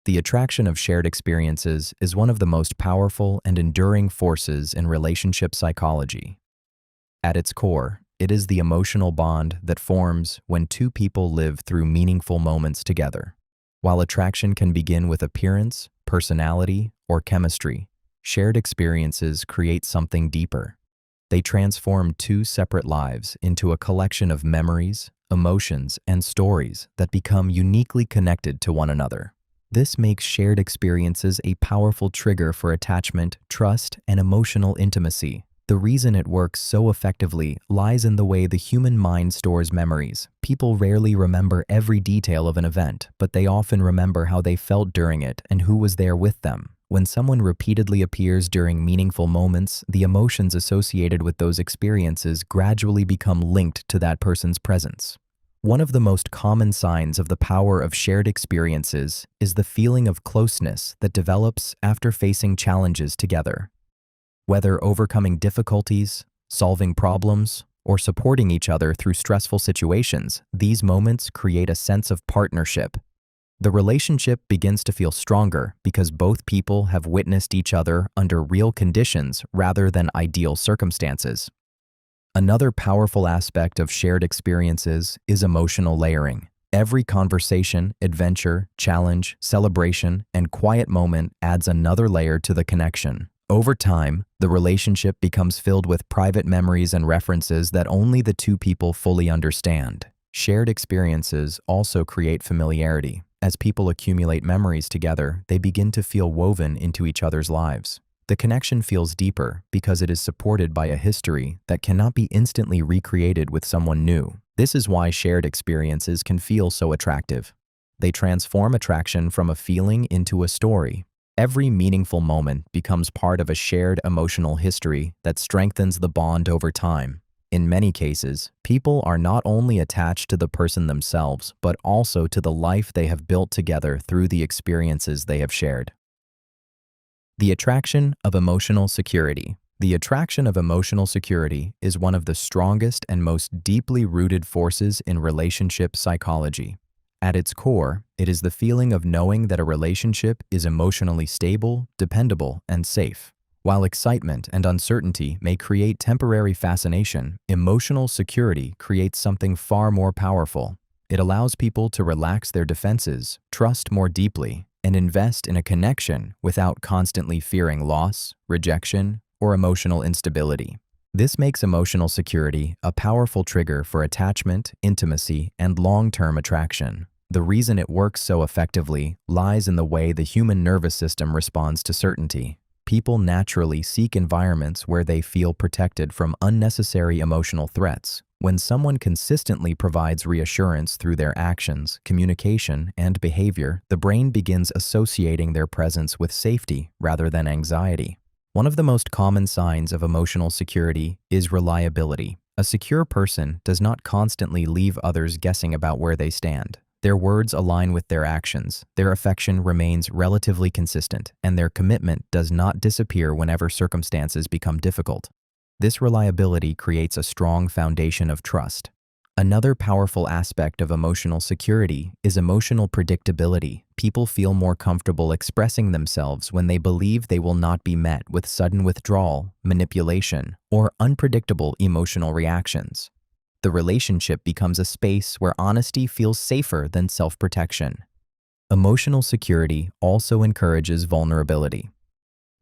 The attraction of shared experiences is one of the most powerful and enduring forces in relationship psychology. At its core, it is the emotional bond that forms when two people live through meaningful moments together. While attraction can begin with appearance, personality, or chemistry, shared experiences create something deeper. They transform two separate lives into a collection of memories, emotions, and stories that become uniquely connected to one another. This makes shared experiences a powerful trigger for attachment, trust, and emotional intimacy. The reason it works so effectively lies in the way the human mind stores memories. People rarely remember every detail of an event, but they often remember how they felt during it and who was there with them. When someone repeatedly appears during meaningful moments, the emotions associated with those experiences gradually become linked to that person's presence. One of the most common signs of the power of shared experiences is the feeling of closeness that develops after facing challenges together. Whether overcoming difficulties, solving problems, or supporting each other through stressful situations, these moments create a sense of partnership. The relationship begins to feel stronger because both people have witnessed each other under real conditions rather than ideal circumstances. Another powerful aspect of shared experiences is emotional layering. Every conversation, adventure, challenge, celebration, and quiet moment adds another layer to the connection. Over time, the relationship becomes filled with private memories and references that only the two people fully understand. Shared experiences also create familiarity. As people accumulate memories together, they begin to feel woven into each other's lives. The connection feels deeper because it is supported by a history that cannot be instantly recreated with someone new. This is why shared experiences can feel so attractive. They transform attraction from a feeling into a story. Every meaningful moment becomes part of a shared emotional history that strengthens the bond over time. In many cases, people are not only attached to the person themselves, but also to the life they have built together through the experiences they have shared. The attraction of emotional security. The attraction of emotional security is one of the strongest and most deeply rooted forces in relationship psychology. At its core, it is the feeling of knowing that a relationship is emotionally stable, dependable, and safe. While excitement and uncertainty may create temporary fascination, emotional security creates something far more powerful. It allows people to relax their defenses, trust more deeply, and invest in a connection without constantly fearing loss, rejection, or emotional instability. This makes emotional security a powerful trigger for attachment, intimacy, and long-term attraction. The reason it works so effectively lies in the way the human nervous system responds to certainty. People naturally seek environments where they feel protected from unnecessary emotional threats. When someone consistently provides reassurance through their actions, communication, and behavior, the brain begins associating their presence with safety rather than anxiety. One of the most common signs of emotional security is reliability. A secure person does not constantly leave others guessing about where they stand. Their words align with their actions, their affection remains relatively consistent, and their commitment does not disappear whenever circumstances become difficult. This reliability creates a strong foundation of trust. Another powerful aspect of emotional security is emotional predictability. People feel more comfortable expressing themselves when they believe they will not be met with sudden withdrawal, manipulation, or unpredictable emotional reactions. The relationship becomes a space where honesty feels safer than self-protection. Emotional security also encourages vulnerability.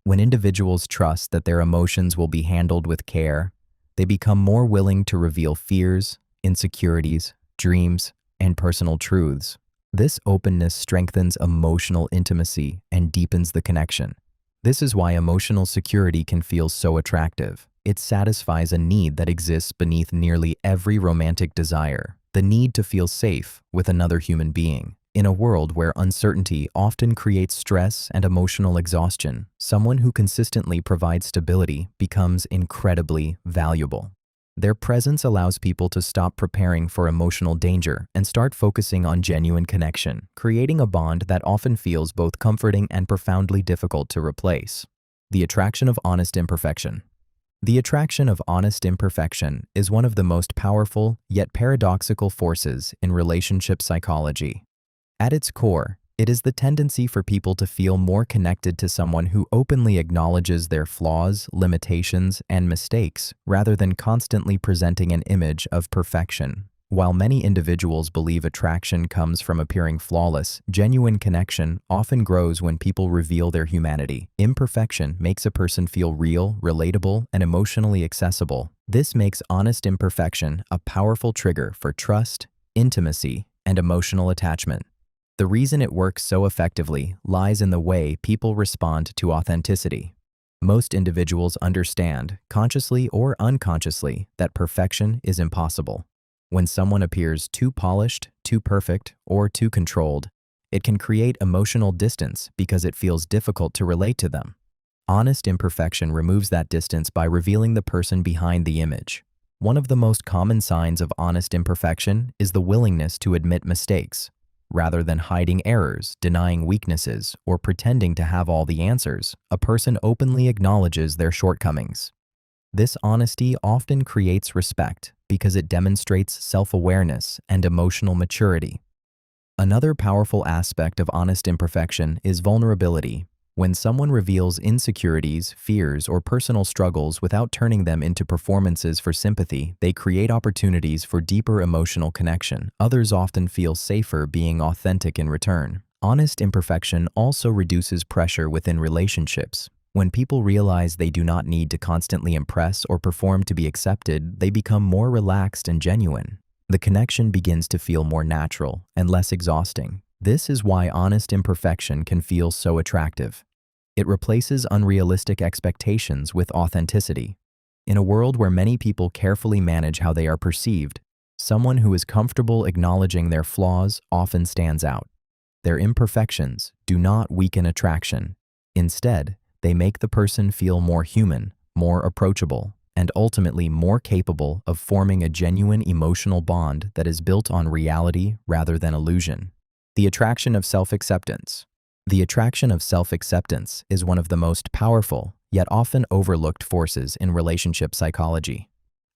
When individuals trust that their emotions will be handled with care, they become more willing to reveal fears, insecurities, dreams, and personal truths. This openness strengthens emotional intimacy and deepens the connection. This is why emotional security can feel so attractive. It satisfies a need that exists beneath nearly every romantic desire, the need to feel safe with another human being. In a world where uncertainty often creates stress and emotional exhaustion, someone who consistently provides stability becomes incredibly valuable. Their presence allows people to stop preparing for emotional danger and start focusing on genuine connection, creating a bond that often feels both comforting and profoundly difficult to replace. The attraction of honest imperfection. The attraction of honest imperfection is one of the most powerful yet paradoxical forces in relationship psychology. At its core, it is the tendency for people to feel more connected to someone who openly acknowledges their flaws, limitations, and mistakes, rather than constantly presenting an image of perfection. While many individuals believe attraction comes from appearing flawless, genuine connection often grows when people reveal their humanity. Imperfection makes a person feel real, relatable, and emotionally accessible. This makes honest imperfection a powerful trigger for trust, intimacy, and emotional attachment. The reason it works so effectively lies in the way people respond to authenticity. Most individuals understand, consciously or unconsciously, that perfection is impossible. When someone appears too polished, too perfect, or too controlled, it can create emotional distance because it feels difficult to relate to them. Honest imperfection removes that distance by revealing the person behind the image. One of the most common signs of honest imperfection is the willingness to admit mistakes. Rather than hiding errors, denying weaknesses, or pretending to have all the answers, a person openly acknowledges their shortcomings. This honesty often creates respect because it demonstrates self-awareness and emotional maturity. Another powerful aspect of honest imperfection is vulnerability. When someone reveals insecurities, fears, or personal struggles without turning them into performances for sympathy, they create opportunities for deeper emotional connection. Others often feel safer being authentic in return. Honest imperfection also reduces pressure within relationships. When people realize they do not need to constantly impress or perform to be accepted, they become more relaxed and genuine. The connection begins to feel more natural and less exhausting. This is why honest imperfection can feel so attractive. It replaces unrealistic expectations with authenticity. In a world where many people carefully manage how they are perceived, someone who is comfortable acknowledging their flaws often stands out. Their imperfections do not weaken attraction. Instead, they make the person feel more human, more approachable, and ultimately more capable of forming a genuine emotional bond that is built on reality rather than illusion. The attraction of self-acceptance. The attraction of self-acceptance is one of the most powerful, yet often overlooked forces in relationship psychology.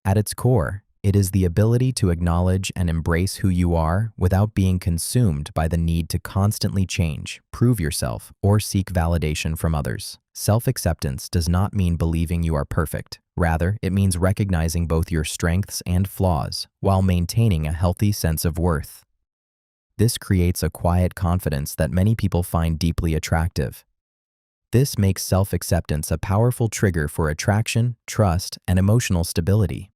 At its core, it is the ability to acknowledge and embrace who you are without being consumed by the need to constantly change, prove yourself, or seek validation from others. Self-acceptance does not mean believing you are perfect. Rather, it means recognizing both your strengths and flaws while maintaining a healthy sense of worth. This creates a quiet confidence that many people find deeply attractive. This makes self-acceptance a powerful trigger for attraction, trust, and emotional stability.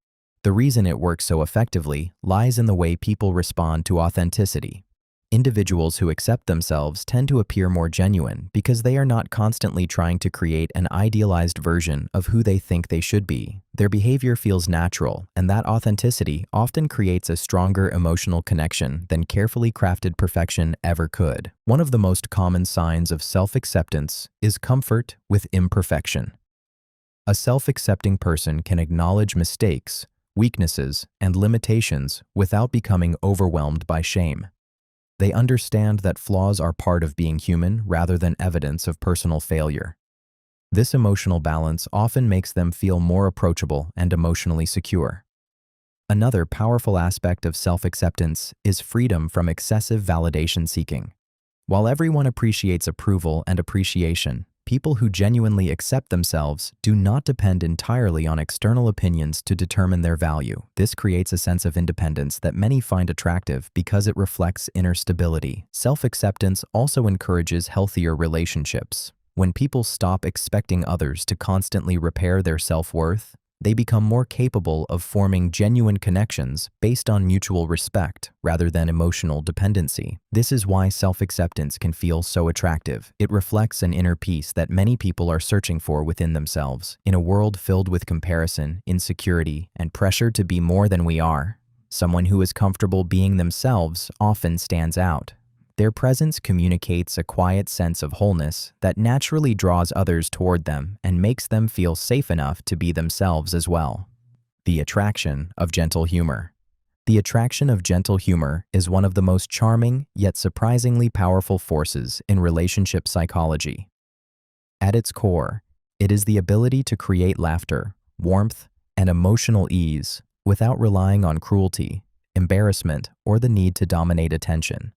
The reason it works so effectively lies in the way people respond to authenticity. Individuals who accept themselves tend to appear more genuine because they are not constantly trying to create an idealized version of who they think they should be. Their behavior feels natural, and that authenticity often creates a stronger emotional connection than carefully crafted perfection ever could. One of the most common signs of self-acceptance is comfort with imperfection. A self-accepting person can acknowledge mistakes, weaknesses, and limitations without becoming overwhelmed by shame. They understand that flaws are part of being human rather than evidence of personal failure. This emotional balance often makes them feel more approachable and emotionally secure. Another powerful aspect of self-acceptance is freedom from excessive validation seeking. While everyone appreciates approval and appreciation, people who genuinely accept themselves do not depend entirely on external opinions to determine their value. This creates a sense of independence that many find attractive because it reflects inner stability. Self-acceptance also encourages healthier relationships. When people stop expecting others to constantly repair their self-worth, they become more capable of forming genuine connections based on mutual respect rather than emotional dependency. This is why self-acceptance can feel so attractive. It reflects an inner peace that many people are searching for within themselves. In a world filled with comparison, insecurity, and pressure to be more than we are, someone who is comfortable being themselves often stands out. Their presence communicates a quiet sense of wholeness that naturally draws others toward them and makes them feel safe enough to be themselves as well. The attraction of gentle humor. The attraction of gentle humor is one of the most charming yet surprisingly powerful forces in relationship psychology. At its core, it is the ability to create laughter, warmth, and emotional ease without relying on cruelty, embarrassment, or the need to dominate attention.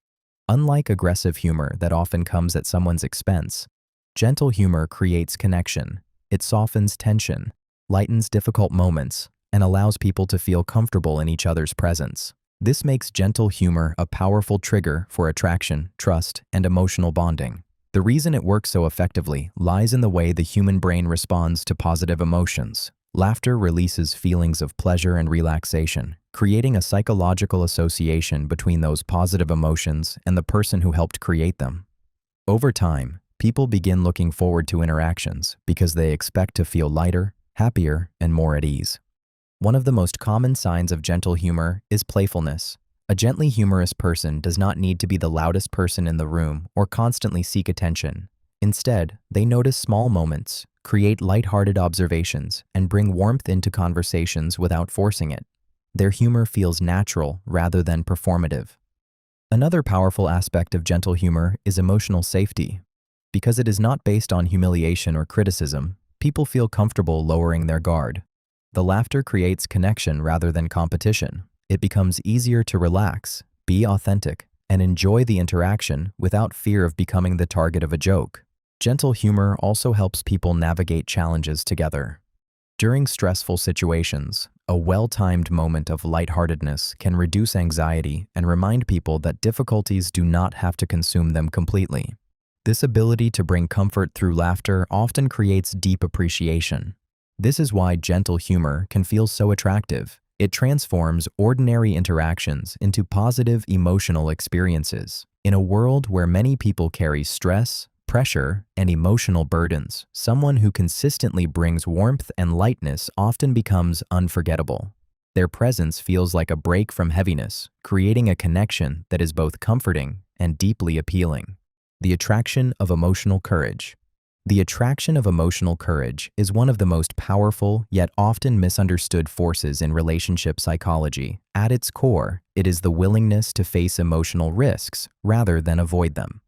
Unlike aggressive humor that often comes at someone's expense, gentle humor creates connection. It softens tension, lightens difficult moments, and allows people to feel comfortable in each other's presence. This makes gentle humor a powerful trigger for attraction, trust, and emotional bonding. The reason it works so effectively lies in the way the human brain responds to positive emotions. Laughter releases feelings of pleasure and relaxation, creating a psychological association between those positive emotions and the person who helped create them. Over time, people begin looking forward to interactions because they expect to feel lighter, happier, and more at ease. One of the most common signs of gentle humor is playfulness. A gently humorous person does not need to be the loudest person in the room or constantly seek attention. Instead, they notice small moments, create lighthearted observations, and bring warmth into conversations without forcing it. Their humor feels natural rather than performative. Another powerful aspect of gentle humor is emotional safety. Because it is not based on humiliation or criticism, people feel comfortable lowering their guard. The laughter creates connection rather than competition. It becomes easier to relax, be authentic, and enjoy the interaction without fear of becoming the target of a joke. Gentle humor also helps people navigate challenges together. During stressful situations, a well-timed moment of lightheartedness can reduce anxiety and remind people that difficulties do not have to consume them completely. This ability to bring comfort through laughter often creates deep appreciation. This is why gentle humor can feel so attractive. It transforms ordinary interactions into positive emotional experiences. In a world where many people carry stress, pressure, and emotional burdens, someone who consistently brings warmth and lightness often becomes unforgettable. Their presence feels like a break from heaviness, creating a connection that is both comforting and deeply appealing. The attraction of emotional courage. The attraction of emotional courage is one of the most powerful yet often misunderstood forces in relationship psychology. At its core, it is the willingness to face emotional risks rather than avoid them.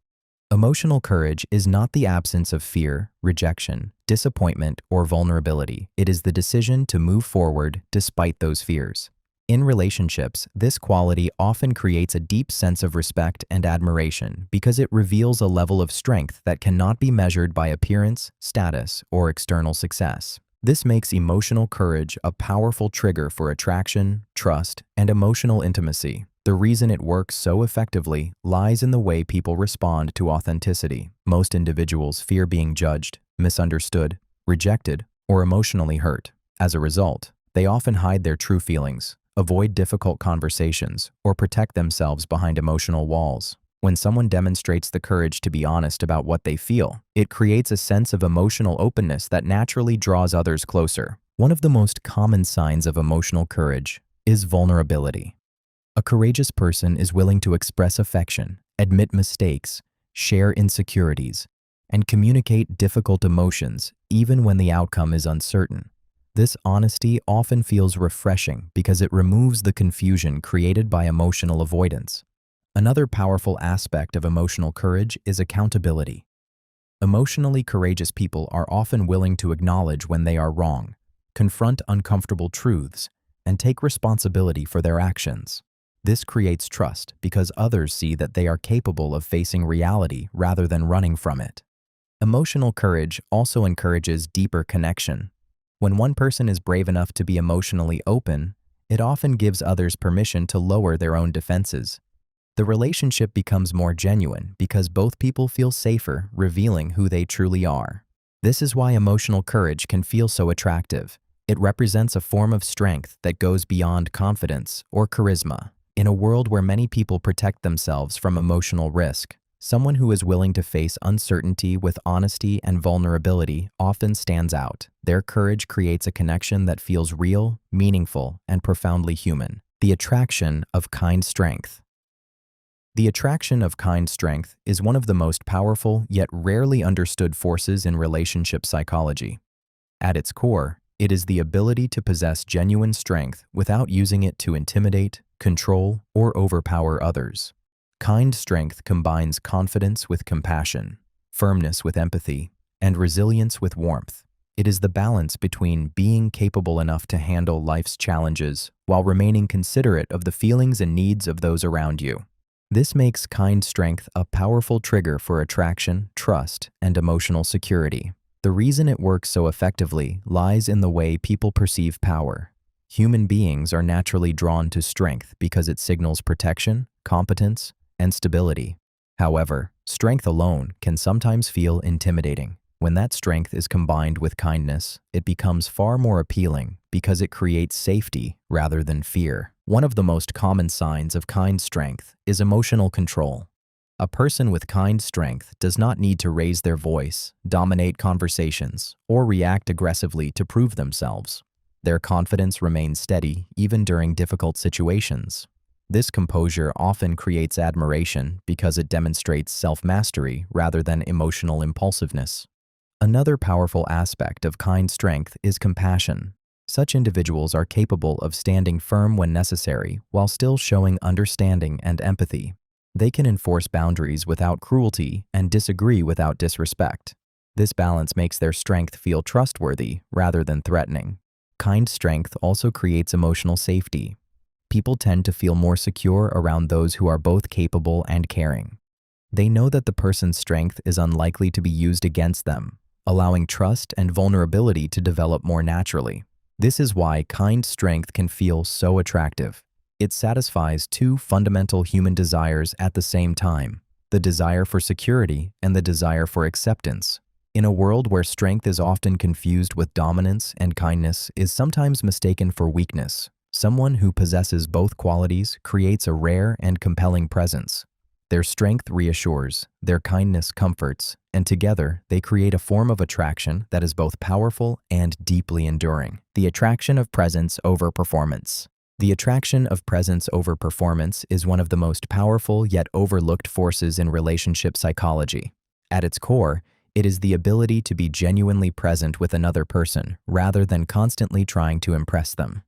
Emotional courage is not the absence of fear, rejection, disappointment, or vulnerability. It is the decision to move forward despite those fears. In relationships, this quality often creates a deep sense of respect and admiration because it reveals a level of strength that cannot be measured by appearance, status, or external success. This makes emotional courage a powerful trigger for attraction, trust, and emotional intimacy. The reason it works so effectively lies in the way people respond to authenticity. Most individuals fear being judged, misunderstood, rejected, or emotionally hurt. As a result, they often hide their true feelings, avoid difficult conversations, or protect themselves behind emotional walls. When someone demonstrates the courage to be honest about what they feel, it creates a sense of emotional openness that naturally draws others closer. One of the most common signs of emotional courage is vulnerability. A courageous person is willing to express affection, admit mistakes, share insecurities, and communicate difficult emotions even when the outcome is uncertain. This honesty often feels refreshing because it removes the confusion created by emotional avoidance. Another powerful aspect of emotional courage is accountability. Emotionally courageous people are often willing to acknowledge when they are wrong, confront uncomfortable truths, and take responsibility for their actions. This creates trust because others see that they are capable of facing reality rather than running from it. Emotional courage also encourages deeper connection. When one person is brave enough to be emotionally open, it often gives others permission to lower their own defenses. The relationship becomes more genuine because both people feel safer revealing who they truly are. This is why emotional courage can feel so attractive. It represents a form of strength that goes beyond confidence or charisma. In a world where many people protect themselves from emotional risk, someone who is willing to face uncertainty with honesty and vulnerability often stands out. Their courage creates a connection that feels real, meaningful, and profoundly human. The attraction of kind strength. The attraction of kind strength is one of the most powerful yet rarely understood forces in relationship psychology. At its core, it is the ability to possess genuine strength without using it to intimidate, control, or overpower others. Kind strength combines confidence with compassion, firmness with empathy, and resilience with warmth. It is the balance between being capable enough to handle life's challenges while remaining considerate of the feelings and needs of those around you. This makes kind strength a powerful trigger for attraction, trust, and emotional security. The reason it works so effectively lies in the way people perceive power. Human beings are naturally drawn to strength because it signals protection, competence, and stability. However, strength alone can sometimes feel intimidating. When that strength is combined with kindness, it becomes far more appealing because it creates safety rather than fear. One of the most common signs of kind strength is emotional control. A person with kind strength does not need to raise their voice, dominate conversations, or react aggressively to prove themselves. Their confidence remains steady even during difficult situations. This composure often creates admiration because it demonstrates self-mastery rather than emotional impulsiveness. Another powerful aspect of kind strength is compassion. Such individuals are capable of standing firm when necessary while still showing understanding and empathy. They can enforce boundaries without cruelty and disagree without disrespect. This balance makes their strength feel trustworthy rather than threatening. Kind strength also creates emotional safety. People tend to feel more secure around those who are both capable and caring. They know that the person's strength is unlikely to be used against them, allowing trust and vulnerability to develop more naturally. This is why kind strength can feel so attractive. It satisfies two fundamental human desires at the same time: the desire for security and the desire for acceptance. In a world where strength is often confused with dominance and kindness is sometimes mistaken for weakness, someone who possesses both qualities creates a rare and compelling presence. Their strength reassures, their kindness comforts, and together they create a form of attraction that is both powerful and deeply enduring. The attraction of presence over performance. The attraction of presence over performance is one of the most powerful yet overlooked forces in relationship psychology. At its core, It is the ability to be genuinely present with another person rather than constantly trying to impress them.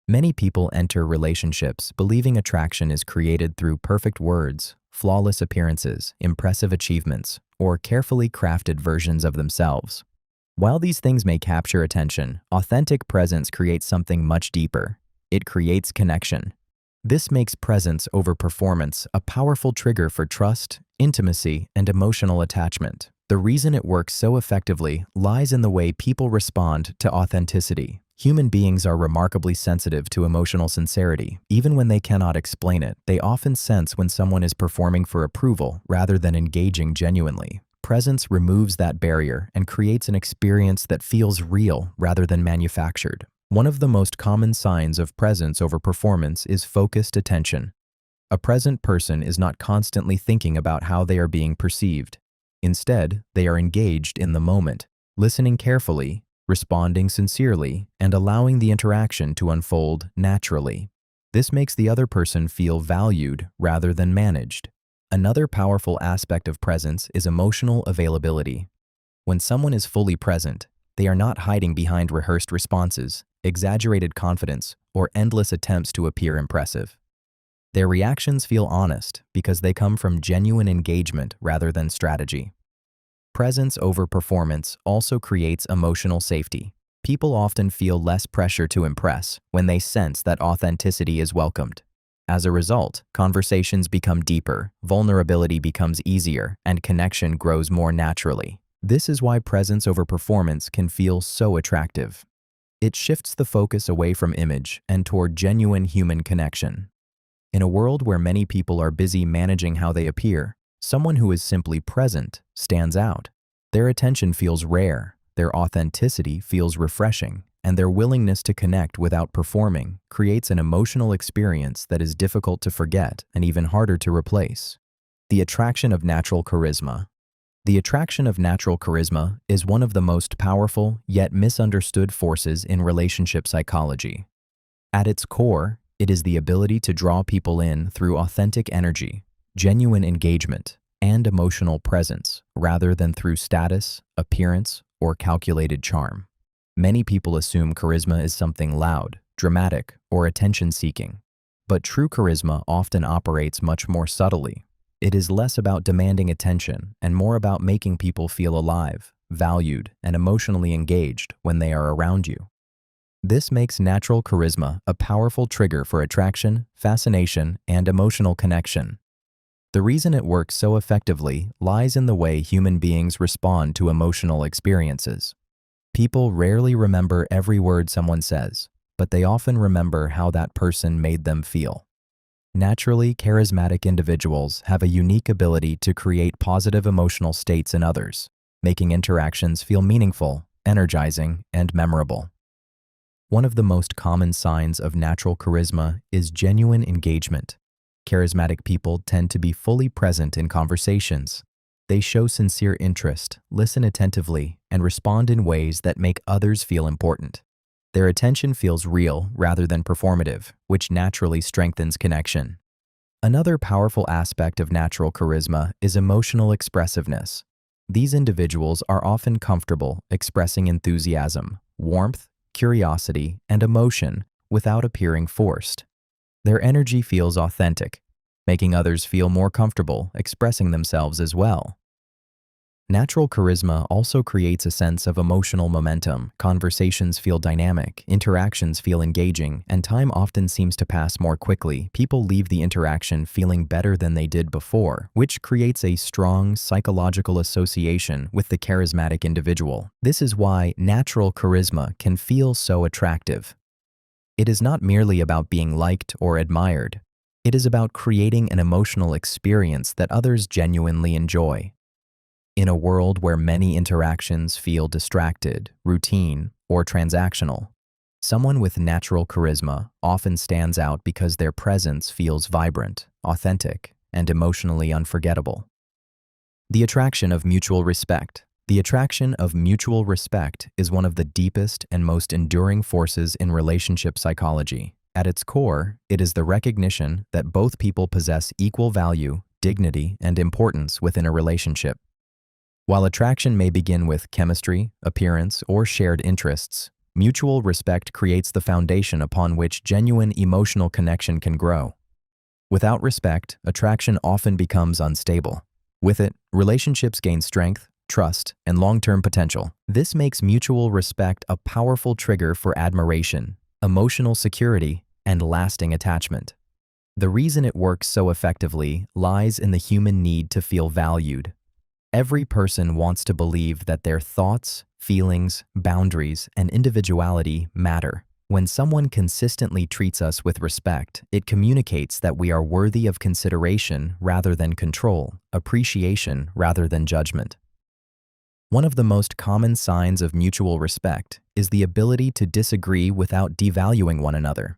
Many people enter relationships believing attraction is created through perfect words, flawless appearances, impressive achievements, or carefully crafted versions of themselves. While these things may capture attention, authentic presence creates something much deeper. It creates connection. This makes presence over performance a powerful trigger for trust, intimacy, and emotional attachment. The reason it works so effectively lies in the way people respond to authenticity. Human beings are remarkably sensitive to emotional sincerity. Even when they cannot explain it, they often sense when someone is performing for approval rather than engaging genuinely. Presence removes that barrier and creates an experience that feels real rather than manufactured. One of the most common signs of presence over performance is focused attention. A present person is not constantly thinking about how they are being perceived. Instead, they are engaged in the moment, listening carefully, responding sincerely, and allowing the interaction to unfold naturally. This makes the other person feel valued rather than managed. Another powerful aspect of presence is emotional availability. When someone is fully present, they are not hiding behind rehearsed responses, exaggerated confidence, or endless attempts to appear impressive. Their reactions feel honest because they come from genuine engagement rather than strategy. Presence over performance also creates emotional safety. People often feel less pressure to impress when they sense that authenticity is welcomed. As a result, conversations become deeper, vulnerability becomes easier, and connection grows more naturally. This is why presence over performance can feel so attractive. It shifts the focus away from image and toward genuine human connection. In a world where many people are busy managing how they appear, someone who is simply present stands out. Their attention feels rare, their authenticity feels refreshing, and their willingness to connect without performing creates an emotional experience that is difficult to forget and even harder to replace. The attraction of natural charisma. The attraction of natural charisma is one of the most powerful yet misunderstood forces in relationship psychology. At its core, it is the ability to draw people in through authentic energy, genuine engagement, and emotional presence, rather than through status, appearance, or calculated charm. Many people assume charisma is something loud, dramatic, or attention-seeking. But true charisma often operates much more subtly. It is less about demanding attention and more about making people feel alive, valued, and emotionally engaged when they are around you. This makes natural charisma a powerful trigger for attraction, fascination, and emotional connection. The reason it works so effectively lies in the way human beings respond to emotional experiences. People rarely remember every word someone says, but they often remember how that person made them feel. Naturally charismatic individuals have a unique ability to create positive emotional states in others, making interactions feel meaningful, energizing, and memorable. One of the most common signs of natural charisma is genuine engagement. Charismatic people tend to be fully present in conversations. They show sincere interest, listen attentively, and respond in ways that make others feel important. Their attention feels real rather than performative, which naturally strengthens connection. Another powerful aspect of natural charisma is emotional expressiveness. These individuals are often comfortable expressing enthusiasm, warmth, curiosity, and emotion without appearing forced. Their energy feels authentic, making others feel more comfortable expressing themselves as well. Natural charisma also creates a sense of emotional momentum. Conversations feel dynamic, interactions feel engaging, and time often seems to pass more quickly. People leave the interaction feeling better than they did before, which creates a strong psychological association with the charismatic individual. This is why natural charisma can feel so attractive. It is not merely about being liked or admired. It is about creating an emotional experience that others genuinely enjoy. In a world where many interactions feel distracted, routine, or transactional, someone with natural charisma often stands out because their presence feels vibrant, authentic, and emotionally unforgettable. The attraction of mutual respect. The attraction of mutual respect is one of the deepest and most enduring forces in relationship psychology. At its core, it is the recognition that both people possess equal value, dignity, and importance within a relationship. While attraction may begin with chemistry, appearance, or shared interests, mutual respect creates the foundation upon which genuine emotional connection can grow. Without respect, attraction often becomes unstable. With it, relationships gain strength, trust, and long-term potential. This makes mutual respect a powerful trigger for admiration, emotional security, and lasting attachment. The reason it works so effectively lies in the human need to feel valued. Every person wants to believe that their thoughts, feelings, boundaries, and individuality matter. When someone consistently treats us with respect, it communicates that we are worthy of consideration rather than control, appreciation rather than judgment. One of the most common signs of mutual respect is the ability to disagree without devaluing one another.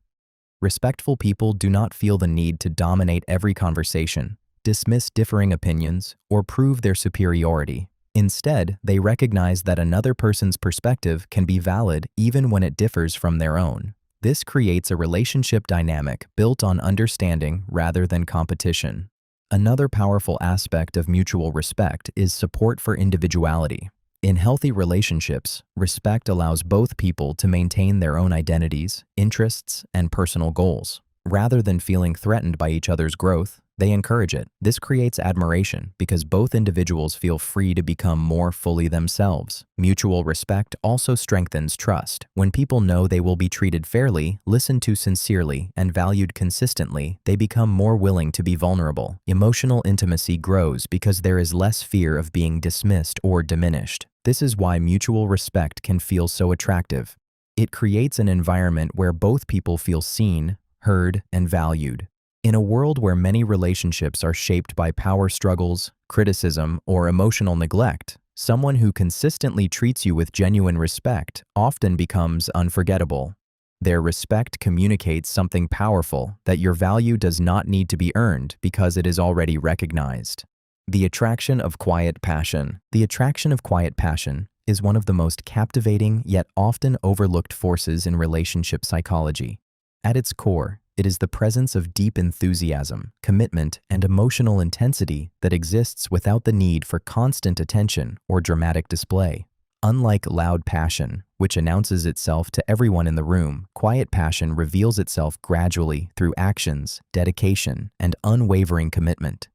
Respectful people do not feel the need to dominate every conversation, dismiss differing opinions, or prove their superiority. Instead, they recognize that another person's perspective can be valid even when it differs from their own. This creates a relationship dynamic built on understanding rather than competition. Another powerful aspect of mutual respect is support for individuality. In healthy relationships, respect allows both people to maintain their own identities, interests, and personal goals. Rather than feeling threatened by each other's growth, they encourage it. This creates admiration because both individuals feel free to become more fully themselves. Mutual respect also strengthens trust. When people know they will be treated fairly, listened to sincerely, and valued consistently, they become more willing to be vulnerable. Emotional intimacy grows because there is less fear of being dismissed or diminished. This is why mutual respect can feel so attractive. It creates an environment where both people feel seen, heard, and valued. In a world where many relationships are shaped by power struggles, criticism, or emotional neglect, someone who consistently treats you with genuine respect often becomes unforgettable. Their respect communicates something powerful, that your value does not need to be earned because it is already recognized. The attraction of quiet passion. The attraction of quiet passion is one of the most captivating yet often overlooked forces in relationship psychology. At its core, it is the presence of deep enthusiasm, commitment, and emotional intensity that exists without the need for constant attention or dramatic display. Unlike loud passion, which announces itself to everyone in the room, quiet passion reveals itself gradually through actions, dedication, and unwavering commitment.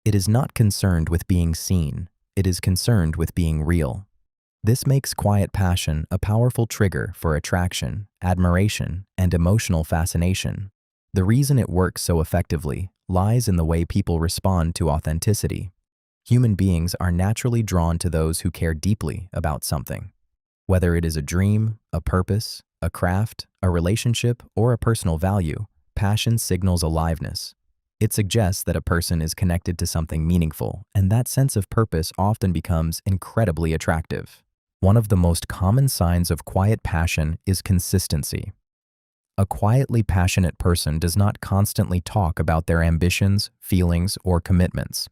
It is not concerned with being seen, it is concerned with being real. This makes quiet passion a powerful trigger for attraction, admiration, and emotional fascination. The reason it works so effectively lies in the way people respond to authenticity. Human beings are naturally drawn to those who care deeply about something. Whether it is a dream, a purpose, a craft, a relationship, or a personal value, passion signals aliveness. It suggests that a person is connected to something meaningful, and that sense of purpose often becomes incredibly attractive. One of the most common signs of quiet passion is consistency. A quietly passionate person does not constantly talk about their ambitions, feelings, or commitments.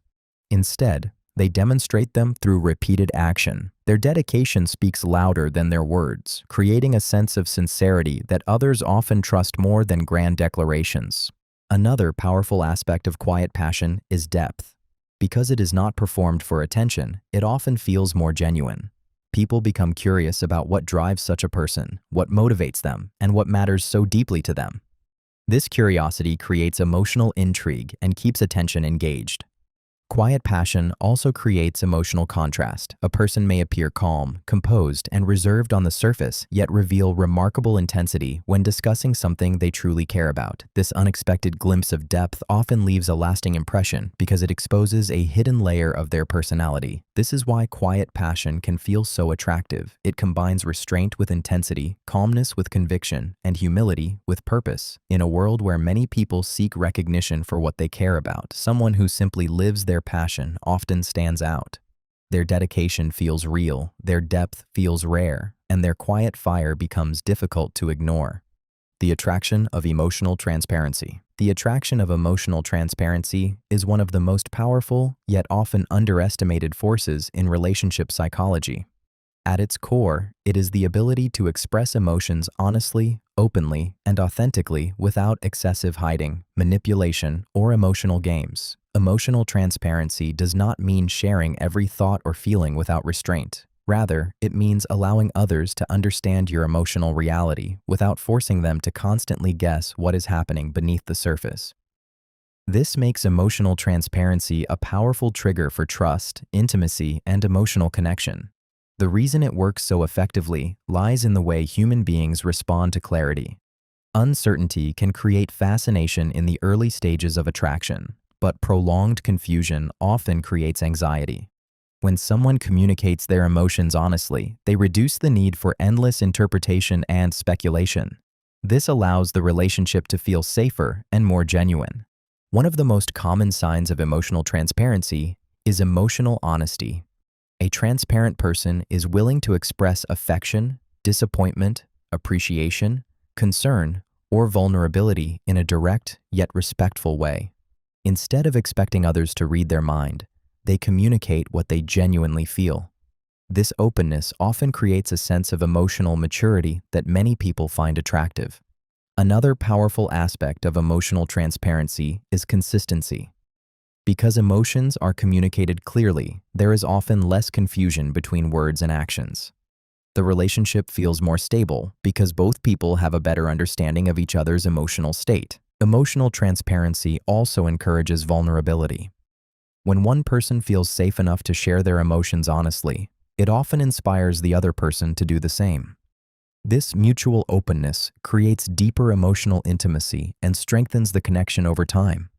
Instead, they demonstrate them through repeated action. Their dedication speaks louder than their words, creating a sense of sincerity that others often trust more than grand declarations. Another powerful aspect of quiet passion is depth. Because it is not performed for attention, it often feels more genuine. People become curious about what drives such a person, what motivates them, and what matters so deeply to them. This curiosity creates emotional intrigue and keeps attention engaged. Quiet passion also creates emotional contrast. A person may appear calm, composed, and reserved on the surface, yet reveal remarkable intensity when discussing something they truly care about. This unexpected glimpse of depth often leaves a lasting impression because it exposes a hidden layer of their personality. This is why quiet passion can feel so attractive. It combines restraint with intensity, calmness with conviction, and humility with purpose. In a world where many people seek recognition for what they care about, someone who simply lives their passion often stands out. Their dedication feels real, their depth feels rare, and their quiet fire becomes difficult to ignore. The attraction of emotional transparency. The attraction of emotional transparency is one of the most powerful, yet often underestimated forces in relationship psychology. At its core, it is the ability to express emotions honestly, openly, and authentically without excessive hiding, manipulation, or emotional games. Emotional transparency does not mean sharing every thought or feeling without restraint. Rather, it means allowing others to understand your emotional reality without forcing them to constantly guess what is happening beneath the surface. This makes emotional transparency a powerful trigger for trust, intimacy, and emotional connection. The reason it works so effectively lies in the way human beings respond to clarity. Uncertainty can create fascination in the early stages of attraction, but prolonged confusion often creates anxiety. When someone communicates their emotions honestly, they reduce the need for endless interpretation and speculation. This allows the relationship to feel safer and more genuine. One of the most common signs of emotional transparency is emotional honesty. A transparent person is willing to express affection, disappointment, appreciation, concern, or vulnerability in a direct yet respectful way. Instead of expecting others to read their mind, they communicate what they genuinely feel. This openness often creates a sense of emotional maturity that many people find attractive. Another powerful aspect of emotional transparency is consistency. Because emotions are communicated clearly, there is often less confusion between words and actions. The relationship feels more stable because both people have a better understanding of each other's emotional state. Emotional transparency also encourages vulnerability. When one person feels safe enough to share their emotions honestly, it often inspires the other person to do the same. This mutual openness creates deeper emotional intimacy and strengthens the connection over time.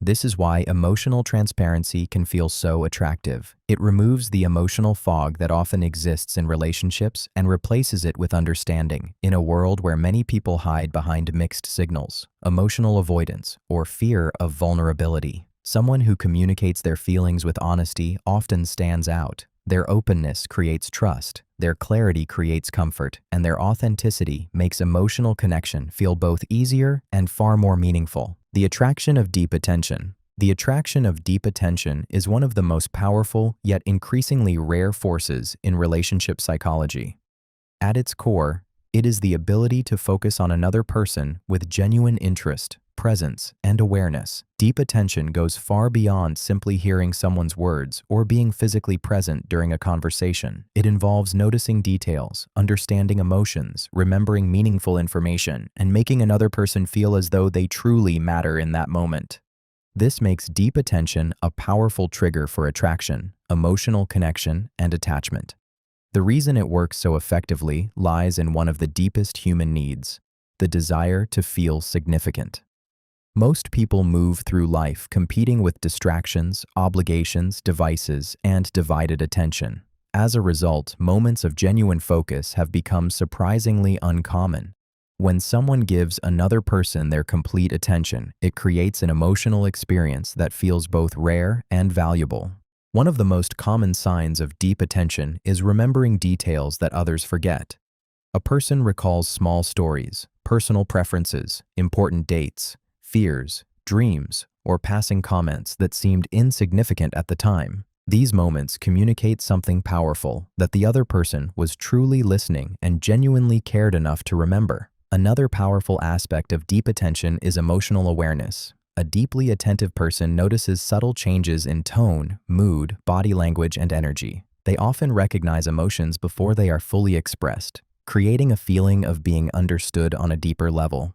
This is why emotional transparency can feel so attractive. It removes the emotional fog that often exists in relationships and replaces it with understanding. In a world where many people hide behind mixed signals, emotional avoidance, or fear of vulnerability, someone who communicates their feelings with honesty often stands out. Their openness creates trust, their clarity creates comfort, and their authenticity makes emotional connection feel both easier and far more meaningful. The attraction of deep attention. The attraction of deep attention is one of the most powerful yet increasingly rare forces in relationship psychology. At its core, it is the ability to focus on another person with genuine interest, presence, and awareness. Deep attention goes far beyond simply hearing someone's words or being physically present during a conversation. It involves noticing details, understanding emotions, remembering meaningful information, and making another person feel as though they truly matter in that moment. This makes deep attention a powerful trigger for attraction, emotional connection, and attachment. The reason it works so effectively lies in one of the deepest human needs: the desire to feel significant. Most people move through life competing with distractions, obligations, devices, and divided attention. As a result, moments of genuine focus have become surprisingly uncommon. When someone gives another person their complete attention, it creates an emotional experience that feels both rare and valuable. One of the most common signs of deep attention is remembering details that others forget. A person recalls small stories, personal preferences, important dates, fears, dreams, or passing comments that seemed insignificant at the time. These moments communicate something powerful: that the other person was truly listening and genuinely cared enough to remember. Another powerful aspect of deep attention is emotional awareness. A deeply attentive person notices subtle changes in tone, mood, body language, and energy. They often recognize emotions before they are fully expressed, creating a feeling of being understood on a deeper level.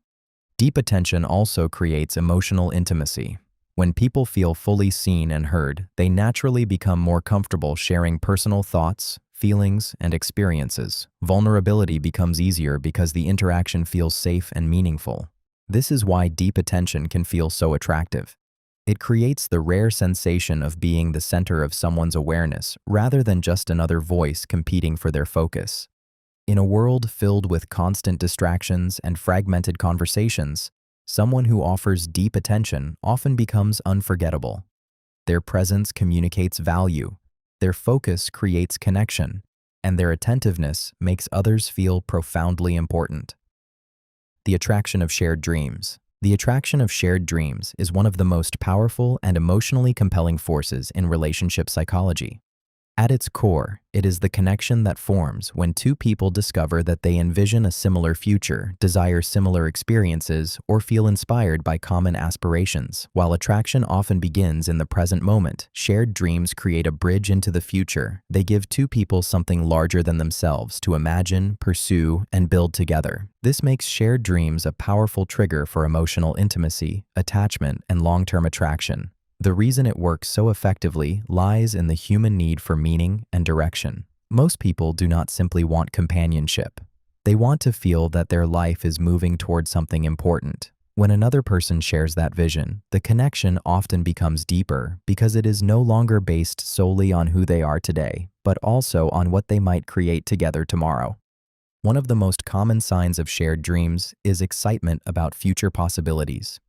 Deep attention also creates emotional intimacy. When people feel fully seen and heard, they naturally become more comfortable sharing personal thoughts, feelings, and experiences. Vulnerability becomes easier because the interaction feels safe and meaningful. This is why deep attention can feel so attractive. It creates the rare sensation of being the center of someone's awareness rather than just another voice competing for their focus. In a world filled with constant distractions and fragmented conversations, someone who offers deep attention often becomes unforgettable. Their presence communicates value, their focus creates connection, and their attentiveness makes others feel profoundly important. The attraction of shared dreams. The attraction of shared dreams is one of the most powerful and emotionally compelling forces in relationship psychology. At its core, it is the connection that forms when two people discover that they envision a similar future, desire similar experiences, or feel inspired by common aspirations. While attraction often begins in the present moment, shared dreams create a bridge into the future. They give two people something larger than themselves to imagine, pursue, and build together. This makes shared dreams a powerful trigger for emotional intimacy, attachment, and long-term attraction. The reason it works so effectively lies in the human need for meaning and direction. Most people do not simply want companionship. They want to feel that their life is moving toward something important. When another person shares that vision, the connection often becomes deeper because it is no longer based solely on who they are today, but also on what they might create together tomorrow. One of the most common signs of shared dreams is excitement about future possibilities.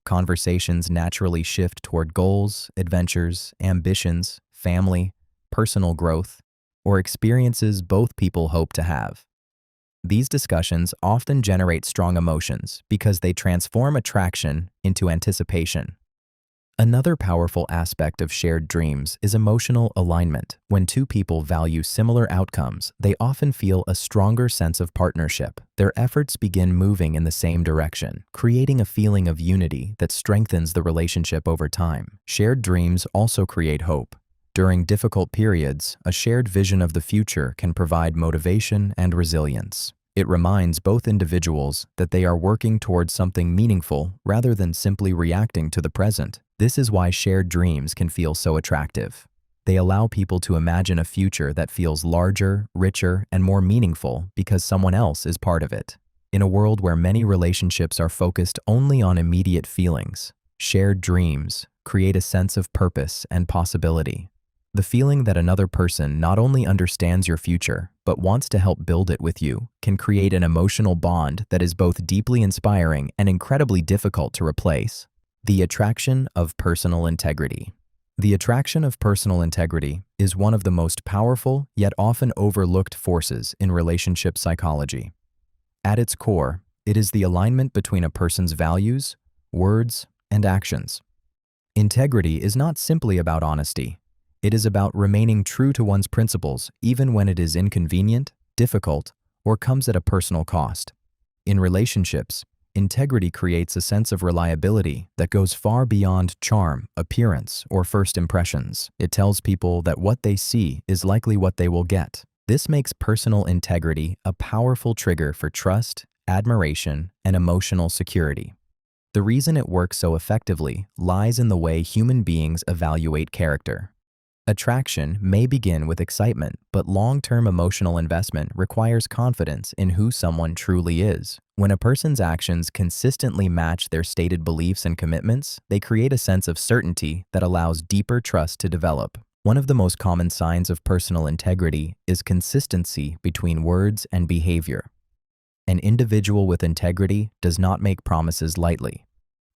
Conversations naturally shift toward goals, adventures, ambitions, family, personal growth, or experiences both people hope to have. These discussions often generate strong emotions because they transform attraction into anticipation. Another powerful aspect of shared dreams is emotional alignment. When two people value similar outcomes, they often feel a stronger sense of partnership. Their efforts begin moving in the same direction, creating a feeling of unity that strengthens the relationship over time. Shared dreams also create hope. During difficult periods, a shared vision of the future can provide motivation and resilience. It reminds both individuals that they are working towards something meaningful rather than simply reacting to the present. This is why shared dreams can feel so attractive. They allow people to imagine a future that feels larger, richer, and more meaningful because someone else is part of it. In a world where many relationships are focused only on immediate feelings, shared dreams create a sense of purpose and possibility. The feeling that another person not only understands your future, but wants to help build it with you can create an emotional bond that is both deeply inspiring and incredibly difficult to replace. The attraction of personal integrity. The attraction of personal integrity is one of the most powerful yet often overlooked forces in relationship psychology. At its core, it is the alignment between a person's values, words, and actions. Integrity is not simply about honesty. It is about remaining true to one's principles even when it is inconvenient, difficult, or comes at a personal cost. In relationships, integrity creates a sense of reliability that goes far beyond charm, appearance, or first impressions. It tells people that what they see is likely what they will get. This makes personal integrity a powerful trigger for trust, admiration, and emotional security. The reason it works so effectively lies in the way human beings evaluate character. Attraction may begin with excitement, but long-term emotional investment requires confidence in who someone truly is. When a person's actions consistently match their stated beliefs and commitments, they create a sense of certainty that allows deeper trust to develop. One of the most common signs of personal integrity is consistency between words and behavior. An individual with integrity does not make promises lightly,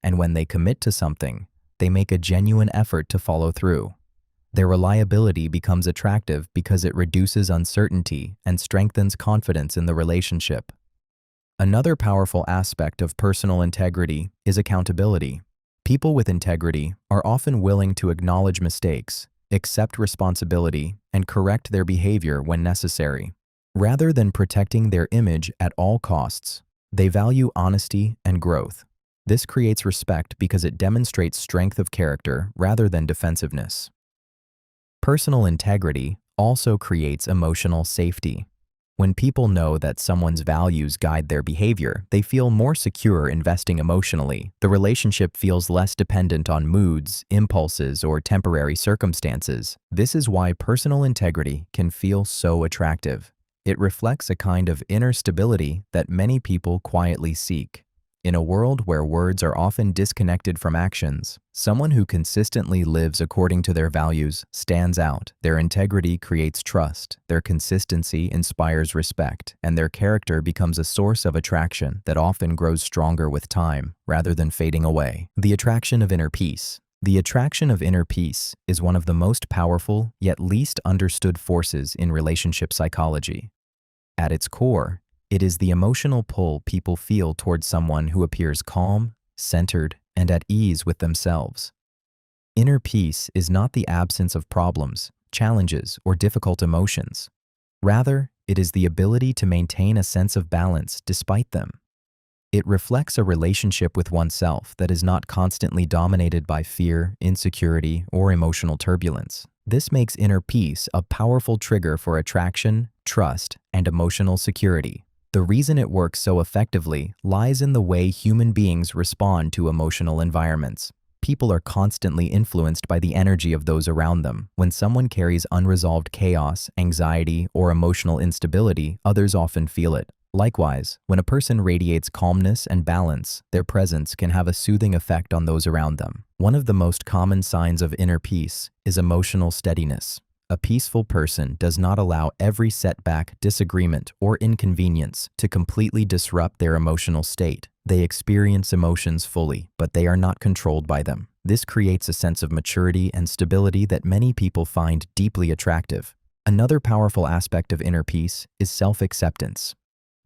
and when they commit to something, they make a genuine effort to follow through. Their reliability becomes attractive because it reduces uncertainty and strengthens confidence in the relationship. Another powerful aspect of personal integrity is accountability. People with integrity are often willing to acknowledge mistakes, accept responsibility, and correct their behavior when necessary. Rather than protecting their image at all costs, they value honesty and growth. This creates respect because it demonstrates strength of character rather than defensiveness. Personal integrity also creates emotional safety. When people know that someone's values guide their behavior, they feel more secure investing emotionally. The relationship feels less dependent on moods, impulses, or temporary circumstances. This is why personal integrity can feel so attractive. It reflects a kind of inner stability that many people quietly seek. In a world where words are often disconnected from actions, someone who consistently lives according to their values stands out. Their integrity creates trust, their consistency inspires respect, and their character becomes a source of attraction that often grows stronger with time rather than fading away. The attraction of inner peace. The attraction of inner peace is one of the most powerful yet least understood forces in relationship psychology. At its core, it is the emotional pull people feel towards someone who appears calm, centered, and at ease with themselves. Inner peace is not the absence of problems, challenges, or difficult emotions. Rather, it is the ability to maintain a sense of balance despite them. It reflects a relationship with oneself that is not constantly dominated by fear, insecurity, or emotional turbulence. This makes inner peace a powerful trigger for attraction, trust, and emotional security. The reason it works so effectively lies in the way human beings respond to emotional environments. People are constantly influenced by the energy of those around them. When someone carries unresolved chaos, anxiety, or emotional instability, others often feel it. Likewise, when a person radiates calmness and balance, their presence can have a soothing effect on those around them. One of the most common signs of inner peace is emotional steadiness. A peaceful person does not allow every setback, disagreement, or inconvenience to completely disrupt their emotional state. They experience emotions fully, but they are not controlled by them. This creates a sense of maturity and stability that many people find deeply attractive. Another powerful aspect of inner peace is self-acceptance.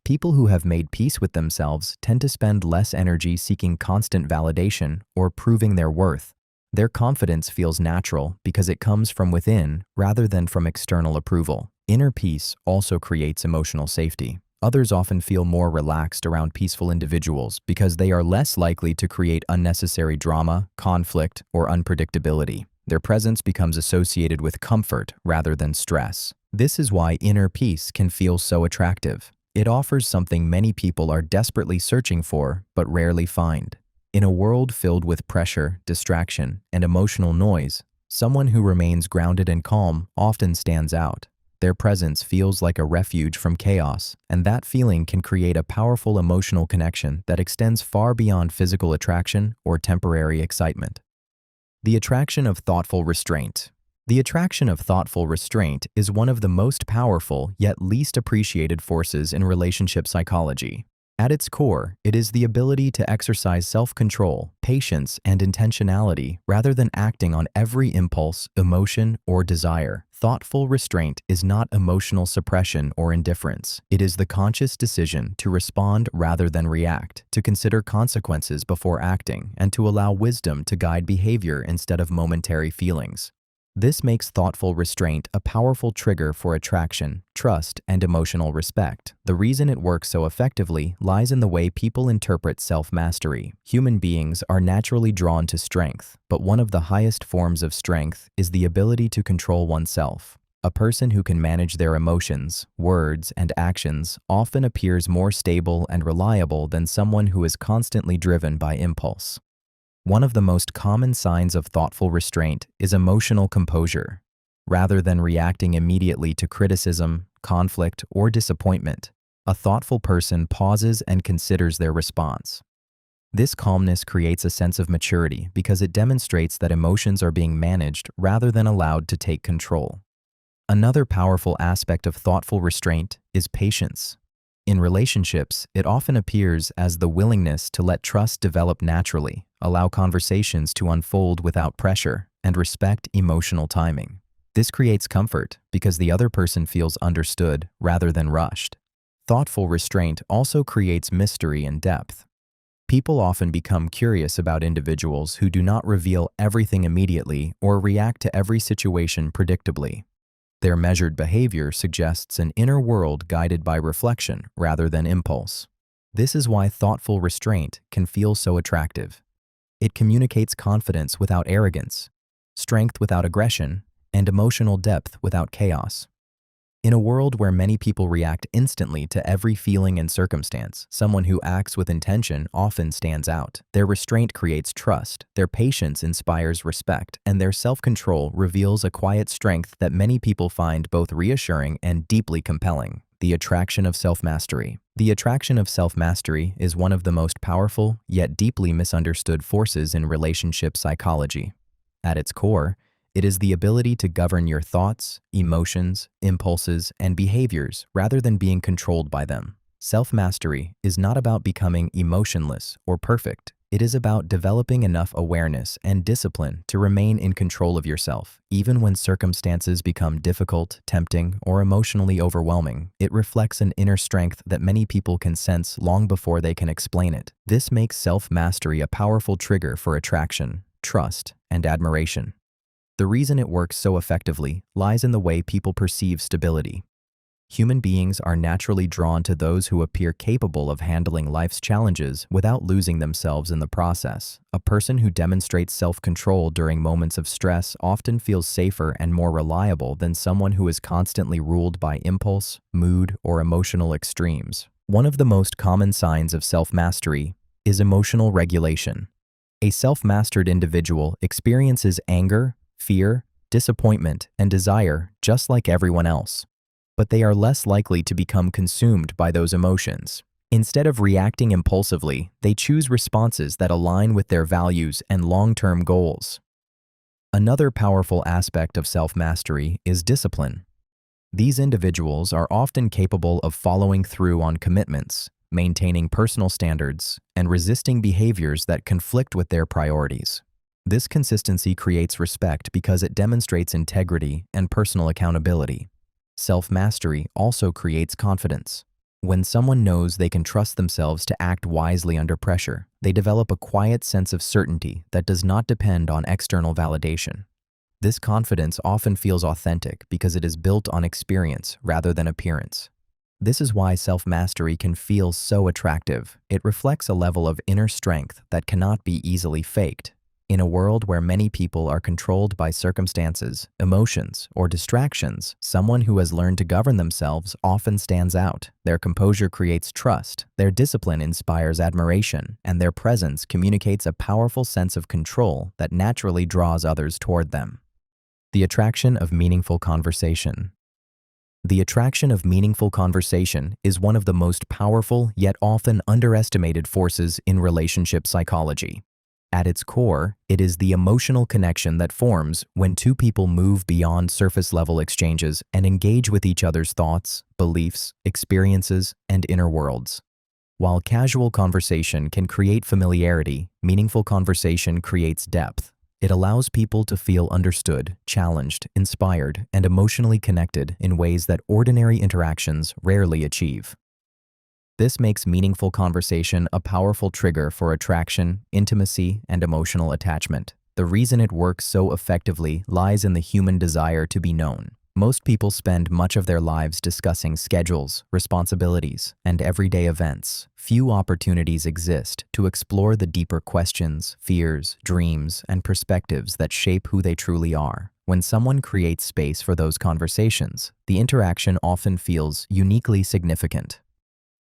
People who have made peace with themselves tend to spend less energy seeking constant validation or proving their worth. Their confidence feels natural because it comes from within rather than from external approval. Inner peace also creates emotional safety. Others often feel more relaxed around peaceful individuals because they are less likely to create unnecessary drama, conflict, or unpredictability. Their presence becomes associated with comfort rather than stress. This is why inner peace can feel so attractive. It offers something many people are desperately searching for but rarely find. In a world filled with pressure, distraction, and emotional noise, someone who remains grounded and calm often stands out. Their presence feels like a refuge from chaos, and that feeling can create a powerful emotional connection that extends far beyond physical attraction or temporary excitement. The attraction of thoughtful restraint. The attraction of thoughtful restraint is one of the most powerful yet least appreciated forces in relationship psychology. At its core, it is the ability to exercise self-control, patience, and intentionality rather than acting on every impulse, emotion, or desire. Thoughtful restraint is not emotional suppression or indifference. It is the conscious decision to respond rather than react, to consider consequences before acting, and to allow wisdom to guide behavior instead of momentary feelings. This makes thoughtful restraint a powerful trigger for attraction, trust, and emotional respect. The reason it works so effectively lies in the way people interpret self-mastery. Human beings are naturally drawn to strength, but one of the highest forms of strength is the ability to control oneself. A person who can manage their emotions, words, and actions often appears more stable and reliable than someone who is constantly driven by impulse. One of the most common signs of thoughtful restraint is emotional composure. Rather than reacting immediately to criticism, conflict, or disappointment, a thoughtful person pauses and considers their response. This calmness creates a sense of maturity because it demonstrates that emotions are being managed rather than allowed to take control. Another powerful aspect of thoughtful restraint is patience. In relationships, it often appears as the willingness to let trust develop naturally, allow conversations to unfold without pressure, and respect emotional timing. This creates comfort because the other person feels understood rather than rushed. Thoughtful restraint also creates mystery and depth. People often become curious about individuals who do not reveal everything immediately or react to every situation predictably. Their measured behavior suggests an inner world guided by reflection rather than impulse. This is why thoughtful restraint can feel so attractive. It communicates confidence without arrogance, strength without aggression, and emotional depth without chaos. In a world where many people react instantly to every feeling and circumstance, someone who acts with intention often stands out. Their restraint creates trust, their patience inspires respect, and their self-control reveals a quiet strength that many people find both reassuring and deeply compelling. The attraction of self-mastery. The attraction of self-mastery is one of the most powerful yet deeply misunderstood forces in relationship psychology. At its core, it is the ability to govern your thoughts, emotions, impulses, and behaviors rather than being controlled by them. Self-mastery is not about becoming emotionless or perfect. It is about developing enough awareness and discipline to remain in control of yourself, even when circumstances become difficult, tempting, or emotionally overwhelming. It reflects an inner strength that many people can sense long before they can explain it. This makes self-mastery a powerful trigger for attraction, trust, and admiration. The reason it works so effectively lies in the way people perceive stability. Human beings are naturally drawn to those who appear capable of handling life's challenges without losing themselves in the process. A person who demonstrates self-control during moments of stress often feels safer and more reliable than someone who is constantly ruled by impulse, mood, or emotional extremes. One of the most common signs of self-mastery is emotional regulation. A self-mastered individual experiences anger, fear, disappointment, and desire just like everyone else. But they are less likely to become consumed by those emotions. Instead of reacting impulsively, they choose responses that align with their values and long-term goals. Another powerful aspect of self-mastery is discipline. These individuals are often capable of following through on commitments, maintaining personal standards, and resisting behaviors that conflict with their priorities. This consistency creates respect because it demonstrates integrity and personal accountability. Self-mastery also creates confidence. When someone knows they can trust themselves to act wisely under pressure, they develop a quiet sense of certainty that does not depend on external validation. This confidence often feels authentic because it is built on experience rather than appearance. This is why self-mastery can feel so attractive. It reflects a level of inner strength that cannot be easily faked. In a world where many people are controlled by circumstances, emotions, or distractions, someone who has learned to govern themselves often stands out. Their composure creates trust, their discipline inspires admiration, and their presence communicates a powerful sense of control that naturally draws others toward them. The attraction of meaningful conversation. The attraction of meaningful conversation is one of the most powerful yet often underestimated forces in relationship psychology. At its core, it is the emotional connection that forms when two people move beyond surface-level exchanges and engage with each other's thoughts, beliefs, experiences, and inner worlds. While casual conversation can create familiarity, meaningful conversation creates depth. It allows people to feel understood, challenged, inspired, and emotionally connected in ways that ordinary interactions rarely achieve. This makes meaningful conversation a powerful trigger for attraction, intimacy, and emotional attachment. The reason it works so effectively lies in the human desire to be known. Most people spend much of their lives discussing schedules, responsibilities, and everyday events. Few opportunities exist to explore the deeper questions, fears, dreams, and perspectives that shape who they truly are. When someone creates space for those conversations, the interaction often feels uniquely significant.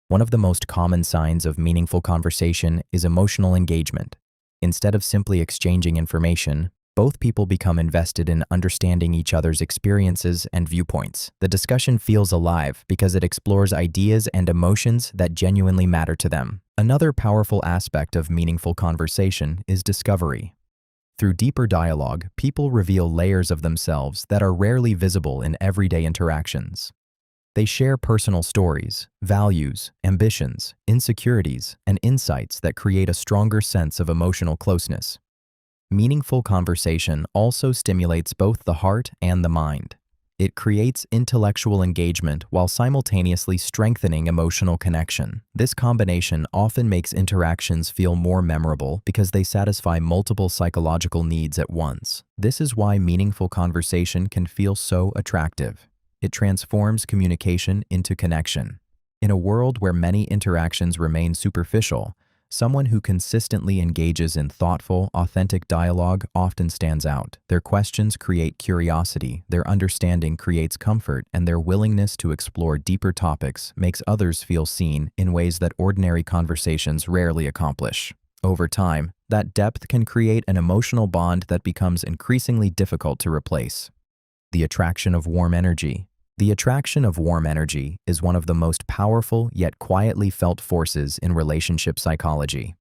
One of the most common signs of meaningful conversation is emotional engagement. Instead of simply exchanging information, both people become invested in understanding each other's experiences and viewpoints. The discussion feels alive because it explores ideas and emotions that genuinely matter to them. Another powerful aspect of meaningful conversation is discovery. Through deeper dialogue, people reveal layers of themselves that are rarely visible in everyday interactions. They share personal stories, values, ambitions, insecurities, and insights that create a stronger sense of emotional closeness. Meaningful conversation also stimulates both the heart and the mind. It creates intellectual engagement while simultaneously strengthening emotional connection. This combination often makes interactions feel more memorable because they satisfy multiple psychological needs at once. This is why meaningful conversation can feel so attractive. It transforms communication into connection. In a world where many interactions remain superficial, someone who consistently engages in thoughtful, authentic dialogue often stands out. Their questions create curiosity, their understanding creates comfort, and their willingness to explore deeper topics makes others feel seen in ways that ordinary conversations rarely accomplish. Over time, that depth can create an emotional bond that becomes increasingly difficult to replace. The attraction of warm energy. The attraction of warm energy is one of the most powerful yet quietly felt forces in relationship psychology.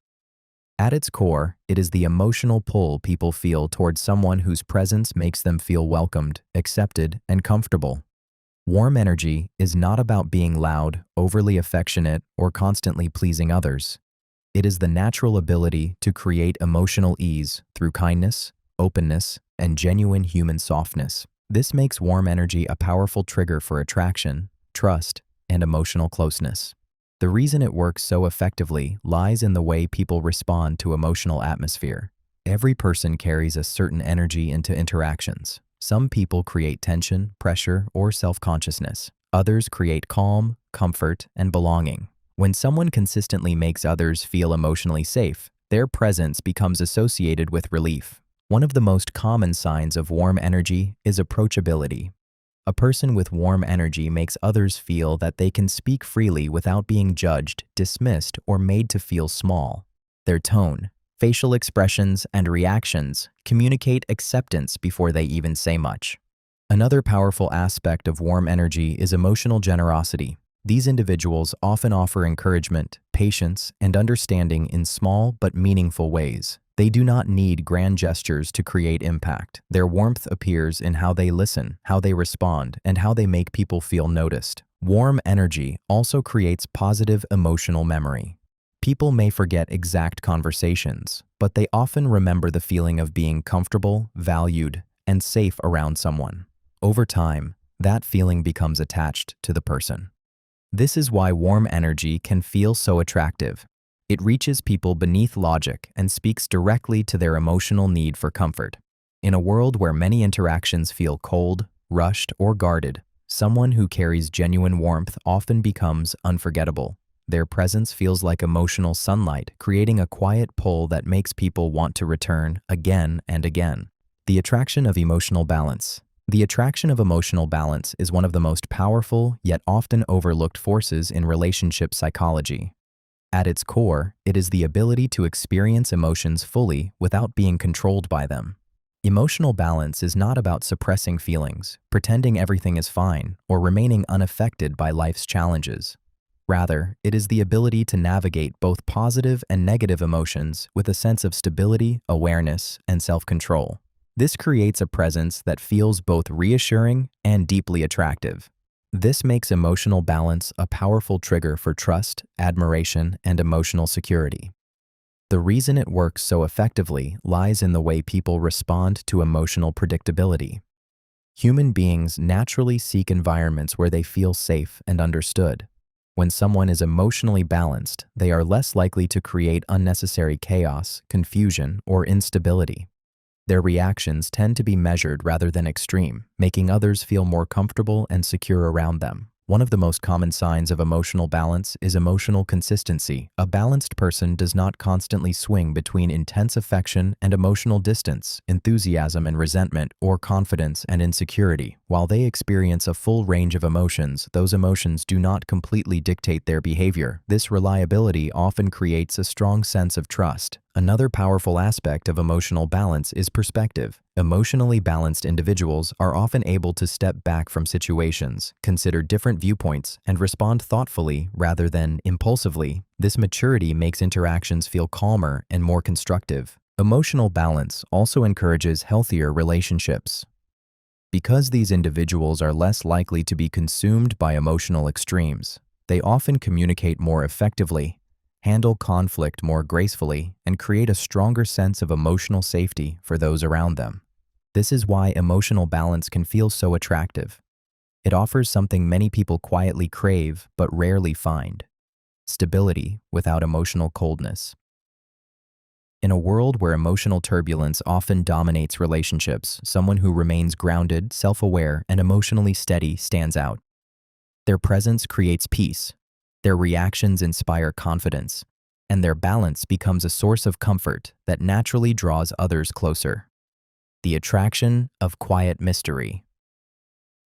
At its core, it is the emotional pull people feel towards someone whose presence makes them feel welcomed, accepted, and comfortable. Warm energy is not about being loud, overly affectionate, or constantly pleasing others. It is the natural ability to create emotional ease through kindness, openness, and genuine human softness. This makes warm energy a powerful trigger for attraction, trust, and emotional closeness. The reason it works so effectively lies in the way people respond to emotional atmosphere. Every person carries a certain energy into interactions. Some people create tension, pressure, or self-consciousness. Others create calm, comfort, and belonging. When someone consistently makes others feel emotionally safe, their presence becomes associated with relief. One of the most common signs of warm energy is approachability. A person with warm energy makes others feel that they can speak freely without being judged, dismissed, or made to feel small. Their tone, facial expressions, and reactions communicate acceptance before they even say much. Another powerful aspect of warm energy is emotional generosity. These individuals often offer encouragement, patience, and understanding in small but meaningful ways. They do not need grand gestures to create impact. Their warmth appears in how they listen, how they respond, and how they make people feel noticed. Warm energy also creates positive emotional memory. People may forget exact conversations, but they often remember the feeling of being comfortable, valued, and safe around someone. Over time, that feeling becomes attached to the person. This is why warm energy can feel so attractive. It reaches people beneath logic and speaks directly to their emotional need for comfort. In a world where many interactions feel cold, rushed, or guarded, someone who carries genuine warmth often becomes unforgettable. Their presence feels like emotional sunlight, creating a quiet pull that makes people want to return again and again. The attraction of emotional balance. The attraction of emotional balance is one of the most powerful yet often overlooked forces in relationship psychology. At its core, it is the ability to experience emotions fully without being controlled by them. Emotional balance is not about suppressing feelings, pretending everything is fine, or remaining unaffected by life's challenges. Rather, it is the ability to navigate both positive and negative emotions with a sense of stability, awareness, and self-control. This creates a presence that feels both reassuring and deeply attractive. This makes emotional balance a powerful trigger for trust, admiration, and emotional security. The reason it works so effectively lies in the way people respond to emotional predictability. Human beings naturally seek environments where they feel safe and understood. When someone is emotionally balanced, they are less likely to create unnecessary chaos, confusion, or instability. Their reactions tend to be measured rather than extreme, making others feel more comfortable and secure around them. One of the most common signs of emotional balance is emotional consistency. A balanced person does not constantly swing between intense affection and emotional distance, enthusiasm and resentment, or confidence and insecurity. While they experience a full range of emotions, those emotions do not completely dictate their behavior. This reliability often creates a strong sense of trust. Another powerful aspect of emotional balance is perspective. Emotionally balanced individuals are often able to step back from situations, consider different viewpoints, and respond thoughtfully rather than impulsively. This maturity makes interactions feel calmer and more constructive. Emotional balance also encourages healthier relationships. Because these individuals are less likely to be consumed by emotional extremes, they often communicate more effectively, handle conflict more gracefully, and create a stronger sense of emotional safety for those around them. This is why emotional balance can feel so attractive. It offers something many people quietly crave but rarely find: stability without emotional coldness. In a world where emotional turbulence often dominates relationships, someone who remains grounded, self-aware, and emotionally steady stands out. Their presence creates peace. Their reactions inspire confidence, and their balance becomes a source of comfort that naturally draws others closer. The attraction of quiet mystery.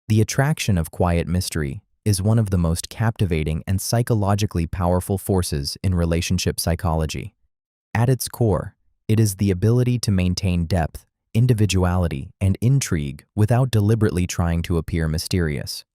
The attraction of quiet mystery is one of the most captivating and psychologically powerful forces in relationship psychology. At its core, it is the ability to maintain depth, individuality, and intrigue without deliberately trying to appear mysterious.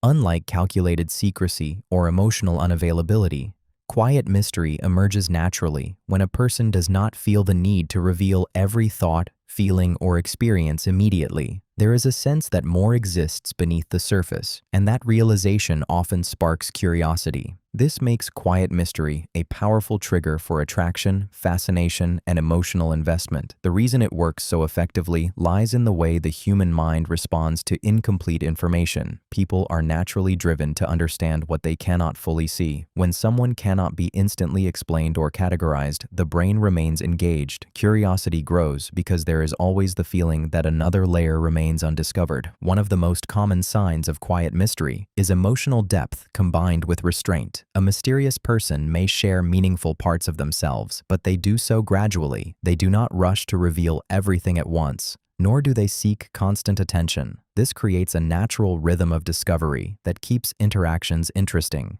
Unlike calculated secrecy or emotional unavailability, quiet mystery emerges naturally when a person does not feel the need to reveal every thought, feeling, or experience immediately. There is a sense that more exists beneath the surface, and that realization often sparks curiosity. This makes quiet mystery a powerful trigger for attraction, fascination, and emotional investment. The reason it works so effectively lies in the way the human mind responds to incomplete information. People are naturally driven to understand what they cannot fully see. When someone cannot be instantly explained or categorized, the brain remains engaged. Curiosity grows because there is always the feeling that another layer remains undiscovered. One of the most common signs of quiet mystery is emotional depth combined with restraint. A mysterious person may share meaningful parts of themselves, but they do so gradually. They do not rush to reveal everything at once, nor do they seek constant attention. This creates a natural rhythm of discovery that keeps interactions interesting.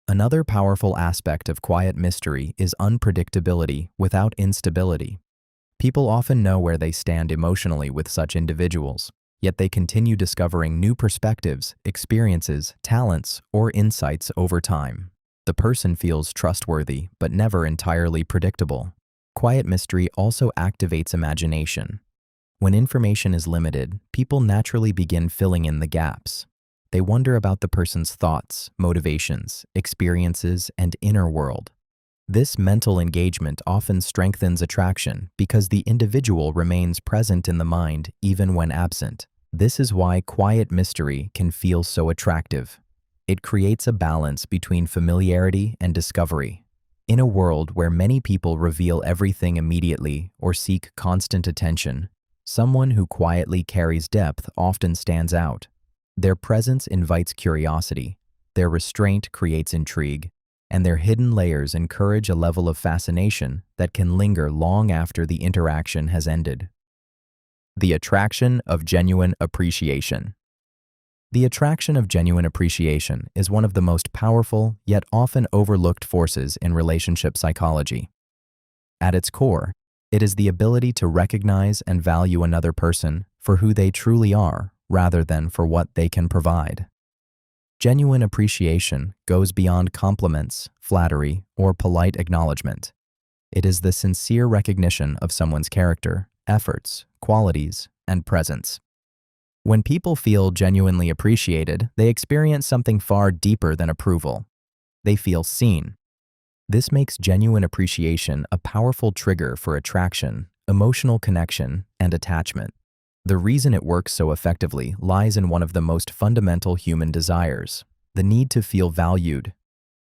Another powerful aspect of quiet mystery is unpredictability without instability. People often know where they stand emotionally with such individuals, yet they continue discovering new perspectives, experiences, talents, or insights over time. The person feels trustworthy, but never entirely predictable. Quiet mystery also activates imagination. When information is limited, people naturally begin filling in the gaps. They wonder about the person's thoughts, motivations, experiences, and inner world. This mental engagement often strengthens attraction because the individual remains present in the mind even when absent. This is why quiet mystery can feel so attractive. It creates a balance between familiarity and discovery. In a world where many people reveal everything immediately or seek constant attention, someone who quietly carries depth often stands out. Their presence invites curiosity, their restraint creates intrigue, and their hidden layers encourage a level of fascination that can linger long after the interaction has ended. The attraction of genuine appreciation. The attraction of genuine appreciation is one of the most powerful yet often overlooked forces in relationship psychology. At its core, it is the ability to recognize and value another person for who they truly are rather than for what they can provide. Genuine appreciation goes beyond compliments, flattery, or polite acknowledgement. It is the sincere recognition of someone's character, efforts, qualities, and presence. When people feel genuinely appreciated, they experience something far deeper than approval. They feel seen. This makes genuine appreciation a powerful trigger for attraction, emotional connection, and attachment. The reason it works so effectively lies in one of the most fundamental human desires, the need to feel valued.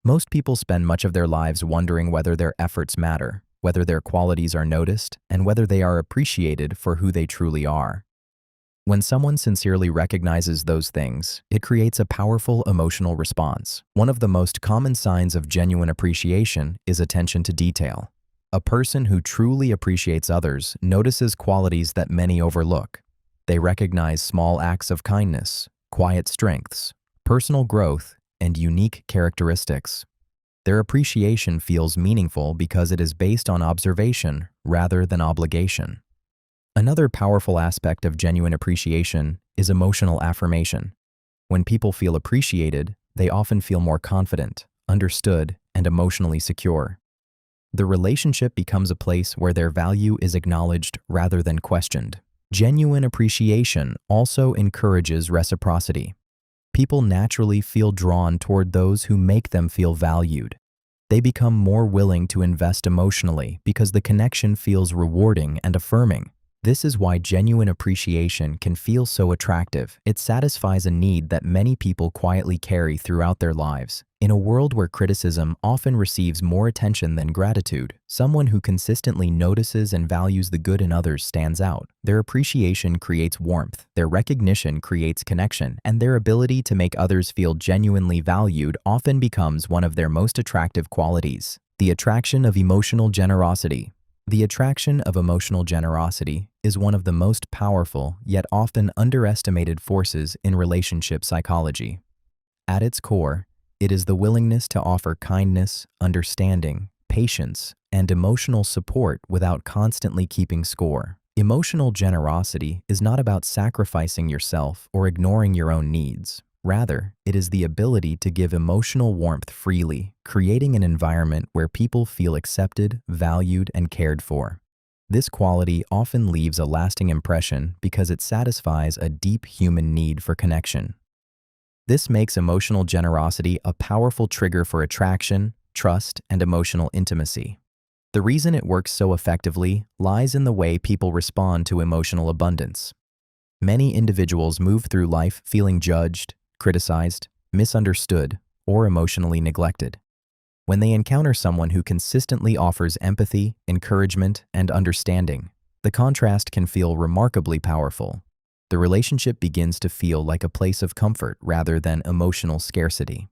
Most people spend much of their lives wondering whether their efforts matter, whether their qualities are noticed, and whether they are appreciated for who they truly are. When someone sincerely recognizes those things, it creates a powerful emotional response. One of the most common signs of genuine appreciation is attention to detail. A person who truly appreciates others notices qualities that many overlook. They recognize small acts of kindness, quiet strengths, personal growth, and unique characteristics. Their appreciation feels meaningful because it is based on observation rather than obligation. Another powerful aspect of genuine appreciation is emotional affirmation. When people feel appreciated, they often feel more confident, understood, and emotionally secure. The relationship becomes a place where their value is acknowledged rather than questioned. Genuine appreciation also encourages reciprocity. People naturally feel drawn toward those who make them feel valued. They become more willing to invest emotionally because the connection feels rewarding and affirming. This is why genuine appreciation can feel so attractive. It satisfies a need that many people quietly carry throughout their lives. In a world where criticism often receives more attention than gratitude, someone who consistently notices and values the good in others stands out. Their appreciation creates warmth, their recognition creates connection, and their ability to make others feel genuinely valued often becomes one of their most attractive qualities. The attraction of emotional generosity. The attraction of emotional generosity is one of the most powerful yet often underestimated forces in relationship psychology. At its core, it is the willingness to offer kindness, understanding, patience, and emotional support without constantly keeping score. Emotional generosity is not about sacrificing yourself or ignoring your own needs. Rather, it is the ability to give emotional warmth freely, creating an environment where people feel accepted, valued, and cared for. This quality often leaves a lasting impression because it satisfies a deep human need for connection. This makes emotional generosity a powerful trigger for attraction, trust, and emotional intimacy. The reason it works so effectively lies in the way people respond to emotional abundance. Many individuals move through life feeling judged, criticized, misunderstood, or emotionally neglected. When they encounter someone who consistently offers empathy, encouragement, and understanding, the contrast can feel remarkably powerful. The relationship begins to feel like a place of comfort rather than emotional scarcity.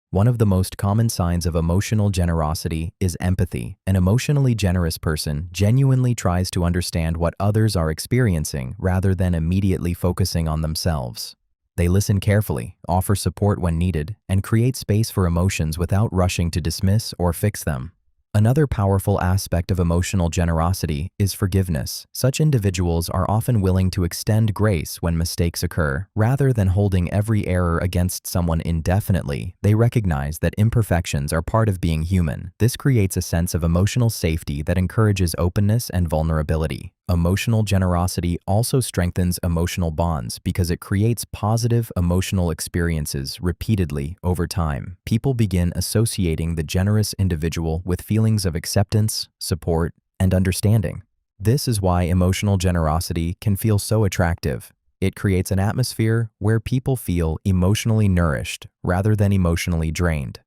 One of the most common signs of emotional generosity is empathy. An emotionally generous person genuinely tries to understand what others are experiencing rather than immediately focusing on themselves. They listen carefully, offer support when needed, and create space for emotions without rushing to dismiss or fix them. Another powerful aspect of emotional generosity is forgiveness. Such individuals are often willing to extend grace when mistakes occur. Rather than holding every error against someone indefinitely, they recognize that imperfections are part of being human. This creates a sense of emotional safety that encourages openness and vulnerability. Emotional generosity also strengthens emotional bonds because it creates positive emotional experiences repeatedly over time. People begin associating the generous individual with feelings of acceptance, support, and understanding. This is why emotional generosity can feel so attractive. It creates an atmosphere where people feel emotionally nourished rather than emotionally drained.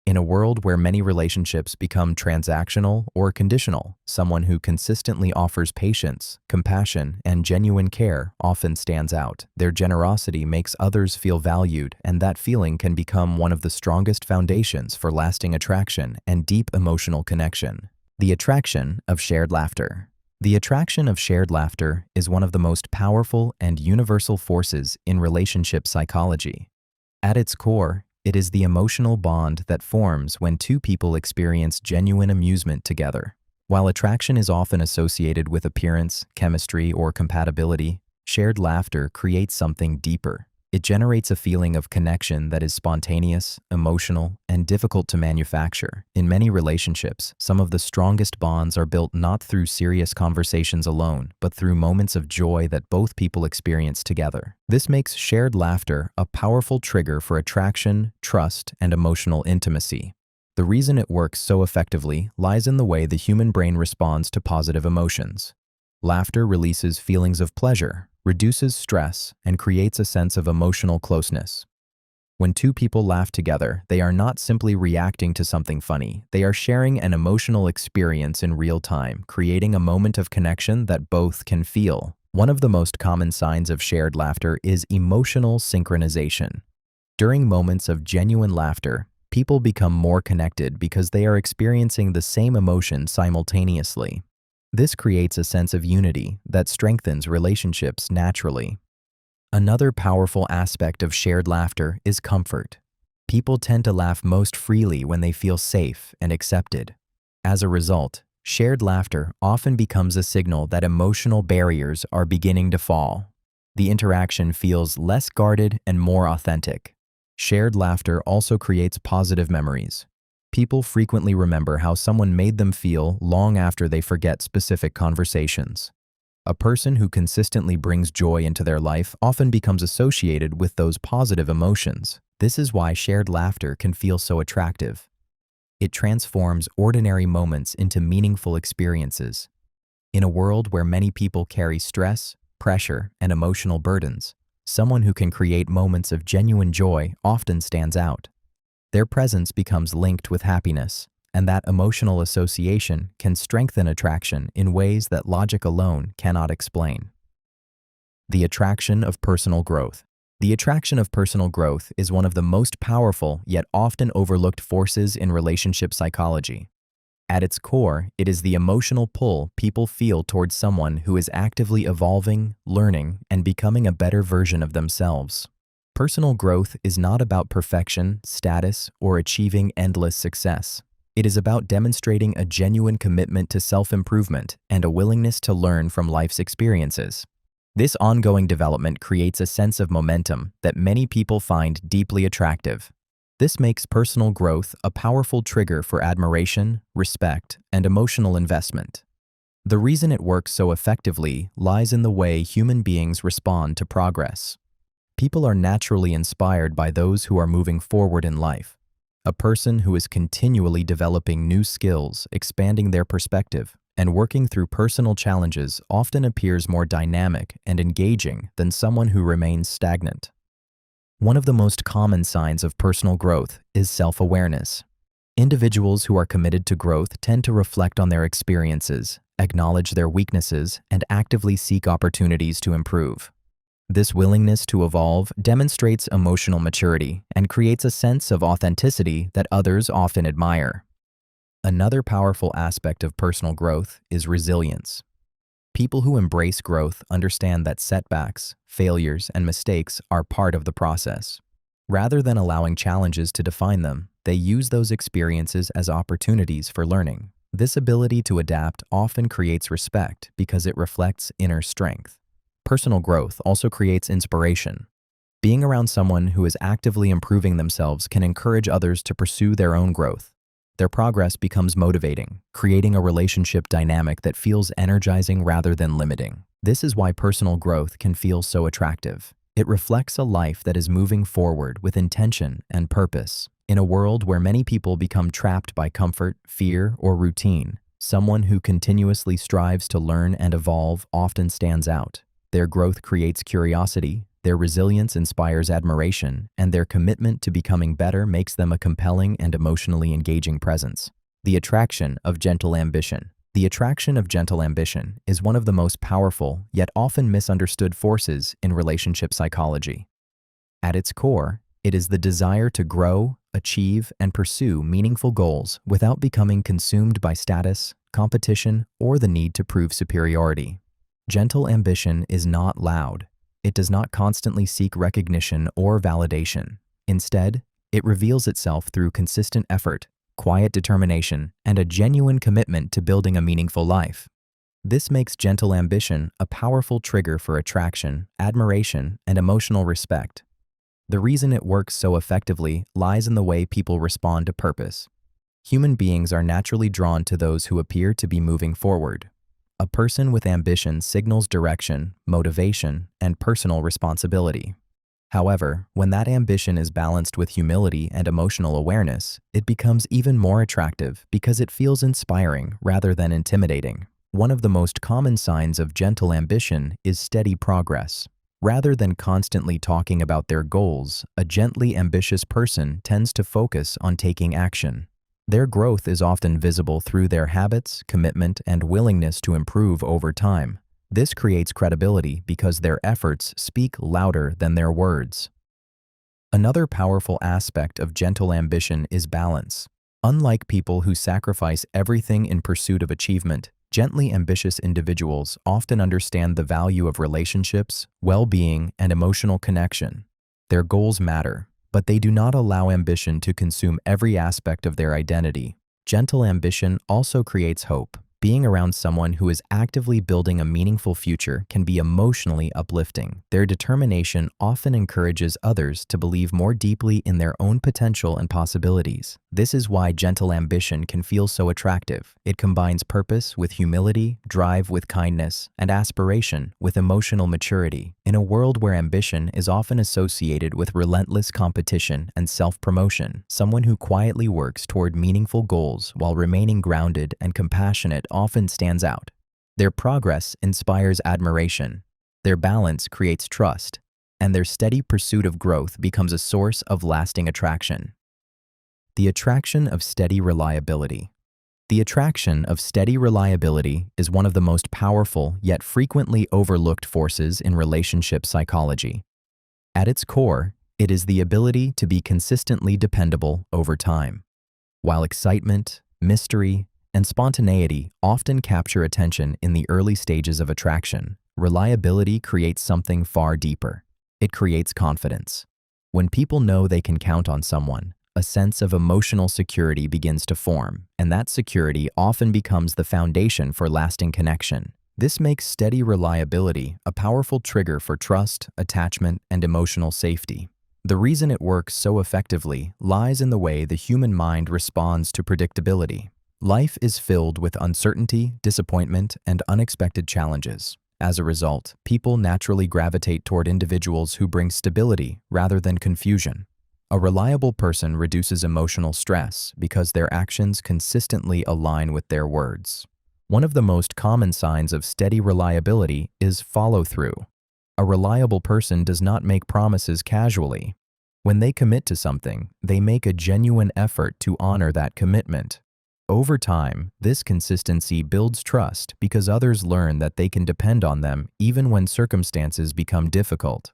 In a world where many relationships become transactional or conditional, someone who consistently offers patience, compassion, and genuine care often stands out. Their generosity makes others feel valued, and that feeling can become one of the strongest foundations for lasting attraction and deep emotional connection. The attraction of shared laughter. The attraction of shared laughter is one of the most powerful and universal forces in relationship psychology. At its core, it is the emotional bond that forms when two people experience genuine amusement together. While attraction is often associated with appearance, chemistry, or compatibility, shared laughter creates something deeper. It generates a feeling of connection that is spontaneous, emotional, and difficult to manufacture. In many relationships, some of the strongest bonds are built not through serious conversations alone, but through moments of joy that both people experience together. This makes shared laughter a powerful trigger for attraction, trust, and emotional intimacy. The reason it works so effectively lies in the way the human brain responds to positive emotions. Laughter releases feelings of pleasure, reduces stress, and creates a sense of emotional closeness. When two people laugh together, they are not simply reacting to something funny. They are sharing an emotional experience in real time, creating a moment of connection that both can feel. One of the most common signs of shared laughter is emotional synchronization. During moments of genuine laughter, people become more connected because they are experiencing the same emotion simultaneously. This creates a sense of unity that strengthens relationships naturally. Another powerful aspect of shared laughter is comfort. People tend to laugh most freely when they feel safe and accepted. As a result, shared laughter often becomes a signal that emotional barriers are beginning to fall. The interaction feels less guarded and more authentic. Shared laughter also creates positive memories. People frequently remember how someone made them feel long after they forget specific conversations. A person who consistently brings joy into their life often becomes associated with those positive emotions. This is why shared laughter can feel so attractive. It transforms ordinary moments into meaningful experiences. In a world where many people carry stress, pressure, and emotional burdens, someone who can create moments of genuine joy often stands out. Their presence becomes linked with happiness, and that emotional association can strengthen attraction in ways that logic alone cannot explain. The attraction of personal growth. The attraction of personal growth is one of the most powerful yet often overlooked forces in relationship psychology. At its core, it is the emotional pull people feel towards someone who is actively evolving, learning, and becoming a better version of themselves. Personal growth is not about perfection, status, or achieving endless success. It is about demonstrating a genuine commitment to self-improvement and a willingness to learn from life's experiences. This ongoing development creates a sense of momentum that many people find deeply attractive. This makes personal growth a powerful trigger for admiration, respect, and emotional investment. The reason it works so effectively lies in the way human beings respond to progress. People are naturally inspired by those who are moving forward in life. A person who is continually developing new skills, expanding their perspective, and working through personal challenges often appears more dynamic and engaging than someone who remains stagnant. One of the most common signs of personal growth is self-awareness. Individuals who are committed to growth tend to reflect on their experiences, acknowledge their weaknesses, and actively seek opportunities to improve. This willingness to evolve demonstrates emotional maturity and creates a sense of authenticity that others often admire. Another powerful aspect of personal growth is resilience. People who embrace growth understand that setbacks, failures, and mistakes are part of the process. Rather than allowing challenges to define them, they use those experiences as opportunities for learning. This ability to adapt often creates respect because it reflects inner strength. Personal growth also creates inspiration. Being around someone who is actively improving themselves can encourage others to pursue their own growth. Their progress becomes motivating, creating a relationship dynamic that feels energizing rather than limiting. This is why personal growth can feel so attractive. It reflects a life that is moving forward with intention and purpose. In a world where many people become trapped by comfort, fear, or routine, someone who continuously strives to learn and evolve often stands out. Their growth creates curiosity, their resilience inspires admiration, and their commitment to becoming better makes them a compelling and emotionally engaging presence. The attraction of gentle ambition. The attraction of gentle ambition is one of the most powerful, yet often misunderstood forces in relationship psychology. At its core, it is the desire to grow, achieve, and pursue meaningful goals without becoming consumed by status, competition, or the need to prove superiority. Gentle ambition is not loud. It does not constantly seek recognition or validation. Instead, it reveals itself through consistent effort, quiet determination, and a genuine commitment to building a meaningful life. This makes gentle ambition a powerful trigger for attraction, admiration, and emotional respect. The reason it works so effectively lies in the way people respond to purpose. Human beings are naturally drawn to those who appear to be moving forward. A person with ambition signals direction, motivation, and personal responsibility. However, when that ambition is balanced with humility and emotional awareness, it becomes even more attractive because it feels inspiring rather than intimidating. One of the most common signs of gentle ambition is steady progress. Rather than constantly talking about their goals, a gently ambitious person tends to focus on taking action. Their growth is often visible through their habits, commitment, and willingness to improve over time. This creates credibility because their efforts speak louder than their words. Another powerful aspect of gentle ambition is balance. Unlike people who sacrifice everything in pursuit of achievement, gently ambitious individuals often understand the value of relationships, well-being, and emotional connection. Their goals matter, but they do not allow ambition to consume every aspect of their identity. Gentle ambition also creates hope. Being around someone who is actively building a meaningful future can be emotionally uplifting. Their determination often encourages others to believe more deeply in their own potential and possibilities. This is why gentle ambition can feel so attractive. It combines purpose with humility, drive with kindness, and aspiration with emotional maturity. In a world where ambition is often associated with relentless competition and self-promotion, someone who quietly works toward meaningful goals while remaining grounded and compassionate often stands out. Their progress inspires admiration, their balance creates trust, and their steady pursuit of growth becomes a source of lasting attraction. The attraction of steady reliability. The attraction of steady reliability is one of the most powerful yet frequently overlooked forces in relationship psychology. At its core, it is the ability to be consistently dependable over time. While excitement, mystery, and spontaneity often capture attention in the early stages of attraction, reliability creates something far deeper. It creates confidence. When people know they can count on someone, a sense of emotional security begins to form, and that security often becomes the foundation for lasting connection. This makes steady reliability a powerful trigger for trust, attachment, and emotional safety. The reason it works so effectively lies in the way the human mind responds to predictability. Life is filled with uncertainty, disappointment, and unexpected challenges. As a result, people naturally gravitate toward individuals who bring stability rather than confusion. A reliable person reduces emotional stress because their actions consistently align with their words. One of the most common signs of steady reliability is follow-through. A reliable person does not make promises casually. When they commit to something, they make a genuine effort to honor that commitment. Over time, this consistency builds trust because others learn that they can depend on them even when circumstances become difficult.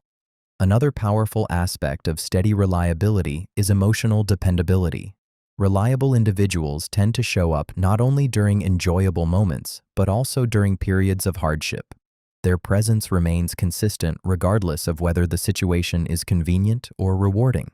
Another powerful aspect of steady reliability is emotional dependability. Reliable individuals tend to show up not only during enjoyable moments, but also during periods of hardship. Their presence remains consistent regardless of whether the situation is convenient or rewarding.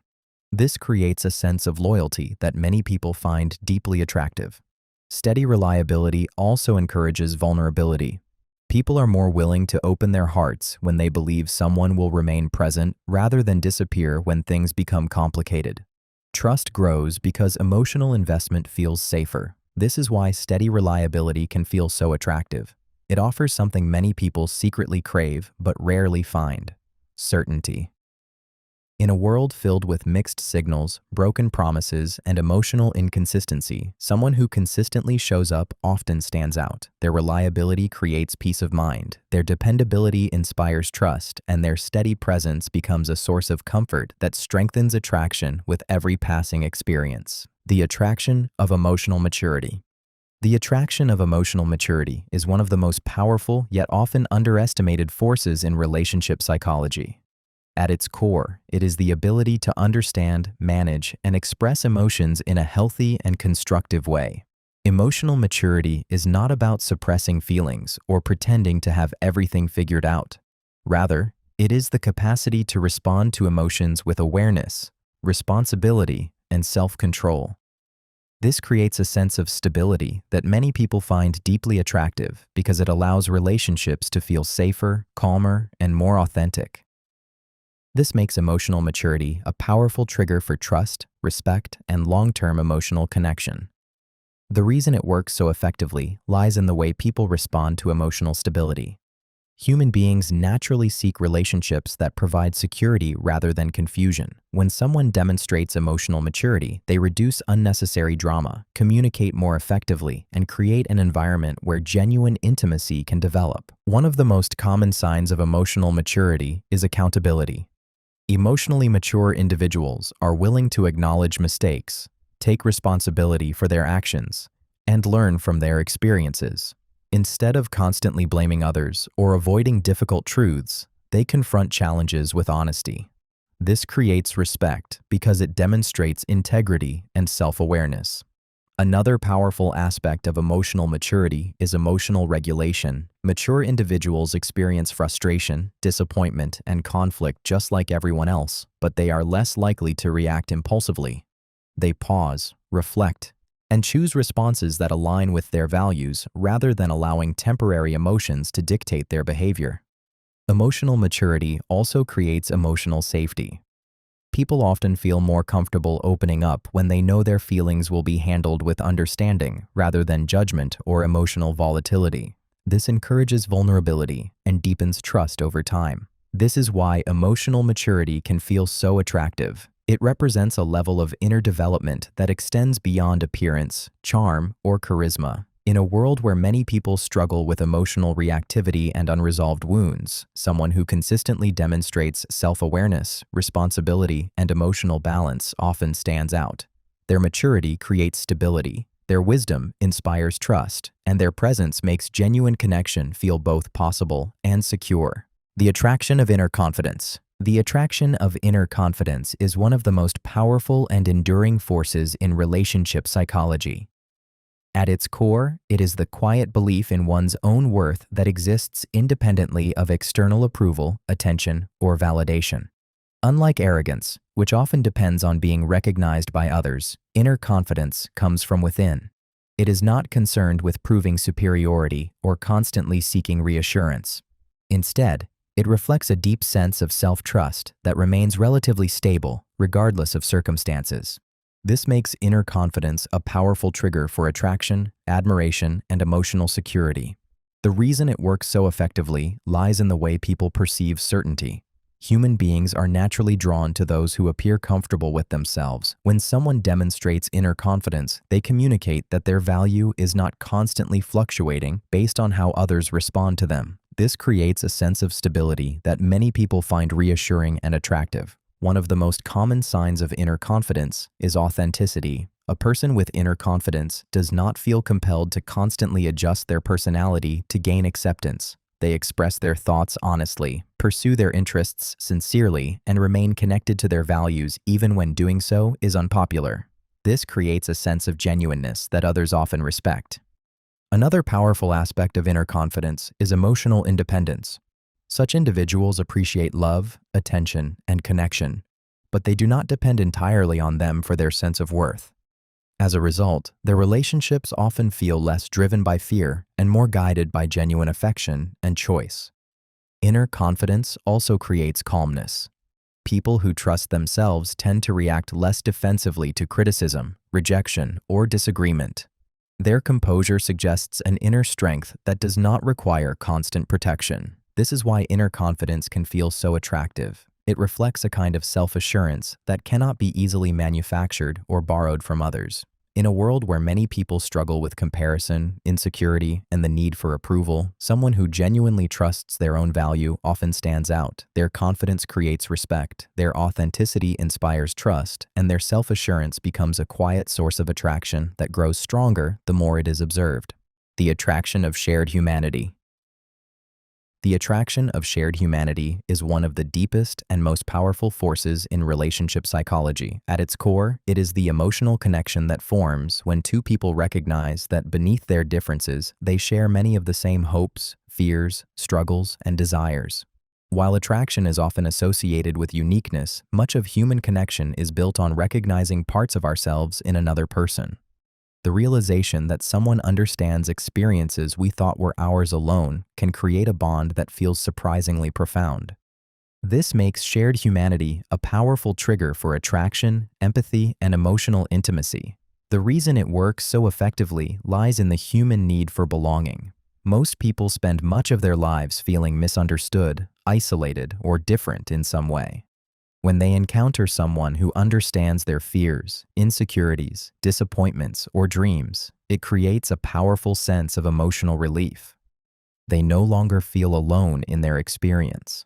This creates a sense of loyalty that many people find deeply attractive. Steady reliability also encourages vulnerability. People are more willing to open their hearts when they believe someone will remain present rather than disappear when things become complicated. Trust grows because emotional investment feels safer. This is why steady reliability can feel so attractive. It offers something many people secretly crave but rarely find: certainty. In a world filled with mixed signals, broken promises, and emotional inconsistency, someone who consistently shows up often stands out. Their reliability creates peace of mind, their dependability inspires trust, and their steady presence becomes a source of comfort that strengthens attraction with every passing experience. The attraction of emotional maturity. The attraction of emotional maturity is one of the most powerful yet often underestimated forces in relationship psychology. At its core, it is the ability to understand, manage, and express emotions in a healthy and constructive way. Emotional maturity is not about suppressing feelings or pretending to have everything figured out. Rather, it is the capacity to respond to emotions with awareness, responsibility, and self-control. This creates a sense of stability that many people find deeply attractive because it allows relationships to feel safer, calmer, and more authentic. This makes emotional maturity a powerful trigger for trust, respect, and long-term emotional connection. The reason it works so effectively lies in the way people respond to emotional stability. Human beings naturally seek relationships that provide security rather than confusion. When someone demonstrates emotional maturity, they reduce unnecessary drama, communicate more effectively, and create an environment where genuine intimacy can develop. One of the most common signs of emotional maturity is accountability. Emotionally mature individuals are willing to acknowledge mistakes, take responsibility for their actions, and learn from their experiences. Instead of constantly blaming others or avoiding difficult truths, they confront challenges with honesty. This creates respect because it demonstrates integrity and self-awareness. Another powerful aspect of emotional maturity is emotional regulation. Mature individuals experience frustration, disappointment, and conflict just like everyone else, but they are less likely to react impulsively. They pause, reflect, and choose responses that align with their values rather than allowing temporary emotions to dictate their behavior. Emotional maturity also creates emotional safety. People often feel more comfortable opening up when they know their feelings will be handled with understanding rather than judgment or emotional volatility. This encourages vulnerability and deepens trust over time. This is why emotional maturity can feel so attractive. It represents a level of inner development that extends beyond appearance, charm, or charisma. In a world where many people struggle with emotional reactivity and unresolved wounds, someone who consistently demonstrates self-awareness, responsibility, and emotional balance often stands out. Their maturity creates stability, their wisdom inspires trust, and their presence makes genuine connection feel both possible and secure. The attraction of inner confidence. The attraction of inner confidence is one of the most powerful and enduring forces in relationship psychology. At its core, it is the quiet belief in one's own worth that exists independently of external approval, attention, or validation. Unlike arrogance, which often depends on being recognized by others, inner confidence comes from within. It is not concerned with proving superiority or constantly seeking reassurance. Instead, it reflects a deep sense of self-trust that remains relatively stable, regardless of circumstances. This makes inner confidence a powerful trigger for attraction, admiration, and emotional security. The reason it works so effectively lies in the way people perceive certainty. Human beings are naturally drawn to those who appear comfortable with themselves. When someone demonstrates inner confidence, they communicate that their value is not constantly fluctuating based on how others respond to them. This creates a sense of stability that many people find reassuring and attractive. One of the most common signs of inner confidence is authenticity. A person with inner confidence does not feel compelled to constantly adjust their personality to gain acceptance. They express their thoughts honestly, pursue their interests sincerely, and remain connected to their values even when doing so is unpopular. This creates a sense of genuineness that others often respect. Another powerful aspect of inner confidence is emotional independence. Such individuals appreciate love, attention, and connection, but they do not depend entirely on them for their sense of worth. As a result, their relationships often feel less driven by fear and more guided by genuine affection and choice. Inner confidence also creates calmness. People who trust themselves tend to react less defensively to criticism, rejection, or disagreement. Their composure suggests an inner strength that does not require constant protection. This is why inner confidence can feel so attractive. It reflects a kind of self-assurance that cannot be easily manufactured or borrowed from others. In a world where many people struggle with comparison, insecurity, and the need for approval, someone who genuinely trusts their own value often stands out. Their confidence creates respect, their authenticity inspires trust, and their self-assurance becomes a quiet source of attraction that grows stronger the more it is observed. The attraction of shared humanity. The attraction of shared humanity is one of the deepest and most powerful forces in relationship psychology. At its core, it is the emotional connection that forms when two people recognize that beneath their differences, they share many of the same hopes, fears, struggles, and desires. While attraction is often associated with uniqueness, much of human connection is built on recognizing parts of ourselves in another person. The realization that someone understands experiences we thought were ours alone can create a bond that feels surprisingly profound. This makes shared humanity a powerful trigger for attraction, empathy, and emotional intimacy. The reason it works so effectively lies in the human need for belonging. Most people spend much of their lives feeling misunderstood, isolated, or different in some way. When they encounter someone who understands their fears, insecurities, disappointments, or dreams, it creates a powerful sense of emotional relief. They no longer feel alone in their experience.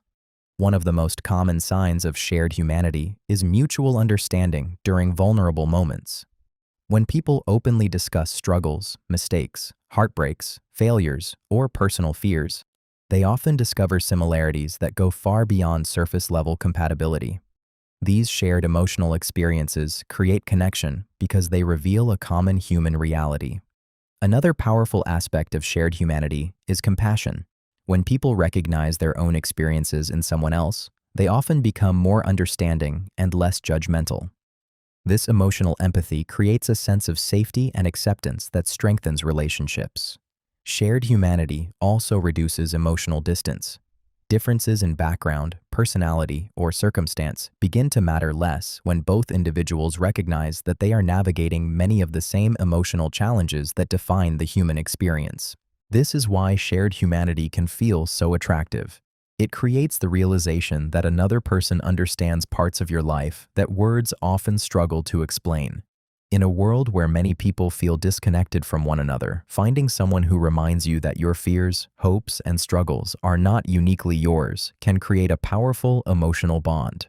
One of the most common signs of shared humanity is mutual understanding during vulnerable moments. When people openly discuss struggles, mistakes, heartbreaks, failures, or personal fears, they often discover similarities that go far beyond surface-level compatibility. These shared emotional experiences create connection because they reveal a common human reality. Another powerful aspect of shared humanity is compassion. When people recognize their own experiences in someone else, they often become more understanding and less judgmental. This emotional empathy creates a sense of safety and acceptance that strengthens relationships. Shared humanity also reduces emotional distance. Differences in background, personality, or circumstance begin to matter less when both individuals recognize that they are navigating many of the same emotional challenges that define the human experience. This is why shared humanity can feel so attractive. It creates the realization that another person understands parts of your life that words often struggle to explain. In a world where many people feel disconnected from one another, finding someone who reminds you that your fears, hopes, and struggles are not uniquely yours can create a powerful emotional bond.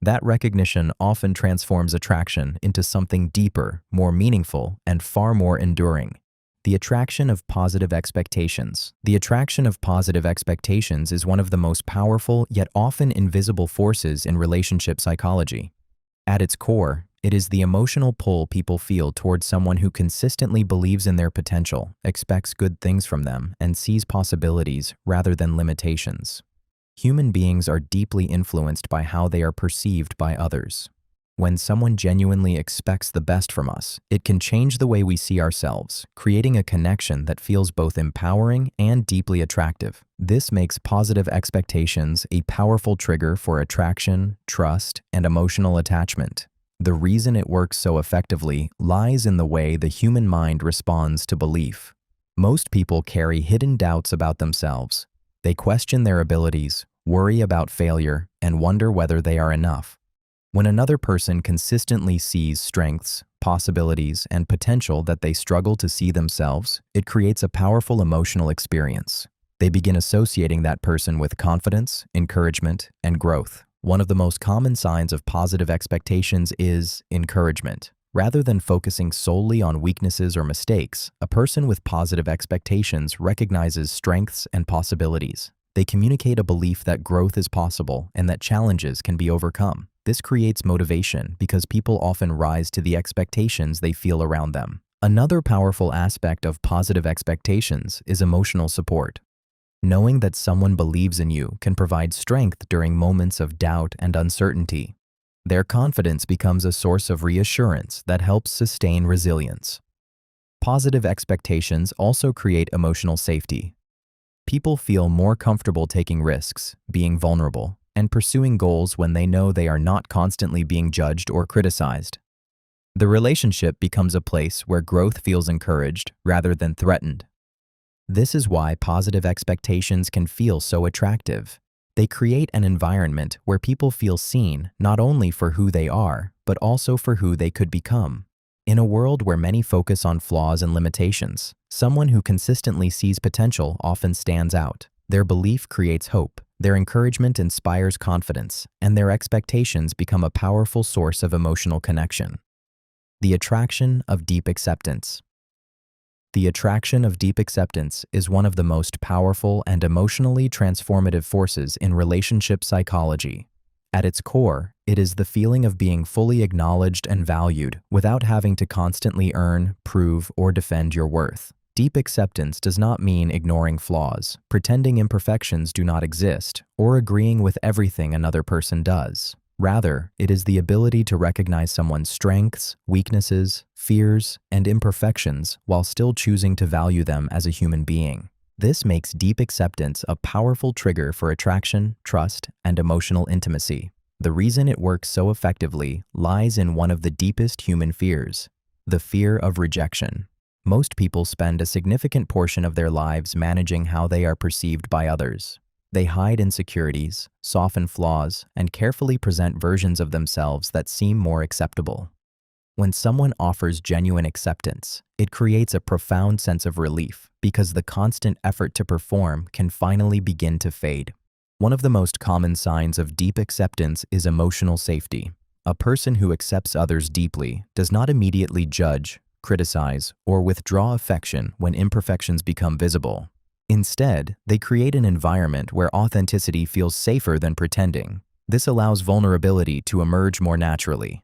That recognition often transforms attraction into something deeper, more meaningful, and far more enduring. The attraction of positive expectations. The attraction of positive expectations is one of the most powerful yet often invisible forces in relationship psychology. At its core, it is the emotional pull people feel towards someone who consistently believes in their potential, expects good things from them, and sees possibilities rather than limitations. Human beings are deeply influenced by how they are perceived by others. When someone genuinely expects the best from us, it can change the way we see ourselves, creating a connection that feels both empowering and deeply attractive. This makes positive expectations a powerful trigger for attraction, trust, and emotional attachment. The reason it works so effectively lies in the way the human mind responds to belief. Most people carry hidden doubts about themselves. They question their abilities, worry about failure, and wonder whether they are enough. When another person consistently sees strengths, possibilities, and potential that they struggle to see themselves, it creates a powerful emotional experience. They begin associating that person with confidence, encouragement, and growth. One of the most common signs of positive expectations is encouragement. Rather than focusing solely on weaknesses or mistakes, a person with positive expectations recognizes strengths and possibilities. They communicate a belief that growth is possible and that challenges can be overcome. This creates motivation because people often rise to the expectations they feel around them. Another powerful aspect of positive expectations is emotional support. Knowing that someone believes in you can provide strength during moments of doubt and uncertainty. Their confidence becomes a source of reassurance that helps sustain resilience. Positive expectations also create emotional safety. People feel more comfortable taking risks, being vulnerable, and pursuing goals when they know they are not constantly being judged or criticized. The relationship becomes a place where growth feels encouraged rather than threatened. This is why positive expectations can feel so attractive. They create an environment where people feel seen not only for who they are, but also for who they could become. In a world where many focus on flaws and limitations, someone who consistently sees potential often stands out. Their belief creates hope, their encouragement inspires confidence, and their expectations become a powerful source of emotional connection. The attraction of deep acceptance. The attraction of deep acceptance is one of the most powerful and emotionally transformative forces in relationship psychology. At its core, it is the feeling of being fully acknowledged and valued without having to constantly earn, prove, or defend your worth. Deep acceptance does not mean ignoring flaws, pretending imperfections do not exist, or agreeing with everything another person does. Rather, it is the ability to recognize someone's strengths, weaknesses, fears, and imperfections while still choosing to value them as a human being. This makes deep acceptance a powerful trigger for attraction, trust, and emotional intimacy. The reason it works so effectively lies in one of the deepest human fears, the fear of rejection. Most people spend a significant portion of their lives managing how they are perceived by others. They hide insecurities, soften flaws, and carefully present versions of themselves that seem more acceptable. When someone offers genuine acceptance, it creates a profound sense of relief because the constant effort to perform can finally begin to fade. One of the most common signs of deep acceptance is emotional safety. A person who accepts others deeply does not immediately judge, criticize, or withdraw affection when imperfections become visible. Instead, they create an environment where authenticity feels safer than pretending. This allows vulnerability to emerge more naturally.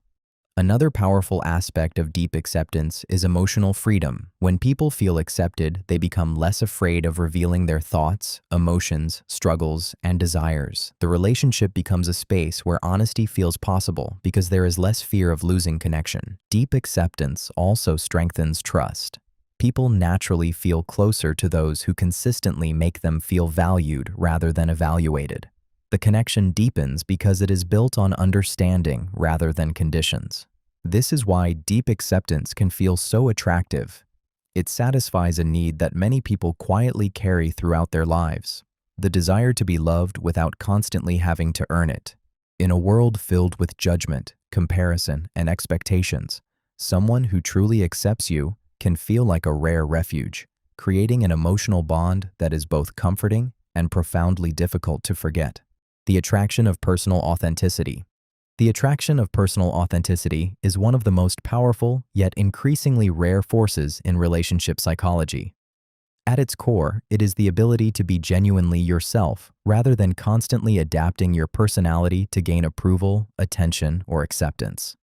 Another powerful aspect of deep acceptance is emotional freedom. When people feel accepted, they become less afraid of revealing their thoughts, emotions, struggles, and desires. The relationship becomes a space where honesty feels possible because there is less fear of losing connection. Deep acceptance also strengthens trust. People naturally feel closer to those who consistently make them feel valued rather than evaluated. The connection deepens because it is built on understanding rather than conditions. This is why deep acceptance can feel so attractive. It satisfies a need that many people quietly carry throughout their lives, the desire to be loved without constantly having to earn it. In a world filled with judgment, comparison, and expectations, someone who truly accepts you can feel like a rare refuge, creating an emotional bond that is both comforting and profoundly difficult to forget. The attraction of personal authenticity. The attraction of personal authenticity is one of the most powerful yet increasingly rare forces in relationship psychology. At its core, it is the ability to be genuinely yourself rather than constantly adapting your personality to gain approval, attention, or acceptance.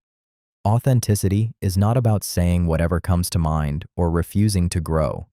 Authenticity is not about saying whatever comes to mind or refusing to grow.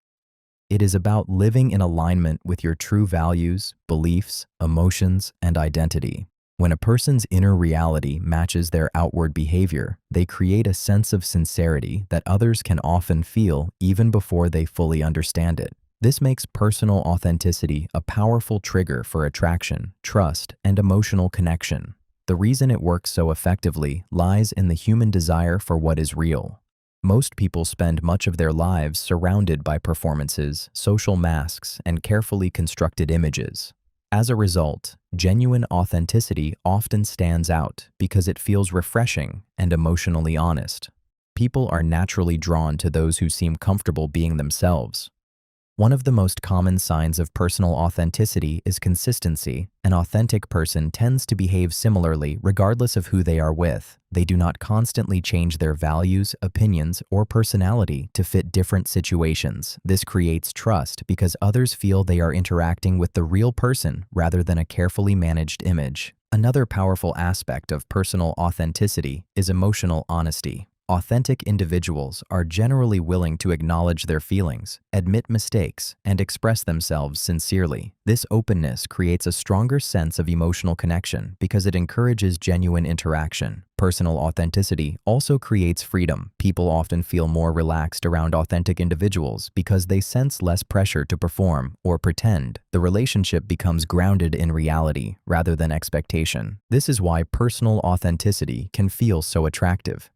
It is about living in alignment with your true values, beliefs, emotions, and identity. When a person's inner reality matches their outward behavior, they create a sense of sincerity that others can often feel even before they fully understand it. This makes personal authenticity a powerful trigger for attraction, trust, and emotional connection. The reason it works so effectively lies in the human desire for what is real. Most people spend much of their lives surrounded by performances, social masks, and carefully constructed images. As a result, genuine authenticity often stands out because it feels refreshing and emotionally honest. People are naturally drawn to those who seem comfortable being themselves. One of the most common signs of personal authenticity is consistency. An authentic person tends to behave similarly regardless of who they are with. They do not constantly change their values, opinions, or personality to fit different situations. This creates trust because others feel they are interacting with the real person rather than a carefully managed image. Another powerful aspect of personal authenticity is emotional honesty. Authentic individuals are generally willing to acknowledge their feelings, admit mistakes, and express themselves sincerely. This openness creates a stronger sense of emotional connection because it encourages genuine interaction. Personal authenticity also creates freedom. People often feel more relaxed around authentic individuals because they sense less pressure to perform or pretend. The relationship becomes grounded in reality rather than expectation. This is why personal authenticity can feel so attractive.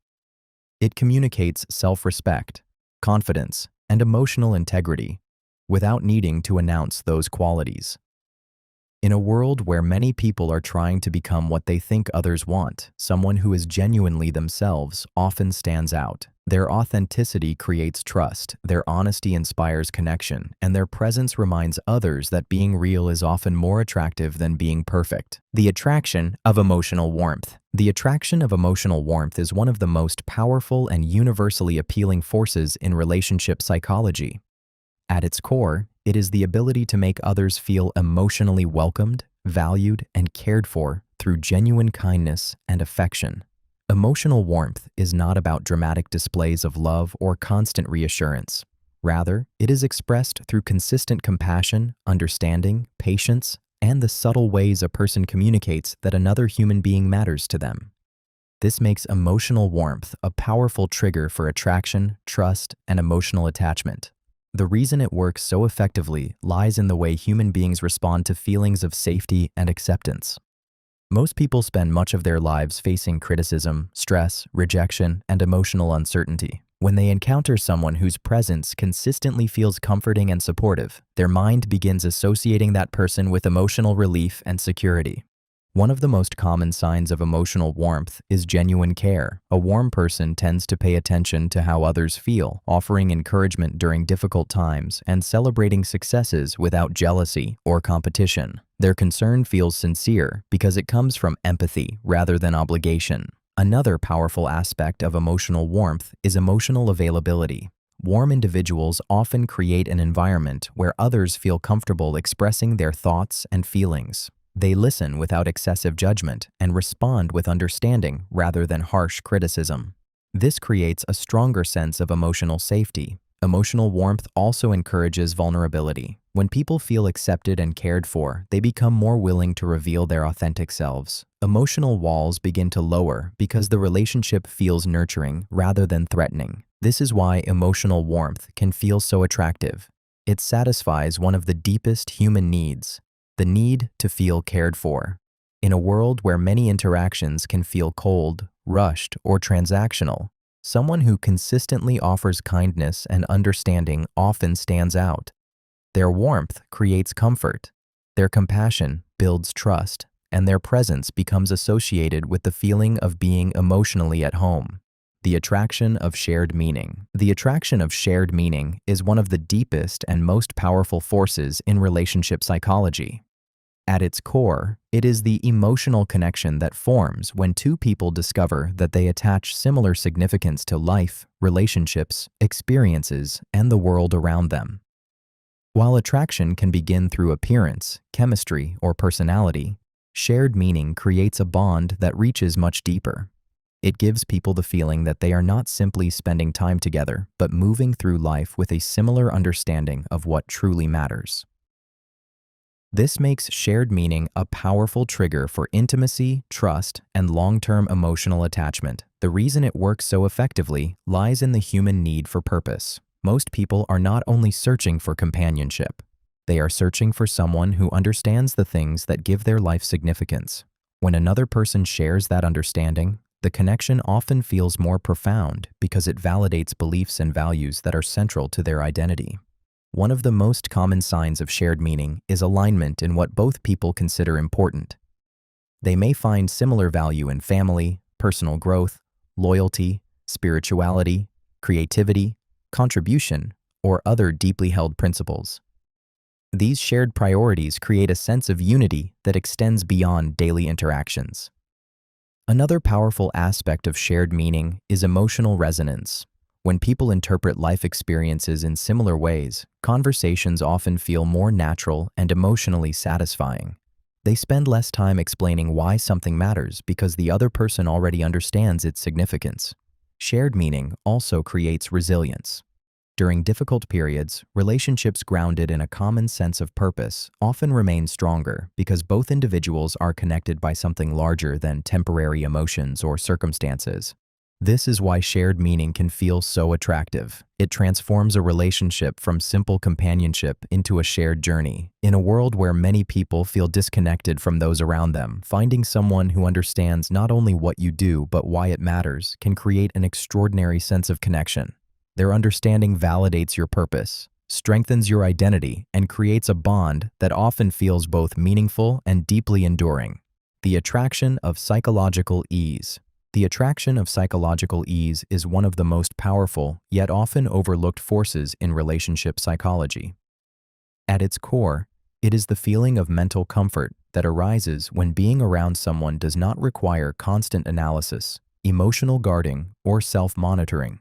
It communicates self-respect, confidence, and emotional integrity without needing to announce those qualities. In a world where many people are trying to become what they think others want, someone who is genuinely themselves often stands out. Their authenticity creates trust, their honesty inspires connection, and their presence reminds others that being real is often more attractive than being perfect. The attraction of emotional warmth. The attraction of emotional warmth is one of the most powerful and universally appealing forces in relationship psychology. At its core, it is the ability to make others feel emotionally welcomed, valued, and cared for through genuine kindness and affection. Emotional warmth is not about dramatic displays of love or constant reassurance. Rather, it is expressed through consistent compassion, understanding, patience, and the subtle ways a person communicates that another human being matters to them. This makes emotional warmth a powerful trigger for attraction, trust, and emotional attachment. The reason it works so effectively lies in the way human beings respond to feelings of safety and acceptance. Most people spend much of their lives facing criticism, stress, rejection, and emotional uncertainty. When they encounter someone whose presence consistently feels comforting and supportive, their mind begins associating that person with emotional relief and security. One of the most common signs of emotional warmth is genuine care. A warm person tends to pay attention to how others feel, offering encouragement during difficult times and celebrating successes without jealousy or competition. Their concern feels sincere because it comes from empathy rather than obligation. Another powerful aspect of emotional warmth is emotional availability. Warm individuals often create an environment where others feel comfortable expressing their thoughts and feelings. They listen without excessive judgment and respond with understanding rather than harsh criticism. This creates a stronger sense of emotional safety. Emotional warmth also encourages vulnerability. When people feel accepted and cared for, they become more willing to reveal their authentic selves. Emotional walls begin to lower because the relationship feels nurturing rather than threatening. This is why emotional warmth can feel so attractive. It satisfies one of the deepest human needs: the need to feel cared for. In a world where many interactions can feel cold, rushed, or transactional, someone who consistently offers kindness and understanding often stands out. Their warmth creates comfort, their compassion builds trust, and their presence becomes associated with the feeling of being emotionally at home. The attraction of shared meaning. The attraction of shared meaning is one of the deepest and most powerful forces in relationship psychology. At its core, it is the emotional connection that forms when two people discover that they attach similar significance to life, relationships, experiences, and the world around them. While attraction can begin through appearance, chemistry, or personality, shared meaning creates a bond that reaches much deeper. It gives people the feeling that they are not simply spending time together, but moving through life with a similar understanding of what truly matters. This makes shared meaning a powerful trigger for intimacy, trust, and long-term emotional attachment. The reason it works so effectively lies in the human need for purpose. Most people are not only searching for companionship, they are searching for someone who understands the things that give their life significance. When another person shares that understanding, the connection often feels more profound because it validates beliefs and values that are central to their identity. One of the most common signs of shared meaning is alignment in what both people consider important. They may find similar value in family, personal growth, loyalty, spirituality, creativity, contribution, or other deeply held principles. These shared priorities create a sense of unity that extends beyond daily interactions. Another powerful aspect of shared meaning is emotional resonance. When people interpret life experiences in similar ways, conversations often feel more natural and emotionally satisfying. They spend less time explaining why something matters because the other person already understands its significance. Shared meaning also creates resilience. During difficult periods, relationships grounded in a common sense of purpose often remain stronger because both individuals are connected by something larger than temporary emotions or circumstances. This is why shared meaning can feel so attractive. It transforms a relationship from simple companionship into a shared journey. In a world where many people feel disconnected from those around them, finding someone who understands not only what you do but why it matters can create an extraordinary sense of connection. Their understanding validates your purpose, strengthens your identity, and creates a bond that often feels both meaningful and deeply enduring. The attraction of psychological ease. The attraction of psychological ease is one of the most powerful, yet often overlooked forces in relationship psychology. At its core, it is the feeling of mental comfort that arises when being around someone does not require constant analysis, emotional guarding, or self-monitoring.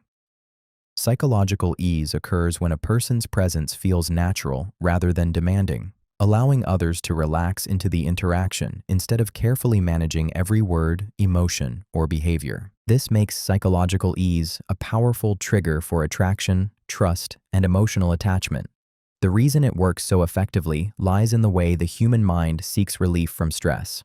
Psychological ease occurs when a person's presence feels natural rather than demanding, allowing others to relax into the interaction instead of carefully managing every word, emotion, or behavior. This makes psychological ease a powerful trigger for attraction, trust, and emotional attachment. The reason it works so effectively lies in the way the human mind seeks relief from stress.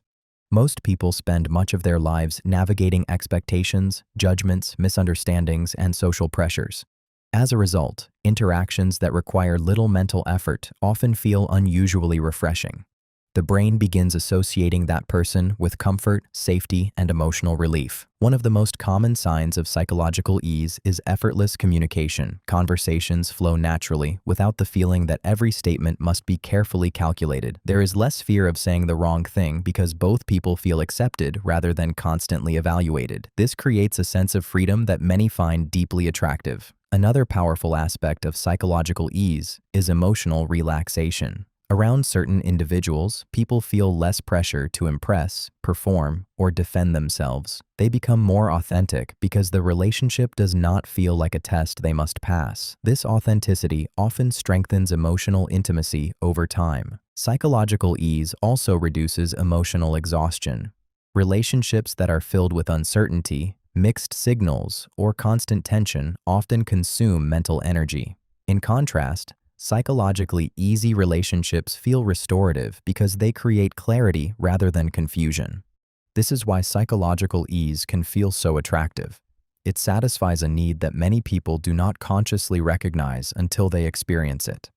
Most people spend much of their lives navigating expectations, judgments, misunderstandings, and social pressures. As a result, interactions that require little mental effort often feel unusually refreshing. The brain begins associating that person with comfort, safety, and emotional relief. One of the most common signs of psychological ease is effortless communication. Conversations flow naturally without the feeling that every statement must be carefully calculated. There is less fear of saying the wrong thing because both people feel accepted rather than constantly evaluated. This creates a sense of freedom that many find deeply attractive. Another powerful aspect of psychological ease is emotional relaxation. Around certain individuals, people feel less pressure to impress, perform, or defend themselves. They become more authentic because the relationship does not feel like a test they must pass. This authenticity often strengthens emotional intimacy over time. Psychological ease also reduces emotional exhaustion. Relationships that are filled with uncertainty, mixed signals, or constant tension often consume mental energy. In contrast, psychologically easy relationships feel restorative because they create clarity rather than confusion. This is why psychological ease can feel so attractive. It satisfies a need that many people do not consciously recognize until they experience it.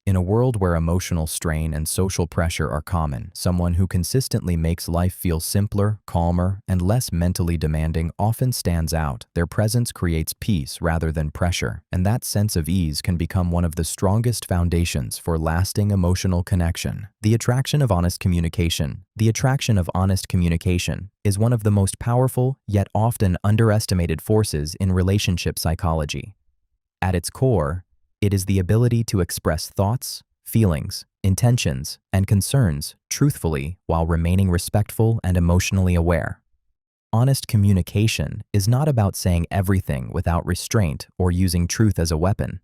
In a world where emotional strain and social pressure are common, someone who consistently makes life feel simpler, calmer, and less mentally demanding often stands out. Their presence creates peace rather than pressure, and that sense of ease can become one of the strongest foundations for lasting emotional connection. The attraction of honest communication. The attraction of honest communication is one of the most powerful yet often underestimated forces in relationship psychology. At its core, it is the ability to express thoughts, feelings, intentions, and concerns truthfully while remaining respectful and emotionally aware. Honest communication is not about saying everything without restraint or using truth as a weapon.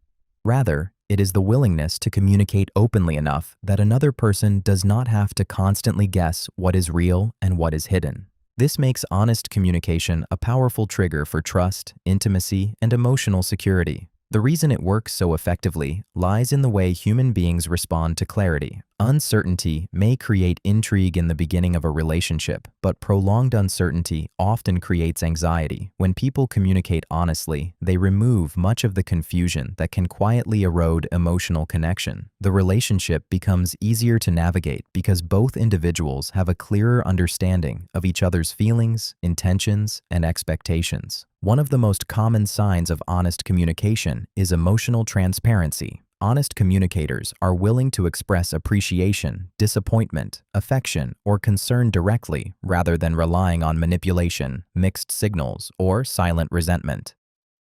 Rather, it is the willingness to communicate openly enough that another person does not have to constantly guess what is real and what is hidden. This makes honest communication a powerful trigger for trust, intimacy, and emotional security. The reason it works so effectively lies in the way human beings respond to clarity. Uncertainty may create intrigue in the beginning of a relationship, but prolonged uncertainty often creates anxiety. When people communicate honestly, they remove much of the confusion that can quietly erode emotional connection. The relationship becomes easier to navigate because both individuals have a clearer understanding of each other's feelings, intentions, and expectations. One of the most common signs of honest communication is emotional transparency. Honest communicators are willing to express appreciation, disappointment, affection, or concern directly rather than relying on manipulation, mixed signals, or silent resentment.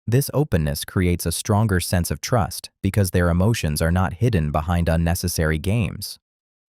This openness creates a stronger sense of trust because their emotions are not hidden behind unnecessary games.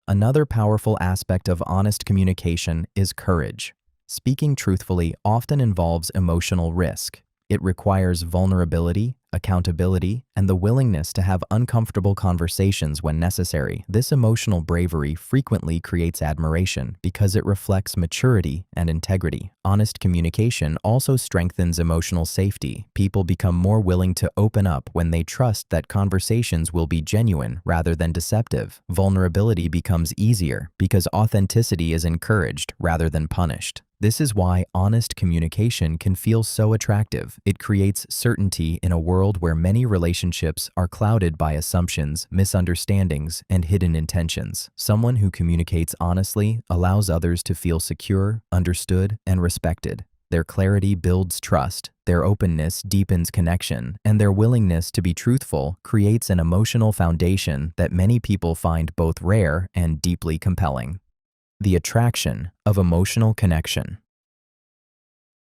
Another powerful aspect of honest communication is courage. Speaking truthfully often involves emotional risk. It requires vulnerability, accountability, and the willingness to have uncomfortable conversations when necessary. This emotional bravery frequently creates admiration because it reflects maturity and integrity. Honest communication also strengthens emotional safety. People become more willing to open up when they trust that conversations will be genuine rather than deceptive. Vulnerability becomes easier because authenticity is encouraged rather than punished. This is why honest communication can feel so attractive. It creates certainty in a world where many relationships are clouded by assumptions, misunderstandings, and hidden intentions. Someone who communicates honestly allows others to feel secure, understood, and respected. Their clarity builds trust, their openness deepens connection, and their willingness to be truthful creates an emotional foundation that many people find both rare and deeply compelling. The attraction of emotional connection.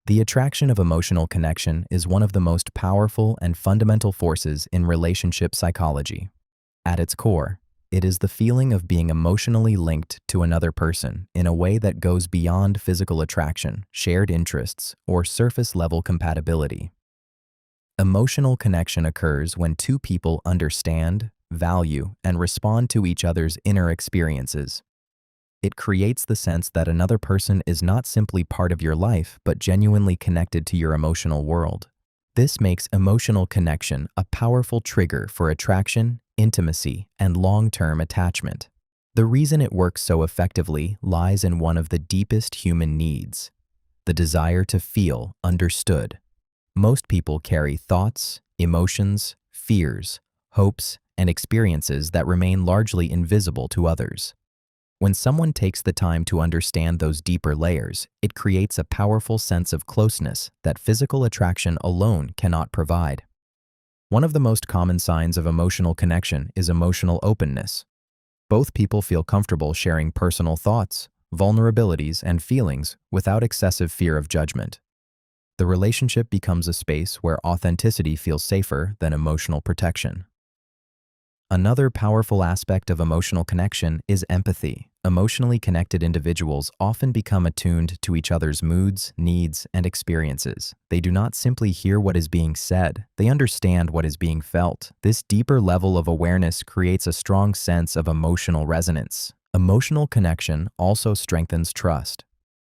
The attraction of emotional connection is one of the most powerful and fundamental forces in relationship psychology. At its core, it is the feeling of being emotionally linked to another person in a way that goes beyond physical attraction, shared interests, or surface-level compatibility. Emotional connection occurs when two people understand, value, and respond to each other's inner experiences. It creates the sense that another person is not simply part of your life, but genuinely connected to your emotional world. This makes emotional connection a powerful trigger for attraction, intimacy, and long-term attachment. The reason it works so effectively lies in one of the deepest human needs: the desire to feel understood. Most people carry thoughts, emotions, fears, hopes, and experiences that remain largely invisible to others. When someone takes the time to understand those deeper layers, it creates a powerful sense of closeness that physical attraction alone cannot provide. One of the most common signs of emotional connection is emotional openness. Both people feel comfortable sharing personal thoughts, vulnerabilities, and feelings without excessive fear of judgment. The relationship becomes a space where authenticity feels safer than emotional protection. Another powerful aspect of emotional connection is empathy. Emotionally connected individuals often become attuned to each other's moods, needs, and experiences. They do not simply hear what is being said, they understand what is being felt. This deeper level of awareness creates a strong sense of emotional resonance. Emotional connection also strengthens trust.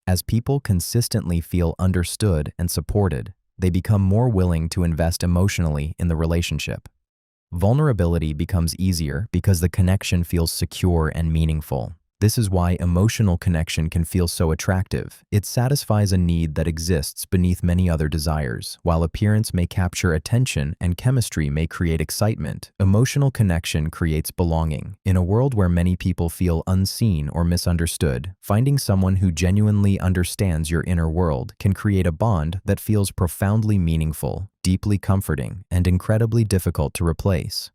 As people consistently feel understood and supported, they become more willing to invest emotionally in the relationship. Vulnerability becomes easier because the connection feels secure and meaningful. This is why emotional connection can feel so attractive. It satisfies a need that exists beneath many other desires. While appearance may capture attention and chemistry may create excitement, emotional connection creates belonging. In a world where many people feel unseen or misunderstood, finding someone who genuinely understands your inner world can create a bond that feels profoundly meaningful, deeply comforting, and incredibly difficult to replace.